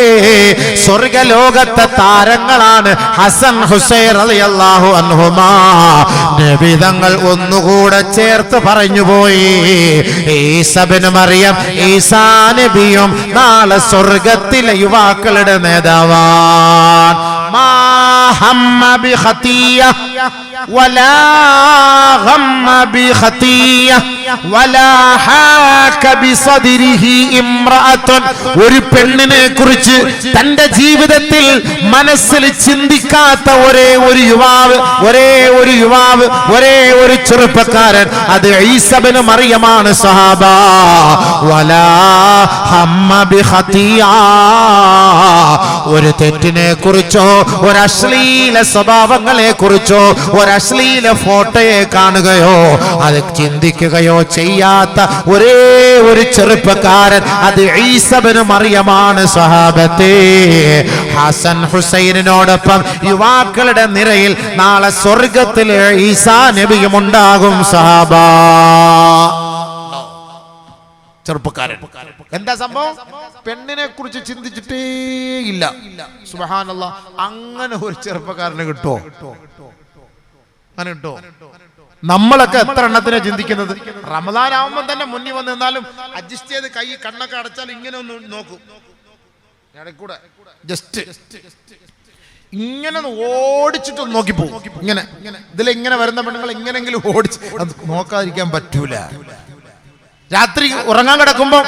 സ്വർഗലോകത്തെ താരങ്ങളാണ് ഹസൻ ഹുസൈൻ റളിയല്ലാഹു അൻഹുമാ. നബി തങ്ങൾ ഒന്നുകൂടെ ചേർത്ത് പറഞ്ഞുപോയി, ഈസാ ഇബ്നു മറിയം, ഈസാ നബിയും നാളെ സ്വർഗത്തിലെ യുവാക്കളുടെ നേതാവാൻ. ഹമ്മ ബിഖതിയ വലാ ഗമ്മ ബിഖതിയ വലാ ഹാക ബിസദ്രിഹി ഇംറഅത്തുൻ. ഒരു പെണ്ണിനെ കുറിച്ച് തന്റെ ജീവിതത്തിൽ മനസ്സിൽ ചിന്തിക്കാത്ത ഒരേ ഒരു ചെറുപ്പക്കാരൻ, അത് ഈസാ ഇബ്നു മറിയമാണ് സഹാബ. വലാ ഹമ്മ ബിഖതിയ, ഒരു തെറ്റിനെ കുറിച്ചോ ഒരു അശ്ലീല സ്വഭാവങ്ങളെ കുറിച്ചോ ഒരു അശ്ലീല ഫോട്ടോയെ കാണുകയോ അത് ചിന്തിക്കുകയോ ചെയ്യാത്ത ഒരേ ഒരു ചെറുപ്പക്കാരൻ, അത് ഈസാ ഇബ്നു മറിയമാണ് സഹാബത്തെ. ഹസൻ ഹുസൈനോടൊപ്പം യുവാക്കളുടെ നിരയിൽ നാളെ സ്വർഗത്തിൽ ഈസാ നബിയും ഉണ്ടാകും സഹാബ. ചെറുപ്പക്കാരൻ എന്താ സംഭവം? പെണ്ണിനെ കുറിച്ച് ചിന്തിച്ചിട്ടേ ഇല്ല. സുബ്ഹാനല്ലാഹ്, അങ്ങനെ ഒരു ചെറുപ്പക്കാരനെ കിട്ടുമോ? അങ്ങനെ കിട്ടുമോ? നമ്മളൊക്കെ എത്ര എണ്ണത്തിനെ ചിന്തിക്കുന്നത്? റമദാൻ ആവുമ്പോൾ തന്നെ മുന്നിൽ വന്ന് നിന്നാലും അഡ്ജസ്റ്റ് ചെയ്ത് കൈ കണ്ണൊക്കെ അടച്ചാൽ ഇങ്ങനെ ഒന്ന് നോക്കും, ഇടയ്ക്കൂടെ ജസ്റ്റ് ഇങ്ങനെ ഓടിച്ചിട്ടൊന്ന് നോക്കിപ്പോ. ഇങ്ങനെ ഇതിലിങ്ങനെ വരുന്ന പെണ്ണുങ്ങൾ എങ്ങനെങ്കിലും ഓടിച്ച് അത് നോക്കാതിരിക്കാൻ പറ്റൂല. രാത്രി ഉറങ്ങാൻ കിടക്കുമ്പോ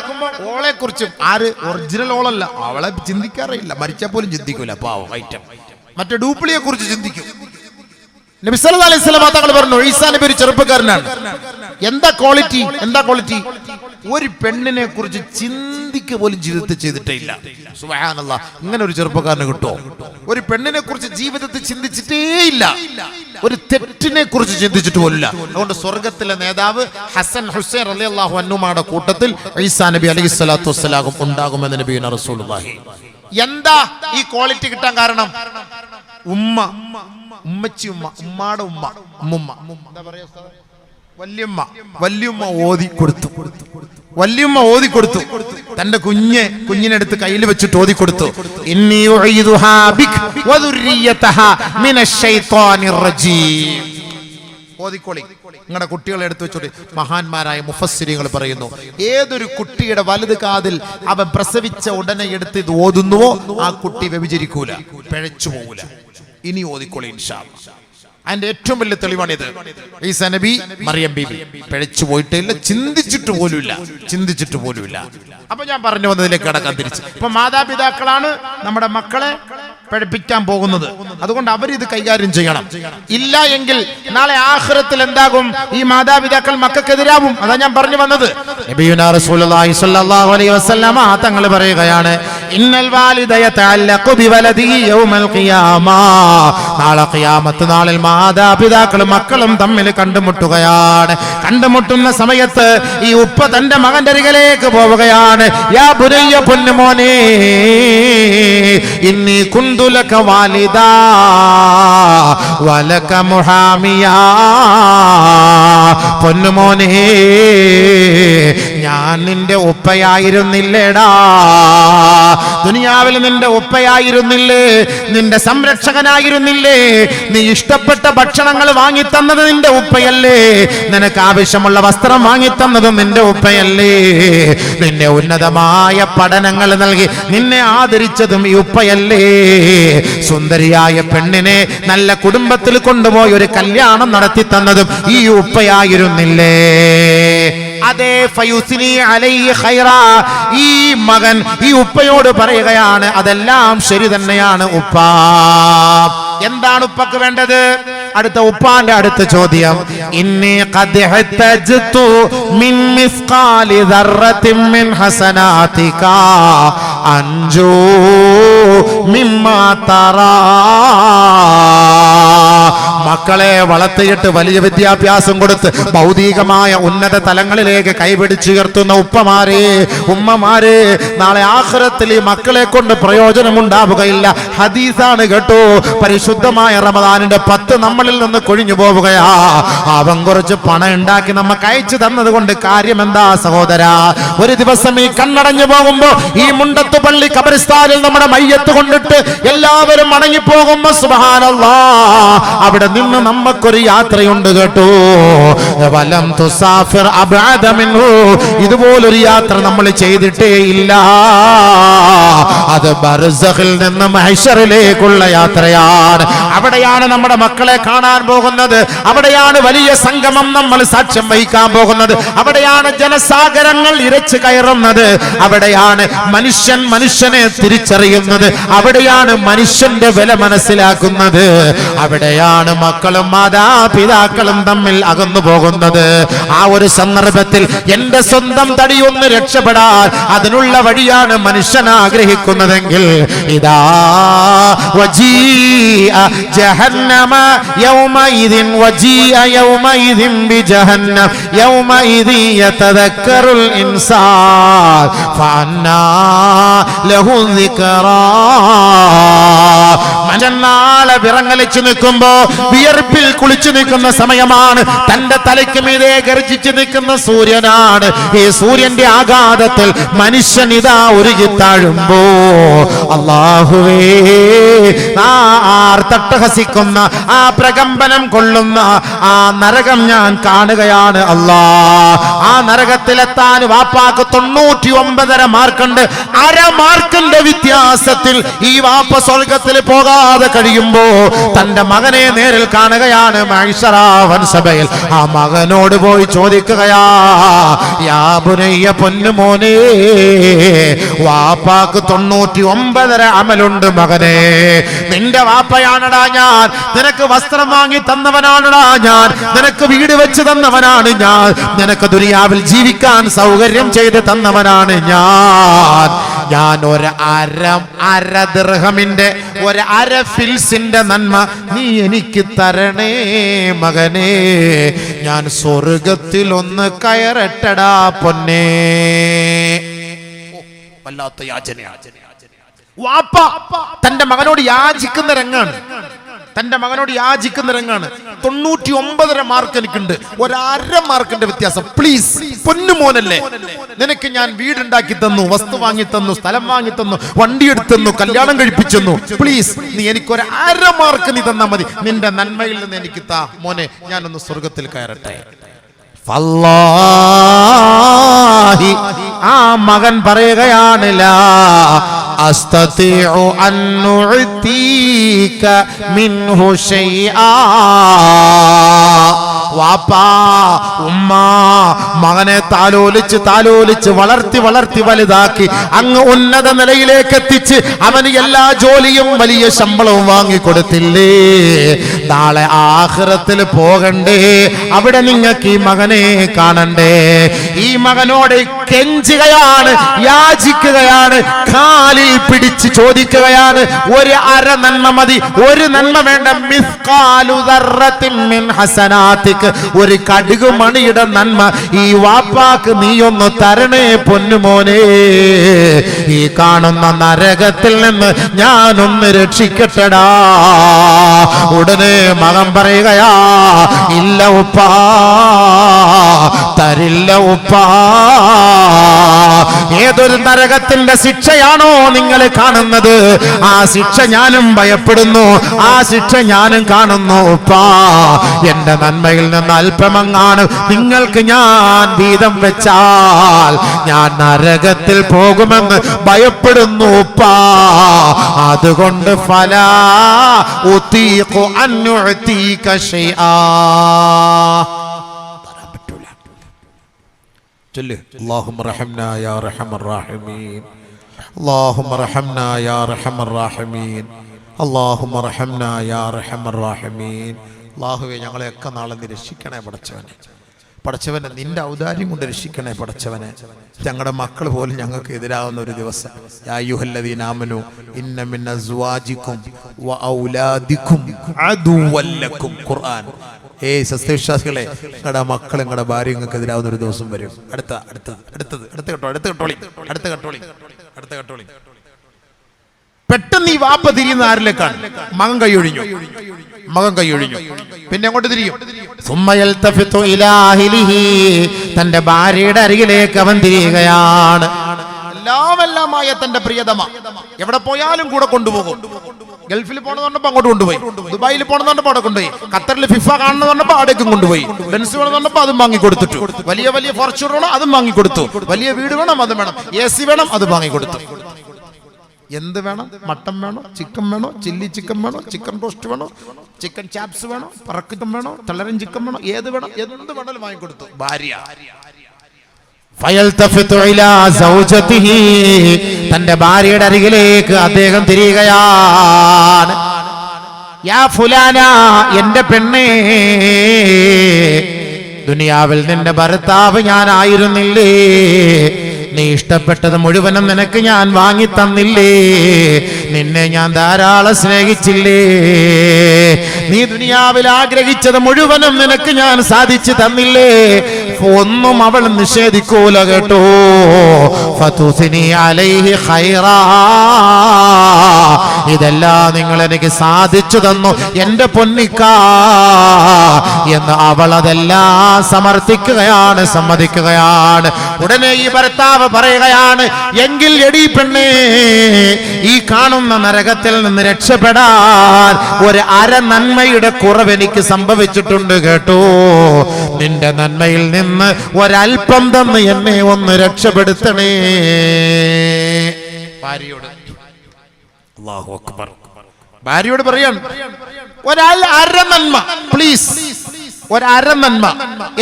ഓളെ കുറിച്ചും, ആര് ഒറിജിനൽ ഓളല്ല, അവളെ ചിന്തിക്കാറില്ല, മരിച്ചാൽ പോലും ചിന്തിക്കൂല, പാവം ഐറ്റം. മറ്റേ ഡ്യൂപ്ലിയെ കുറിച്ച് ചിന്തിക്കും. നബി സല്ലല്ലാഹു അലൈഹി വസല്ലം തങ്ങൾ പറഞ്ഞു ഈസാ നബി ഒരു ചെറുപ്പക്കാരനാണ്. എന്താ ക്വാളിറ്റി? ഒരു പെണ്ണിനെ കുറിച്ച് ചിന്തിക്കുക പോലും ജീവിതത്തിൽ ചെയ്തിട്ടേ ഇല്ല. സുബ്ഹാനല്ലാഹ്, ഇങ്ങനെ ഒരു ചെറുപ്പക്കാരനെ കിട്ടുമോ? ഒരു പെണ്ണിനെ കുറിച്ച് ജീവിതത്തിൽ ചിന്തിച്ചിട്ടേ ഇല്ല, ഒരു തെറ്റിനെ കുറിച്ച് ചിന്തിച്ചിട്ട് പോലില്ല. അതുകൊണ്ട് സ്വർഗത്തിലെ നേതാവ് ഹസൻ ഹുസൈൻ റളിയല്ലാഹു അൻഹുമാരുടെ കൂട്ടത്തിൽ ഈസാ നബി അലൈഹി സ്വലാത്തു വസ്സലാം ഉണ്ടാകുമെന്ന് നബിയുന റസൂലുള്ളാഹി. എന്താ ഈ ക്വാളിറ്റി കിട്ടാൻ കാരണം? ഉമ്മച്ചി ഉമ്മ, ഉമ്മാടെ ഉമ്മ, ഉമ്മുമ്മ, എന്താ പറയാ, വല്യമ്മ ഓതി കൊടുത്തു. തന്റെ കുഞ്ഞിനെടുത്ത് കയ്യിൽ വെച്ചിട്ട് ഓതി കൊടുത്തു, ഇന്നി ഉഈദുഹാ ബിക് വദുർരിയതഹാ മിനശ് ശൈത്വാനിർ റജീം. ഓതിക്കോളി, നിങ്ങളുടെ കുട്ടികളെ എടുത്തു വെച്ചോളി. മഹാന്മാരായ മുഫസ്സിരികൾ പറയുന്നു, ഏതൊരു കുട്ടിയുടെ വലത് കാതിൽ അവൻ പ്രസവിച്ച ഉടനെ എടുത്ത് ഇത് ഓതുന്നുവോ ആ കുട്ടി വ്യഭിചരിക്കൂല, പിഴച്ചു പോകൂല. ഇനി ഓതിക്കോളി ഇൻഷാ അല്ലാഹ്. അതിന്റെ ഏറ്റവും വലിയ തെളിവാണിത്. ഈസാ നബി മറിയം ബീബി പിഴച്ചു പോയിട്ടില്ല, ചിന്തിച്ചിട്ട് പോലുമില്ല. അപ്പൊ ഞാൻ പറഞ്ഞു വന്നതിലേക്ക് കടക്കാൻ തിരിച്ച്, ഇപ്പൊ മാതാപിതാക്കളാണ് നമ്മുടെ മക്കളെ പഠിപ്പിക്കാൻ പോകുന്നത്. അതുകൊണ്ട് അവരിത് കൈകാര്യം ചെയ്യണം. ഇല്ല എങ്കിൽ നാളെ ആഖിറത്തിൽ എന്താകും? ഈ മാതാപിതാക്കൾ മക്കൾക്കെതിരാവും. അതാ ഞാൻ പറഞ്ഞു വന്നത്. നബിയുനാ റസൂലുള്ളാഹി സ്വല്ലല്ലാഹു അലൈഹി വസല്ലമ തങ്ങൾ പറയുകയാണ്, ഇന്നൽ വാലിദ യതഅല്ലഖു ബിവലദിഹി യൗമൽ ഖിയാമ. നാളെ ഖിയാമത്ത് നാളിൽ മാതാപിതാക്കളും മക്കളും തമ്മിൽ കണ്ടുമുട്ടുകയാണ്. കണ്ടുമുട്ടുന്ന സമയത്ത് ഈ ഉപ്പ തന്റെ മകന്റെ അരികിലേക്ക് പോവുകയാണ്. യാ ബുനയ്യ, പൊന്നുമോനെ, ഇന്നി കുന്തുലക വാലിദാ വലക മുഹാമിയാ. പൊന്നുമോനെ, ഞാൻ നിന്റെ ഉപ്പയായിരുന്നില്ലേടാ, ദുനിയാവിൽ നിന്റെ ഉപ്പയായിരുന്നില്ലേ, നിന്റെ സംരക്ഷകനായിരുന്നില്ലേ, നീ ഇഷ്ടപ്പെട്ട ഭക്ഷണങ്ങൾ വാങ്ങിത്തന്നത് നിന്റെ ഉപ്പയല്ലേ, നിനക്ക് ആവശ്യമുള്ള വസ്ത്രം വാങ്ങിത്തന്നതും നിന്റെ ഉപ്പയല്ലേ, നിന്നെ ഉന്നതമായ പഠനങ്ങൾ നൽകി നിന്നെ ആദരിച്ചതും ഈ ഉപ്പയല്ലേ, സുന്ദരിയായ പെണ്ണിനെ നല്ല കുടുംബത്തിൽ കൊണ്ടുപോയി ഒരു കല്യാണം നടത്തി തന്നതും ഈ ഉപ്പയായിരുന്നില്ലേ. അതേ ഫയുസ്നി അലൈഹി ഖൈറാ, ഈ മകൻ ഈ ഉപ്പയോട് പറയുകയാണ്, അതെല്ലാം ശരി തന്നെയാണ് ഉപ്പ. എന്താണ് ഉപ്പക്ക് വേണ്ടത്? അടുത്ത ഉപ്പാന്റെ അടുത്ത ചോദ്യം, ഇന്നി ഖദ് ഹതജ്തു മിൻ മിസ്ഖാലി ദർറത്തിൻ മിൻ ഹസനാതിക അൻജു മിമ്മാ തറാ. മക്കളെ വളർത്തിയിട്ട് വലിയ വിദ്യാഭ്യാസം കൊടുത്ത് ഭൗതികമായ ഉന്നത തലങ്ങളിലേക്ക് കൈപിടിച്ചുയർത്തുന്ന ഉപ്പമാരെ, ഉമ്മമാരെ, നാളെ ആഖിറത്തിൽ ഈ മക്കളെ കൊണ്ട് പ്രയോജനമുണ്ടാവുകയില്ല. ഹദീസാണ് കേട്ടോ. പരിശുദ്ധമായ റമദാനിന്റെ 10 നമ്മളിൽ നിന്ന് കൊഴിഞ്ഞു പോവുകയാ. അവൻ കുറച്ച് പണം ഉണ്ടാക്കി നമുക്ക് അയച്ചു തന്നത് കൊണ്ട് കാര്യം എന്താ സഹോദരാ? ഒരു ദിവസം ഈ കണ്ണടഞ്ഞു പോകുമ്പോ ഈ മുണ്ടത്ത് പള്ളി ഖബർസ്ഥാനിൽ നമ്മുടെ മയ്യത്ത് കൊണ്ടിട്ട് എല്ലാവരും മടങ്ങിപ്പോകുമ്പോ സുബ്ഹാനല്ലാഹ് അവിടെ നിന്ന് നമുക്കൊരു യാത്രയുണ്ട് കേട്ടോ. വലം തുസാഫിർ അബ്അദ മിൻഹു, ഇതുപോലൊരു യാത്ര നമ്മൾ ചെയ്തിട്ടേ ഇല്ല. അത് ബർസഖിൽ നിന്ന് മഹ്ശറിലേക്കുള്ള യാത്രയാണ്. അവിടെയാണ് നമ്മുടെ മക്കളെ കാണാൻ പോകുന്നത്. അവിടെയാണ് വലിയ സംഗമം നമ്മൾ സാക്ഷ്യം വഹിക്കാൻ പോകുന്നത്. അവിടെയാണ് ജനസാഗരങ്ങൾ ഇരച്ചു കയറുന്നത്. അവിടെയാണ് മനുഷ്യൻ മനുഷ്യനെ തിരിച്ചറിയുന്നത്. അവിടെയാണ് മനുഷ്യന്റെ വില മനസ്സിലാക്കുന്നത്. അവിടെയാണ് മക്കളും മാതാപിതാക്കളും തമ്മിൽ അകന്നു പോകുന്നത്. ആ ഒരു സന്ദർഭത്തിൽ എന്റെ സ്വന്തം തടിയൊന്ന് രക്ഷപ്പെടാൻ അതിനുള്ള വഴിയാണ് മനുഷ്യൻ ആഗ്രഹിക്കുന്നതെങ്കിൽ ഇതാ വജീഅ ജഹന്നമ യൗമഇദിൻ വജീഅ യൗമഇദിൻ ബിജഹന്നം യൗമഇദി യതദക്കറുൽ ഇൻസാൻ ഫഅന്നാ ലഹു ദിക്റാ. മനുഷ്യനാളെ വിറങ്ങലിച്ചു നിൽക്കുമ്പോ വിയർപ്പിൽ കുളിച്ചു നിൽക്കുന്ന സമയമാണ്. തന്റെ തലയ്ക്ക് മീതെ ഗർജിച്ചു നിൽക്കുന്ന സൂര്യനാണ്. ഈ സൂര്യന്റെ ആഘാതത്തിൽ മനുഷ്യൻ ഇതാ ഉരുകിത്താഴുമ്പോ അല്ലാഹുവേ തട്ടഹസിക്കുന്ന ആ പ്രകമ്പനം കൊള്ളുന്ന ആ നരകം ഞാൻ കാണുകയാണ് അല്ലാ. ആ നരകത്തിലെത്താൻ വാപ്പാക്ക് 99.5 മാർക്കുണ്ട്. അര മാർക്കിന്റെ വ്യത്യാസത്തിൽ ഈ വാപ്പ സ്വർഗത്തിൽ പോകാതെ കഴിയുമ്പോ തന്റെ മകനെ നേരിൽ കാണുകയാണ് മഹ്ശറാവൻ സഭയിൽ. ആ മകനോട് പോയി ചോദിക്കുകയാ, യാ ബുനയ്യ, പൊന്നുമോനെ, വാപ്പാക്ക് 99.5 അമലുണ്ട് മകനെ. നിന്റെ വാപ്പയാണടാ ഞാൻ. നിനക്ക് വസ്ത്രം വാങ്ങി തന്നവനാണടാ ഞാൻ. നിനക്ക് വീട് വെച്ച് തന്നവനാണ് ഞാൻ. നിനക്ക് ദുനിയാവിൽ ജീവിക്കാൻ സൗകര്യം ചെയ്ത് തന്നവനാണ് ഞാൻ ഒരു അര ദിർഹമിന്റെ ഒരു അര ഫിൽസിന്റെ നന്മ നീ എനിക്ക് തരണേ മകനെ. ഞാൻ സ്വർഗത്തിൽ ഒന്ന് കയറട്ടടാ പൊന്നേ. വല്ലാത്ത യാചനയാണ്. വാപ്പ തന്റെ മകനോട് യാചിക്കുന്ന രംഗാണ്. 99.5 മാർക്ക് എനിക്കുണ്ട്, ഒരു അര മാർക്കിന്റെ വ്യത്യാസം. പ്ലീസ് പൊന്നുമോനല്ലേ, നിനക്ക് ഞാൻ വീടുണ്ടാക്കി തന്നു, വസ്തു വാങ്ങി തന്നു, സ്ഥലം വാങ്ങി തന്നു, വണ്ടി എടുത്തു, കല്യാണം കഴിപ്പിച്ചെന്നു. പ്ലീസ് നീ എനിക്കൊരു അര മാർക്ക് നീ തന്നാ മതി. നിന്റെ നന്മയിൽ നിന്ന് എനിക്ക് താ മോനെ, ഞാനൊന്ന് സ്വർഗത്തിൽ കയറട്ടെ. വല്ലാഹി ആ മകൻ പറയുകയാണ്, ലാ അസ്തതിഉ അൻ നുഅതീക മിൻഹു ശൈആ. വാപ്പാ ഉമ്മ മകനെ താലോലിച്ച് വളർത്തി വലുതാക്കി അങ്ങ് ഉന്നത നിലയിലേക്ക് എത്തിച്ച് അവന് എല്ലാ ജോലിയും വലിയ ശമ്പളവും വാങ്ങിക്കൊടുത്തില്ലേ? നാളെ ആഖിറത്തിൽ പോകണ്ടേ? അവിടെ നിങ്ങൾക്ക് ഈ മകനെ കാണണ്ടേ? ഈ മകനോട് കെഞ്ചുകയാണ്, യാചിക്കുകയാണ്, കാലിൽ പിടിച്ച് ചോദിക്കുകയാണ്. ഒരു അര നന്മ മതി, ഒരു നന്മ വേണ്ട. മിസ്കാലു ദർറത്തിൻ മിൻ ഹസനാതിക, ഒരു കടുക് മണിയുടെ നന്മ ഈ വാപ്പാക്ക് നീ ഒന്ന് തരണേ പൊന്നുമോനെ. ഈ കാണുന്ന നരകത്തിൽ നിന്ന് ഞാനൊന്ന് രക്ഷിക്കട്ടെടാ. ഉടനെ മകൻ പറയുകയാ, ഇല്ല ഉപ്പാ, തരില്ല ഉപ്പാ. ഏതൊരു നരകത്തിന്റെ ശിക്ഷയാണോ നിങ്ങൾ കാണുന്നത്, ആ ശിക്ഷ ഞാനും ഭയപ്പെടുന്നു, ആ ശിക്ഷ ഞാനും കാണുന്നു ഉപ്പാ. എന്റെ നന്മയിൽ നിന്ന് അല്പമങ്ങാണ് നിങ്ങൾക്ക് ഞാൻ വീതം വെച്ചാൽ ഞാൻ നരകത്തിൽ പോകുമെന്ന് ഭയപ്പെടുന്നു ഉപ്പാ. അതുകൊണ്ട് ഫലാ ഉതീഖു അൻ നുഅതീക ശൈആ. اللهم ارحمنا يا ارحم الراحمين اللهم ارحمنا يا ارحم الراحمين اللهم ارحمنا يا ارحم الراحمين. അല്ലാഹുവേ, ഞങ്ങളെയൊക്കെ നാളെ നീ രക്ഷിക്കണേ പടച്ചവനെ, നിന്റെ ഔദാര്യം കൊണ്ട് രക്ഷിക്കണേ പടച്ചവനെ. ഞങ്ങളുടെ മക്കൾ പോലും ഞങ്ങൾക്ക് എതിരാകുന്ന ഒരു ദിവസം. യാ അയ്യുഹല്ലദീന ആമനൂ ഇന്ന മിൻ അസ്വാജികും വ ഔലാദികും അദുവ്വൻ ലക്കും. ഖുർആൻ. സത്യവിശ്വാസികളെ, നിങ്ങളുടെ മക്കൾ നിങ്ങളുടെ ഭാര്യ നിങ്ങൾക്ക് എതിരാവുന്ന ഒരു ദിവസം വരും. അടുത്ത കട്ടോളി. പെട്ടെന്ന് ഈ വാപ്പ തിരിയുന്ന ആരിലേക്കാണ്? മകൻ കൈയൊഴിഞ്ഞു. പിന്നെ അങ്ങോട്ട് തിരിയും. തന്റെ ഭാര്യയുടെ അരികിലേക്ക് അവൻ തിരിയുകയാണ്. എല്ലാം മനോഹരമായ തന്റെ പ്രിയതമ എവിടെ പോയാലും കൂടെ കൊണ്ടുപോകും. ഗൾഫിൽ പോണെന്നുണ്ടപ്പോ അങ്ങോട്ട് കൊണ്ടുപോയി, ദുബായിൽ പോണെന്നുണ്ടപ്പോ അവിടെ കൊണ്ടുപോയി, ഖത്തറിൽ ഫിഫ കാണുന്നതുകൊണ്ടപ്പോ അവിടേക്കും കൊണ്ടുപോയി, ബെൻസ് വേണമെന്നുണ്ടപ്പോ അതും വാങ്ങിക്കൊടുത്തിട്ടു, വലിയ വലിയ ഫോർച്യൂണർ വേണം അതും വാങ്ങിക്കൊടുത്തു, വലിയ വീട് വേണം അതും വേണം, AC വേണം അത് വാങ്ങിക്കൊടുത്തു. എന്ത് വേണം? മട്ടൻ വേണോ, ചിക്കൻ വേണോ, ചില്ലി ചിക്കൻ വേണോ, ചിക്കൻ റോസ്റ്റ് വേണോ, ചിക്കൻ ചാപ്സ് വേണോ, പറക്കിത്തം വേണോ, തളരൻ ചിക്കൻ വേണോ, ഏത് വേണം, എന്ത് വേണമെങ്കിലും വാങ്ങിക്കൊടുത്തു. ഭാര്യ തന്റെ ഭാര്യയുടെ അരികിലേക്ക് അദ്ദേഹം തിരിയുകയാണ്. യാ ഫുലാന, എന്റെ പെണ്ണേ, ദുനിയാവിൽ നിന്റെ ഭർത്താവ് ഞാനായിരുന്നില്ലേ? നീ ഇഷ്ടപ്പെട്ടത് മുഴുവനും നിനക്ക് ഞാൻ വാങ്ങി തന്നില്ലേ? നിന്നെ ഞാൻ ധാരാളം സ്നേഹിച്ചില്ലേ? നീ ദുനിയാവിൽ ആഗ്രഹിച്ചത് മുഴുവനും നിനക്ക് ഞാൻ സാധിച്ചു തന്നില്ലേ? ഒന്നും അവൾ നിഷേധിക്കൂല കേട്ടോ. ഫതുസിനി അലൈഹി ഖൈറാ, ഇതെല്ലാം നിങ്ങൾ എനിക്ക് സാധിച്ചു തന്നു എന്റെ പൊന്നിക്കാ എന്ന് അവൾ അതെല്ലാം സമർത്ഥിക്കുകയാണ്, സമ്മതിക്കുകയാണ്. ഉടനെ ഈ ഭർത്താവ് പറയുകയാണ്, എങ്കിൽ എടീ പെണ്ണേ, ഈ കാണുന്ന നരകത്തിൽ നിന്ന് രക്ഷപ്പെടാൻ ഒരു നന്മയുടെ കുറവ് എനിക്ക് സംഭവിച്ചിട്ടുണ്ട് കേട്ടോ. നിന്റെ നന്മയിൽ നിന്ന് ഒരൽപ്പം തന്ന് എന്നെ ഒന്ന് രക്ഷപ്പെടുത്തണേ. ഭാര്യയോട്, അല്ലാഹു അക്ബർ, ഭാര്യയോട് പറയാണ്, നന്മ പ്ലീസ്, നന്മ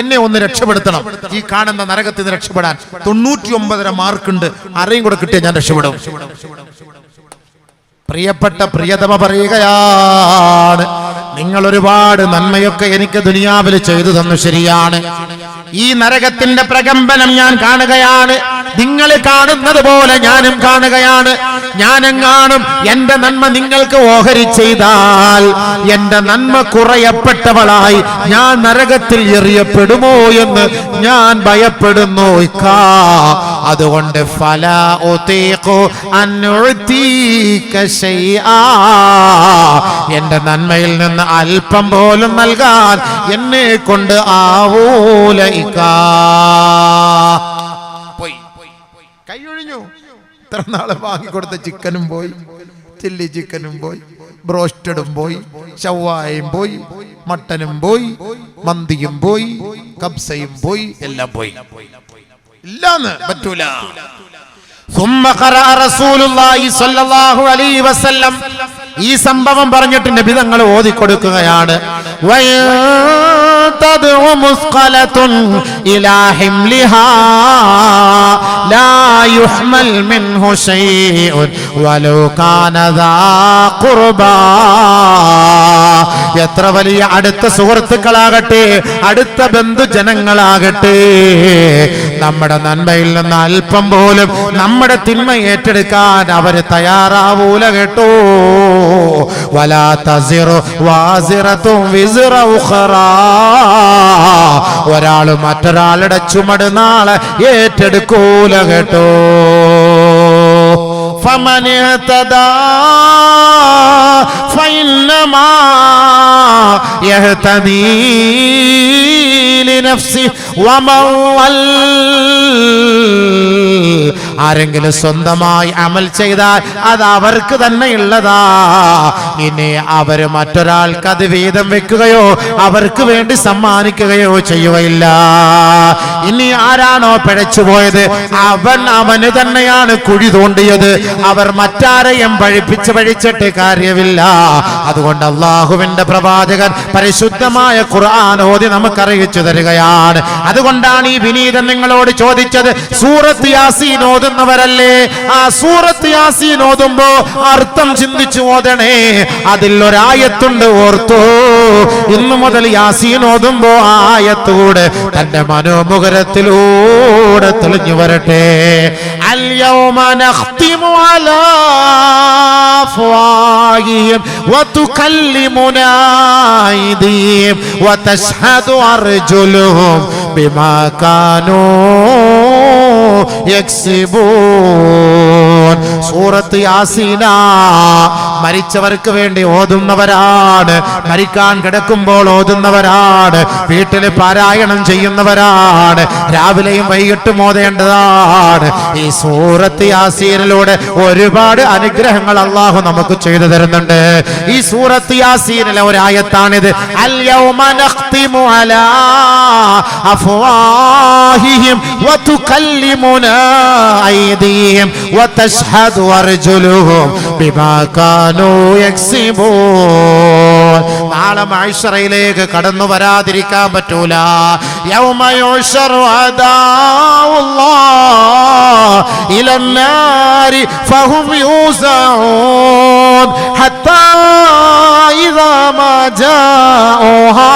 എന്നെ ഒന്ന് രക്ഷപ്പെടുത്തണം. ഈ കാണുന്ന നരകത്തിൽ നിന്ന് രക്ഷപ്പെടാൻ 99.5 മാർക്കുണ്ട്, അരയും കൂടെ കിട്ടിയ ഞാൻ രക്ഷപ്പെടും. പ്രിയപ്പെട്ട പ്രിയതമ പറയുകയാണ്, നിങ്ങൾ ഒരുപാട് നന്മയൊക്കെ എനിക്ക് ദുനിയാവിൽ ചെയ്തു തന്നു, ശരിയാണ്. ഈ നരകത്തിന്റെ പ്രകമ്പനം ഞാൻ കാണുകയാണ്, നിങ്ങൾ കാണുന്നത് പോലെ ഞാനും കാണുകയാണ്. ഞാനെങ്ങാനും എന്റെ നന്മ നിങ്ങൾക്ക് ഓഹരി ചെയ്താൽ എന്റെ നന്മ കുറയപ്പെട്ടവളായി ഞാൻ നരകത്തിൽ എറിയപ്പെടുമോ എന്ന് ഞാൻ ഭയപ്പെടുന്നു. അതുകൊണ്ട് ഫലാ ഉതീഖു അൻ ഉതീക ശൈആ, എന്റെ നന്മയിൽ നിന്ന് അല്പം പോലും നൽകാൻ എന്നെ കൊണ്ട് ആവൂല. പോയി, കൈയൊഴിഞ്ഞു. ഇത്ര നാളെ വാങ്ങിക്കൊടുത്ത ചിക്കനും പോയി, ചില്ലി ചിക്കനും പോയി, ബ്രോസ്റ്റഡും പോയി, ഷവായയും പോയി, മട്ടനും പോയി, മന്തിയും പോയി, കബ്സയും പോയി, എല്ലാം പോയി. ഇല്ലാന്ന് പറ്റൂല. ثم قرأ رسول الله صلى الله عليه وسلم, ഈ സംഭവം പറഞ്ഞിട്ട് നബി തങ്ങൾ ഓതി കൊടുക്കുകയാണ്, وَيَنْتَدْعُ مُثْقَلَةٌ إِلَى حِمْلِهَا لَا يُحْمَلْ مِنْهُ شَيْءٌ وَلَوْ كَانَ ذَا قُرْبَى. എത്ര വലിയ അടുത്ത സുഹൃത്തുക്കളാകട്ടെ, അടുത്ത ബന്ധുജനങ്ങളാകട്ടെ, നമ്മുടെ നന്മയിൽ നിന്ന് അല്പം പോലും നമ്മുടെ തിന്മ ഏറ്റെടുക്കാൻ അവര് തയ്യാറാവൂല കേട്ടോ. വലാ തസിറു വാസിറത്തും വിസ്റ ഉഖറാ, ഒരാൾ മറ്റൊരാളുടെ ചുമട് നാളെ ഏറ്റെടുക്കൂല കേട്ടോ. فمن اهتدى فإنما يهتدي لنفسه ومن ضل, ആരെങ്കിലും സ്വന്തമായി അമൽ ചെയ്താൽ അത് അവർക്ക് തന്നെ ഉള്ളതാ. ഇനി അവര് മറ്റൊരാൾക്ക് അത് വീതം വെക്കുകയോ അവർക്ക് വേണ്ടി സമ്മാനിക്കുകയോ ചെയ്യുകയില്ല. ഇനി ആരാണോ പിഴച്ചുപോയത് അവന് തന്നെയാണ് കുഴി തോണ്ടിയത്. അവർ മറ്റാരെയും പഴിച്ചിട്ട് കാര്യമില്ല. അതുകൊണ്ട് അള്ളാഹുവിന്റെ പ്രവാചകൻ പരിശുദ്ധമായ ഖുർആൻ ഓതി നമുക്ക് അറിയിച്ചു തരികയാണ്. അതുകൊണ്ടാണ് ഈ വിനീതൻ നിങ്ങളോട് ചോദിച്ചത്, സൂറത്ത് യാസീൻ ഓതുന്നവരല്ലേ? ആ സൂറത്ത് യാസീൻ ഓതുമ്പോ അർത്ഥം ചിന്തിച്ചു ഓതണേ. അതിൽ ഒരായത്തുണ്ട്, ഓർത്തോ. ഇന്നു മുതൽ യാസീൻ ഓതുമ്പോ ആ ആയത്തൂടെ തന്റെ മനോമുഖരത്തിലൂടെ തെളിഞ്ഞു വരട്ടെ. അൽ യൗമ നഖ്തിമു അലാ അഫ്വാഹിഹിം വതുകല്ലിമുനാ അയ്ദിഹിം വതശ്ഹദു അർജുലുഹും ബിമാ കാനൂ യക്സിബൂൻ. സൂറത്ത് യാസീന മരിച്ചവർക്ക് വേണ്ടി ഓതുന്നവരാണ്, മരിക്കാൻ കിടക്കുമ്പോൾ ഓതുന്നവരാണ്, വീട്ടിൽ പാരായണം ചെയ്യുന്നവരാണ്, രാവിലെയും വൈകിട്ടും ഓതേണ്ടതാണ്. ഈ സൂറത്ത് യാസീനിലൂടെ ഒരുപാട് അനുഗ്രഹങ്ങൾ അല്ലാഹു നമുക്ക് ചെയ്തു തരുന്നുണ്ട്. ഈ സൂറത്ത് യാസീനിലെ ഒരു ആയത്താണിത്. അൽ യൗമ നഖ്തിമു അലാ അഫ്വാഹിഹിം വതുകല്ലിമുനാ അയ്ദിഹിം വതശ്ഹദു അർജുലുഹും ബിമാ കാനൂ യക്സിബൂൻ. നാളെ മഹ്ശറയിലേക്ക് കടന്നു വരാതിരിക്കാൻ പറ്റൂല. യൗമ യുശറു അദാഉല്ലാഹ് ഇലന്നാരി ഫഹും യൂസഊൻ ഹത്താ ഇദാ മാ ജാഊഹാ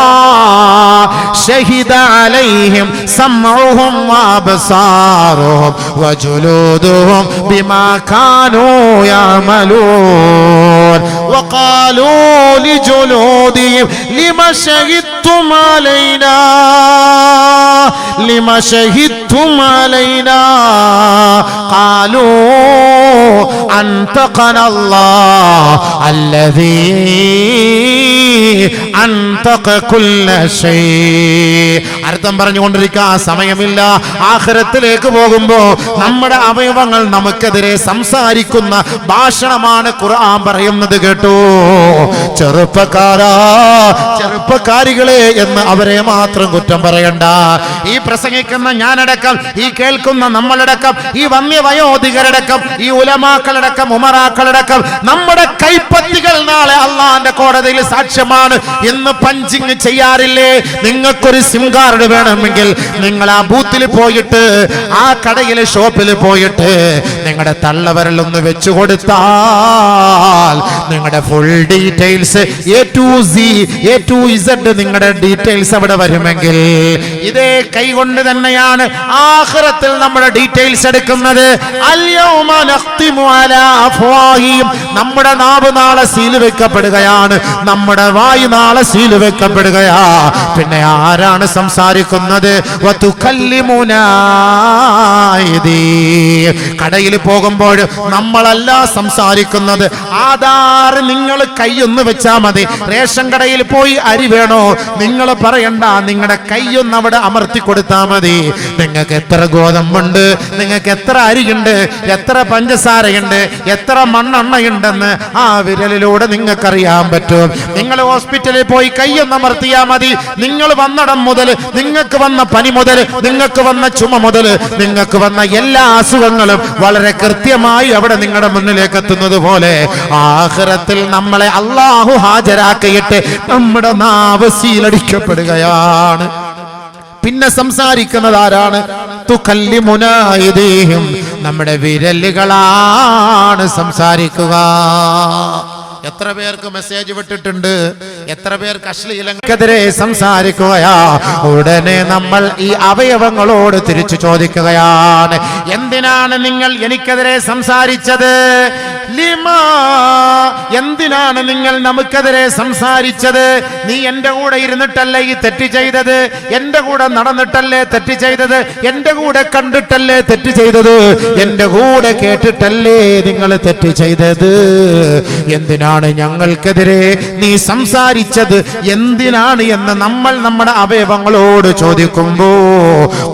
ശഹിദ അലൈഹിം സമഉഹും വഅബ്സാറുഹും വജുലൂദുഹും ബിമാ കാനൂ യഅമലൂൻ വഖാലൂ ലിജുലൂദിഹിം ലിമ ശഹിദ്തും അലൈനാ ലിമ ശഹിദ്തും അലൈനാ ഖാലൂ അൻതഖന അല്ലാഹ് അല്ലദീ അൻതഖ കുല്ല ശൈ. അർത്ഥം പറഞ്ഞുകൊണ്ടിരിക്കാൻ സമയമില്ല. ആഖിറത്തിലേക്ക് പോകുമ്പോ നമ്മുടെ അവയവങ്ങൾ നമുക്കെതിരെ സംസാരിക്കുന്ന ഭാഷണമാണ് ഖുർആൻ പറയുന്നത്. കേട്ടോ ചെറുപ്പക്കാരാ, ചെറുപ്പക്കാരികളെ എന്ന് അവരെ മാത്രം കുറ്റം പറയണ്ട. ഈ പ്രസംഗിക്കുന്ന ഞാനടക്കം, ഈ കേൾക്കുന്ന നമ്മളടക്കം, ഈ വന്യവയോധികരടക്കം, ഈ ഉലമാക്കളടക്കം, ഉമറാക്കളടക്കം നമ്മുടെ കൈപ്പത്തികൾ നാളെ അള്ളാന്റെ കോടതിയിൽ സാക്ഷ്യമാണ്. ഇന്ന് പഞ്ചിങ് ചെയ്യാറില്ലേ? നിങ്ങൾക്കൊരു സിം കാർഡ് വേണമെങ്കിൽ നിങ്ങൾ ആ ബൂത്തിൽ പോയിട്ട്, ആ കടയിലെ ഷോപ്പിൽ പോയിട്ട് നിങ്ങളുടെ തള്ളവരലൊന്ന് വെച്ചു കൊടുത്താൽ നിങ്ങളുടെ full details A to Z നിങ്ങളുടെ ഡീറ്റെയിൽസ് അവിടെ വരുമെങ്കിൽ ഇതേ കൈകൊണ്ട് തന്നെയാണ് ആഖിറത്തിൽ നമ്മുടെ ഡീറ്റെയിൽസ് എടുക്കുന്നത്. അൽയൗമ നഖ്തിമു അലാ അഫ്വാഹിഹിം. നമ്മുടെ നാവ് നാളെ സീൽ വെക്കപ്പെടുകയാണ്, നമ്മുടെ വായു നാളെ സീൽ വെക്കപ്പെടുകയാ. പിന്നെ ആരാണ് സംസാരിക്കുന്നത്? വതുകല്ലിമുനാ അയ്ദീഹിം. കടയിൽ പോകുമ്പോൾ നമ്മളല്ല സംസാരിക്കുന്നത്. ആധാർ നിങ്ങൾ കൈയൊന്ന് വെച്ചാ മതി. റേഷൻ കടയിൽ പോയി അരി വേണോ? നിങ്ങൾ പറയണ്ട, നിങ്ങളുടെ കൈയൊന്ന് അവിടെ അമർത്തി കൊടുത്താൽ മതി. നിങ്ങൾക്ക് എത്ര ഗോതമ്പുണ്ട്, നിങ്ങൾക്ക് എത്ര അരിയുണ്ട്, എത്ര പഞ്ചസാരയുണ്ട്, എത്ര മണ്ണെണ്ണയുണ്ടെന്ന് ആ വിരലിലൂടെ നിങ്ങൾക്കറിയാൻ പറ്റും. നിങ്ങൾ ഹോസ്പിറ്റലിൽ പോയി കൈയൊന്ന് അമർത്തിയാൽ മതി. നിങ്ങൾ വന്നിടം മുതൽ, നിങ്ങൾക്ക് വന്ന പനി മുതൽ, നിങ്ങൾക്ക് വന്ന ചുമ മുതൽ, നിങ്ങൾക്ക് വന്ന എല്ലാ അസുഖങ്ങളും വളരെ കൃത്യമായി അവിടെ നിങ്ങളുടെ മുന്നിലേക്ക് എത്തുന്നത് പോലെ ആഖിറത്തിൽ നമ്മളെ അല്ലാഹു ഹാജരാക്കിയിട്ട് നമ്മുടെ നാവ് സീലടിക്കപ്പെടുകയാണ്. പിന്നെ സംസാരിക്കുന്നത് ആരാണ്? തുകല്ലിമുനാ അയ്ദീഹിം. നമ്മുടെ വിരലുകളാണ് സംസാരിക്കുക. എത്ര പേർക്ക് മെസ്സേജ് വിട്ടിട്ടുണ്ട്, എത്ര പേർക്ക് അശ്ലീലങ്ങൾക്കെതിരെ സംസാരിക്കുകയാ. ഉടനെ നമ്മൾ ഈ അവയവങ്ങളോട് തിരിച്ചു ചോദിക്കുകയാണ്, എന്തിനാണ് നിങ്ങൾ എനിക്കെതിരെ സംസാരിച്ചത്? ലിമാ, എന്തിനാണ് നിങ്ങൾ നമുക്കെതിരെ സംസാരിച്ചത്? നീ എന്റെ കൂടെ ഇരുന്നിട്ടല്ലേ ഈ തെറ്റ് ചെയ്തത്? എന്റെ കൂടെ നടന്നിട്ടല്ലേ തെറ്റ് ചെയ്തത്? എന്റെ കൂടെ കണ്ടിട്ടല്ലേ തെറ്റ് ചെയ്തത്? എന്റെ കൂടെ കേട്ടിട്ടല്ലേ നിങ്ങൾ തെറ്റ് ചെയ്തത്? എന്തിനാണ് ഞങ്ങൾക്കെതിരെ നീ സംസാരിച്ചത്? എന്തിനാണ് എന്ന് നമ്മൾ നമ്മുടെ അവയവങ്ങളോട് ചോദിക്കുമ്പോ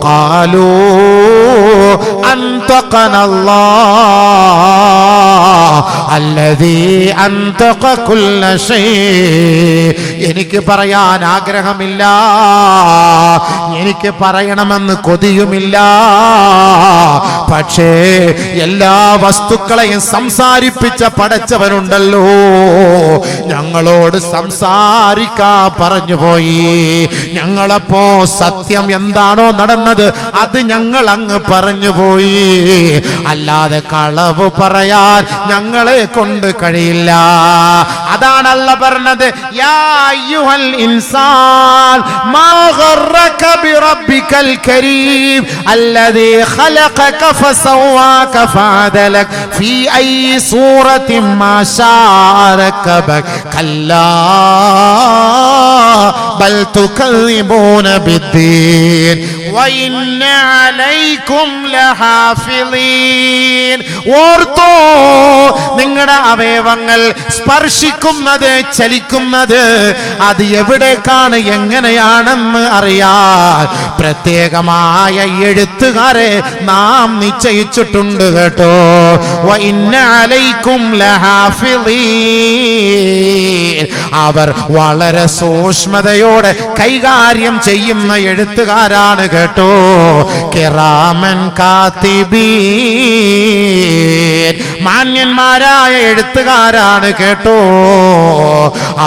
ഖാലൂ അൻതഖനല്ലാഹ് അല്ലദീ അൻതഖ കുല്ല ശൈ. എനിക്ക് പറയാൻ ആഗ്രഹമില്ല, എനിക്ക് പറയണമെന്ന് കൊതിയുമില്ല, പക്ഷേ എല്ലാ വസ്തുക്കളെയും സംസാരിപ്പിച്ച പടച്ചവനുണ്ടല്ലോ, ഞങ്ങളോട് സംസാരിക്കാൻ പറഞ്ഞു പോയി. ഞങ്ങളപ്പോ സത്യം എന്താണോ നടന്നത് അത് ഞങ്ങൾ അങ്ങ് പറഞ്ഞു പോയി. അല്ലാതെ കളവ് പറയാൻ ഞങ്ങളെ കൊണ്ട് കഴിയില്ല. അതാണ് അല്ലാഹ് പറഞ്ഞത്, യാ അയ്യുഹൽ ഇൻസാൻ മാ ഗറക ബിറബ്ബികൽ കരീം അല്ലദീ ഖലഖക ഫസവ്വാക ഫഅദലക ഫീ അയ്യി സൂറത്തിൻ മാ ശാഅ റകബക കല്ലാ ബൽ തുകذിബൂന ബിദ്ദീൻ വഇന്ന അലൈക്കും ലഹാഫിളീൻ. ഓർത്തോ, നിങ്ങളുടെ അവയവങ്ങൾ സ്പർശിക്കുന്നത്, ചലിക്കുന്നത് അത് എവിടേക്കാണ്, എങ്ങനെയാണെന്ന് അറിയാൻ പ്രത്യേകമായ എഴുത്തുകാരെ നാം നിശ്ചയിച്ചിട്ടുണ്ട് കേട്ടോ. വഇന്ന അലൈക്കും ലഹാഫിളീൻ, അവർ വളരെ സൂക്ഷ്മതയോടെ കൈകാര്യം ചെയ്യുന്ന എഴുത്തുകാരാണ് കേട്ടോ. കിറാമൻ കാതിബീൻ, മാന്യന്മാരായ എഴുത്തുകാരാണ് കേട്ടോ.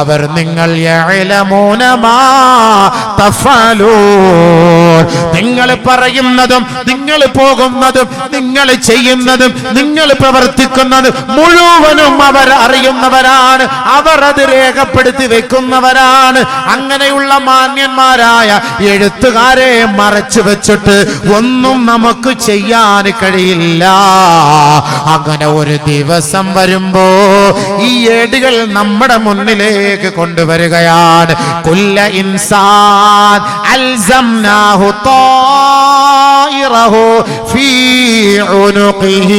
അവർ നിങ്ങൾ യഅലമൂന മാ തഫഅലൂൻ, നിങ്ങൾ പറയുന്നതും നിങ്ങൾ പോകുന്നതും നിങ്ങൾ ചെയ്യുന്നതും നിങ്ങൾ പ്രവർത്തിക്കുന്നതും മുഴുവനും അവർ അറിയുന്നവരാണ്, അവർ അത് രേഖപ്പെടുത്തി വെക്കുന്നവരാണ്. അങ്ങനെയുള്ള മാന്യന്മാരായ എഴുത്തുകാരെ മറച്ചു വെച്ചിട്ട് ഒന്നും നമുക്ക് ചെയ്യാൻ കഴിയില്ല. അങ്ങനെ ഒരു ദിവസം വരുമ്പോ ഈ ഏടുകൾ നമ്മുടെ മുന്നിലേക്ക് കൊണ്ടുവരികയാണ്. കുല്ല ഇൻസാൻ അൽസംനാഹു طائره في عنقه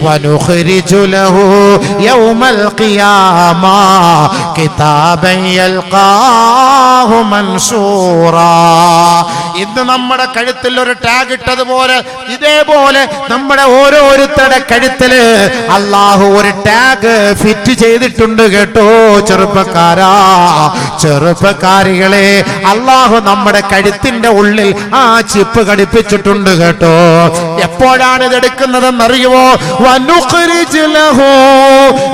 ونخرج له يوم القيامة كتابا يلقاه منشورا. ഇന്ന് നമ്മുടെ കഴുത്തിൽ ഒരു ടാഗ് ഇട്ടതുപോലെ ഇതേപോലെ നമ്മുടെ ഓരോരുത്തരുടെ കഴുത്തില് അള്ളാഹു ഒരു ടാഗ് ഫിറ്റ് ചെയ്തിട്ടുണ്ട് കേട്ടോ. ചെറുപ്പക്കാരാ, ചെറുപ്പക്കാരികളെ, അള്ളാഹു നമ്മുടെ കഴുത്തിന്റെ ഉള്ളിൽ ആ ചിപ്പ് ഘടിപ്പിച്ചിട്ടുണ്ട് കേട്ടോ. എപ്പോഴാണ് ഇതെടുക്കുന്നതെന്നറിയുമോ? വനുഖ്രിജ് ലഹു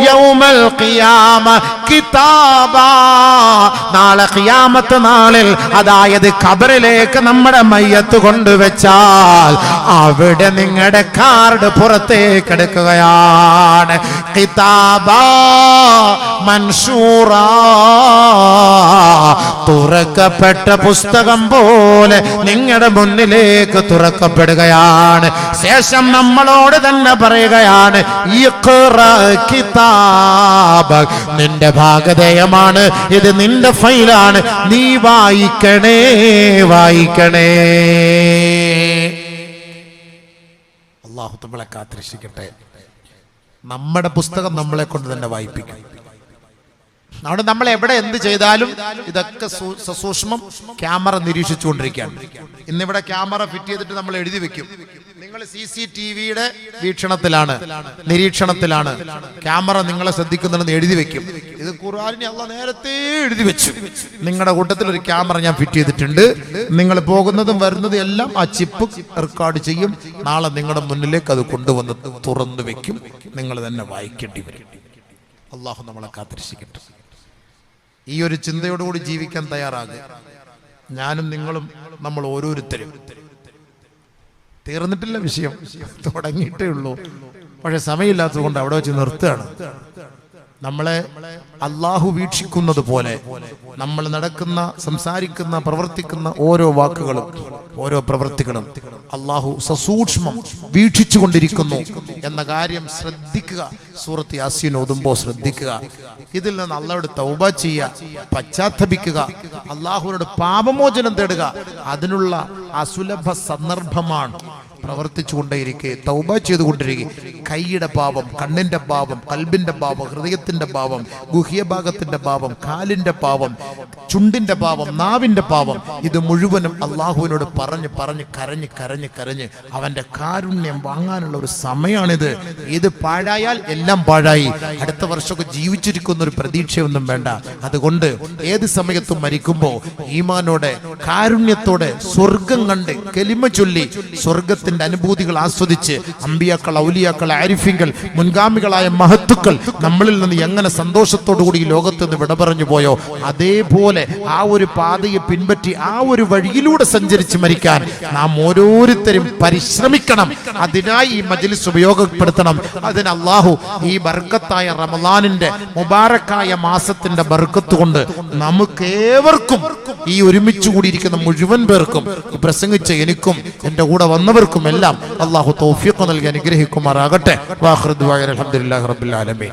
യൗമൽ ഖിയാമ കിതാബാ, നാളെ ഖിയാമത്ത് നാളിൽ, അതായത് ഖബറിലേക്ക് നമ്മുടെ മയ്യത്ത് കൊണ്ടുവച്ചാൽ അവിടെ നിങ്ങളുടെ കാർഡ് പുറത്തേക്ക് എടുക്കുകയാണ്. കിതാബാ മൻഷൂറാ, തുറക്കപ്പെട്ട പുസ്തകം പോലെ നിങ്ങളുടെ മുന്നിലേക്ക് തുറക്കപ്പെടുകയാണ്. ശേഷം നമ്മളോട് തന്നെ പറയുകയാണ്, ഇഖ്റ കിതാബക്, നിന്റെ ഭാഗധേയമാണ് ഇത്, നിന്റെ ഫൈലാണ്, നീ വായിക്കണേ, വായിക്കണേ. അല്ലാഹു നമ്മളെ കാത്തിരക്ഷിക്കട്ടെ. നമ്മുടെ പുസ്തകം നമ്മളെ കൊണ്ട് തന്നെ വായിപ്പിക്കും. അവിടെ നമ്മൾ എവിടെ എന്ത് ചെയ്താലും ഇതൊക്കെ സസൂക്ഷ്മം ക്യാമറ നിരീക്ഷിച്ചുകൊണ്ടിരിക്കുകയാണ്. ഇന്നിവിടെ ക്യാമറ ഫിറ്റ് ചെയ്തിട്ട് നമ്മൾ എഴുതി വെക്കും. നിങ്ങൾ CCTVയുടെ വീക്ഷണത്തിലാണ്, നിരീക്ഷണത്തിലാണ്, ക്യാമറ നിങ്ങളെ ശ്രദ്ധിക്കുന്നുണ്ടെന്ന് എഴുതി വെക്കും. ഇത് ഖുർആനിനെ അല്ലാഹ് നേരത്തെ എഴുതി വെച്ചു. നിങ്ങളുടെ കൂട്ടത്തിൽ ഒരു ക്യാമറ ഞാൻ ഫിറ്റ് ചെയ്തിട്ടുണ്ട്. നിങ്ങൾ പോകുന്നതും വരുന്നതും എല്ലാം ആ ചിപ്പ് റെക്കോർഡ് ചെയ്യും. നാളെ നിങ്ങളുടെ മുന്നിലേക്ക് അത് കൊണ്ടുവന്ന് തുറന്നു വെക്കും. നിങ്ങൾ തന്നെ വായിക്കേണ്ടി വരും. അള്ളാഹു നമ്മളെ കാത്തിരക്ഷിക്കട്ടെ. ഈ ഒരു ചിന്തയോടുകൂടി ജീവിക്കാൻ തയ്യാറാകുക. ഞാനും നിങ്ങളും, നമ്മൾ ഓരോരുത്തരും. തീർന്നിട്ടില്ല വിഷയം, തുടങ്ങിയിട്ടേ ഉള്ളൂ. പക്ഷെ സമയമില്ലാത്തത് കൊണ്ട് അവിടെ വെച്ച് നിർത്തുകയാണ്. നമ്മളെ അള്ളാഹു വീക്ഷിക്കുന്നത് പോലെ നമ്മൾ നടക്കുന്ന, സംസാരിക്കുന്ന, പ്രവർത്തിക്കുന്ന ഓരോ വാക്കുകളും ഓരോ പ്രവൃത്തികളും അള്ളാഹു സസൂക്ഷ്മം വീക്ഷിച്ചു കൊണ്ടിരിക്കുന്നു എന്ന കാര്യം ശ്രദ്ധിക്കുക. സൂറത്ത് യാസീൻ ഓതുമ്പോൾ ശ്രദ്ധിക്കുക. ഇതിൽ നിന്ന് അള്ളാഹുവോട് തൗബ ചെയ്യുക, പശ്ചാത്തപിക്കുക, അള്ളാഹുവിനോട് പാപമോചനം തേടുക. അതിനുള്ള അസുലഭ സന്ദർഭമാണ്. പ്രവർത്തിച്ചു കൊണ്ടേയിരിക്കെ, തൗബ ചെയ്തുകൊണ്ടിരിക്കെ. കൈയുടെ പാപം, കണ്ണിന്റെ പാപം, കൽബിന്റെ പാപം, ഹൃദയത്തിന്റെ പാപം, ഗുഹ്യഭാഗത്തിന്റെ പാപം, കാലിന്റെ പാപം, ചുണ്ടിന്റെ പാപം, നാവിന്റെ പാപം, ഇത് മുഴുവനും അള്ളാഹുവിനോട് പറഞ്ഞ് പറഞ്ഞ് കരഞ്ഞ് കരഞ്ഞ് കരഞ്ഞ് അവന്റെ കാരുണ്യം വാങ്ങാനുള്ള ഒരു സമയമാണിത്. ഇത് പാഴായാൽ എല്ലാം പാഴായി. അടുത്ത വർഷമൊക്കെ ജീവിച്ചിരിക്കുന്ന ഒരു പ്രതീക്ഷയൊന്നും വേണ്ട. അതുകൊണ്ട് ഏത് സമയത്തും മരിക്കുമ്പോ ഈമാനോടെ, കാരുണ്യത്തോടെ, സ്വർഗം കണ്ട് കലിമ ചൊല്ലി സ്വർഗത്തിന്റെ അനുഭൂതികൾ ആസ്വദിച്ച്, അമ്പിയാക്കൾ, ഔലിയാക്കൾ, ആരിഫിങ്ങൾ, മുൻഗാമികളായ മഹത്തുക്കൾ നമ്മളിൽ നിന്ന് എങ്ങനെ സന്തോഷത്തോടു കൂടി ഈ ലോകത്ത് നിന്ന് വിട പറഞ്ഞു പോയോ, അതേപോലെ ആ ഒരു പാതയെ പിൻപറ്റി ആ ഒരു വഴിയിലൂടെ സഞ്ചരിച്ച് മരിക്കാൻ നാം ഓരോരുത്തരും പരിശ്രമിക്കണം. അതിനായി ഈ മജ്ലിസ് ഉപയോഗപ്പെടുത്തണം. അതിന് അല്ലാഹു ഈ ബർക്കത്തായ റമളാനിന്റെ മുബാറക്കായ മാസത്തിന്റെ ബർക്കത്ത് കൊണ്ട് നമുക്കേവർക്കും, ഈ ഒരുമിച്ച് കൂടിയിരിക്കുന്ന മുഴുവൻ പേർക്കും, പ്രസംഗിച്ച എനിക്കും എന്റെ കൂടെ വന്നവർക്കും എല്ലാം അല്ലാഹു തൗഫീഖ് നൽകി അനുഗ്രഹിക്കുമാറാകട്ടെ. വാഖിറു ദുആ അൽഹംദുലില്ലാഹി റബ്ബിൽ ആലമീൻ.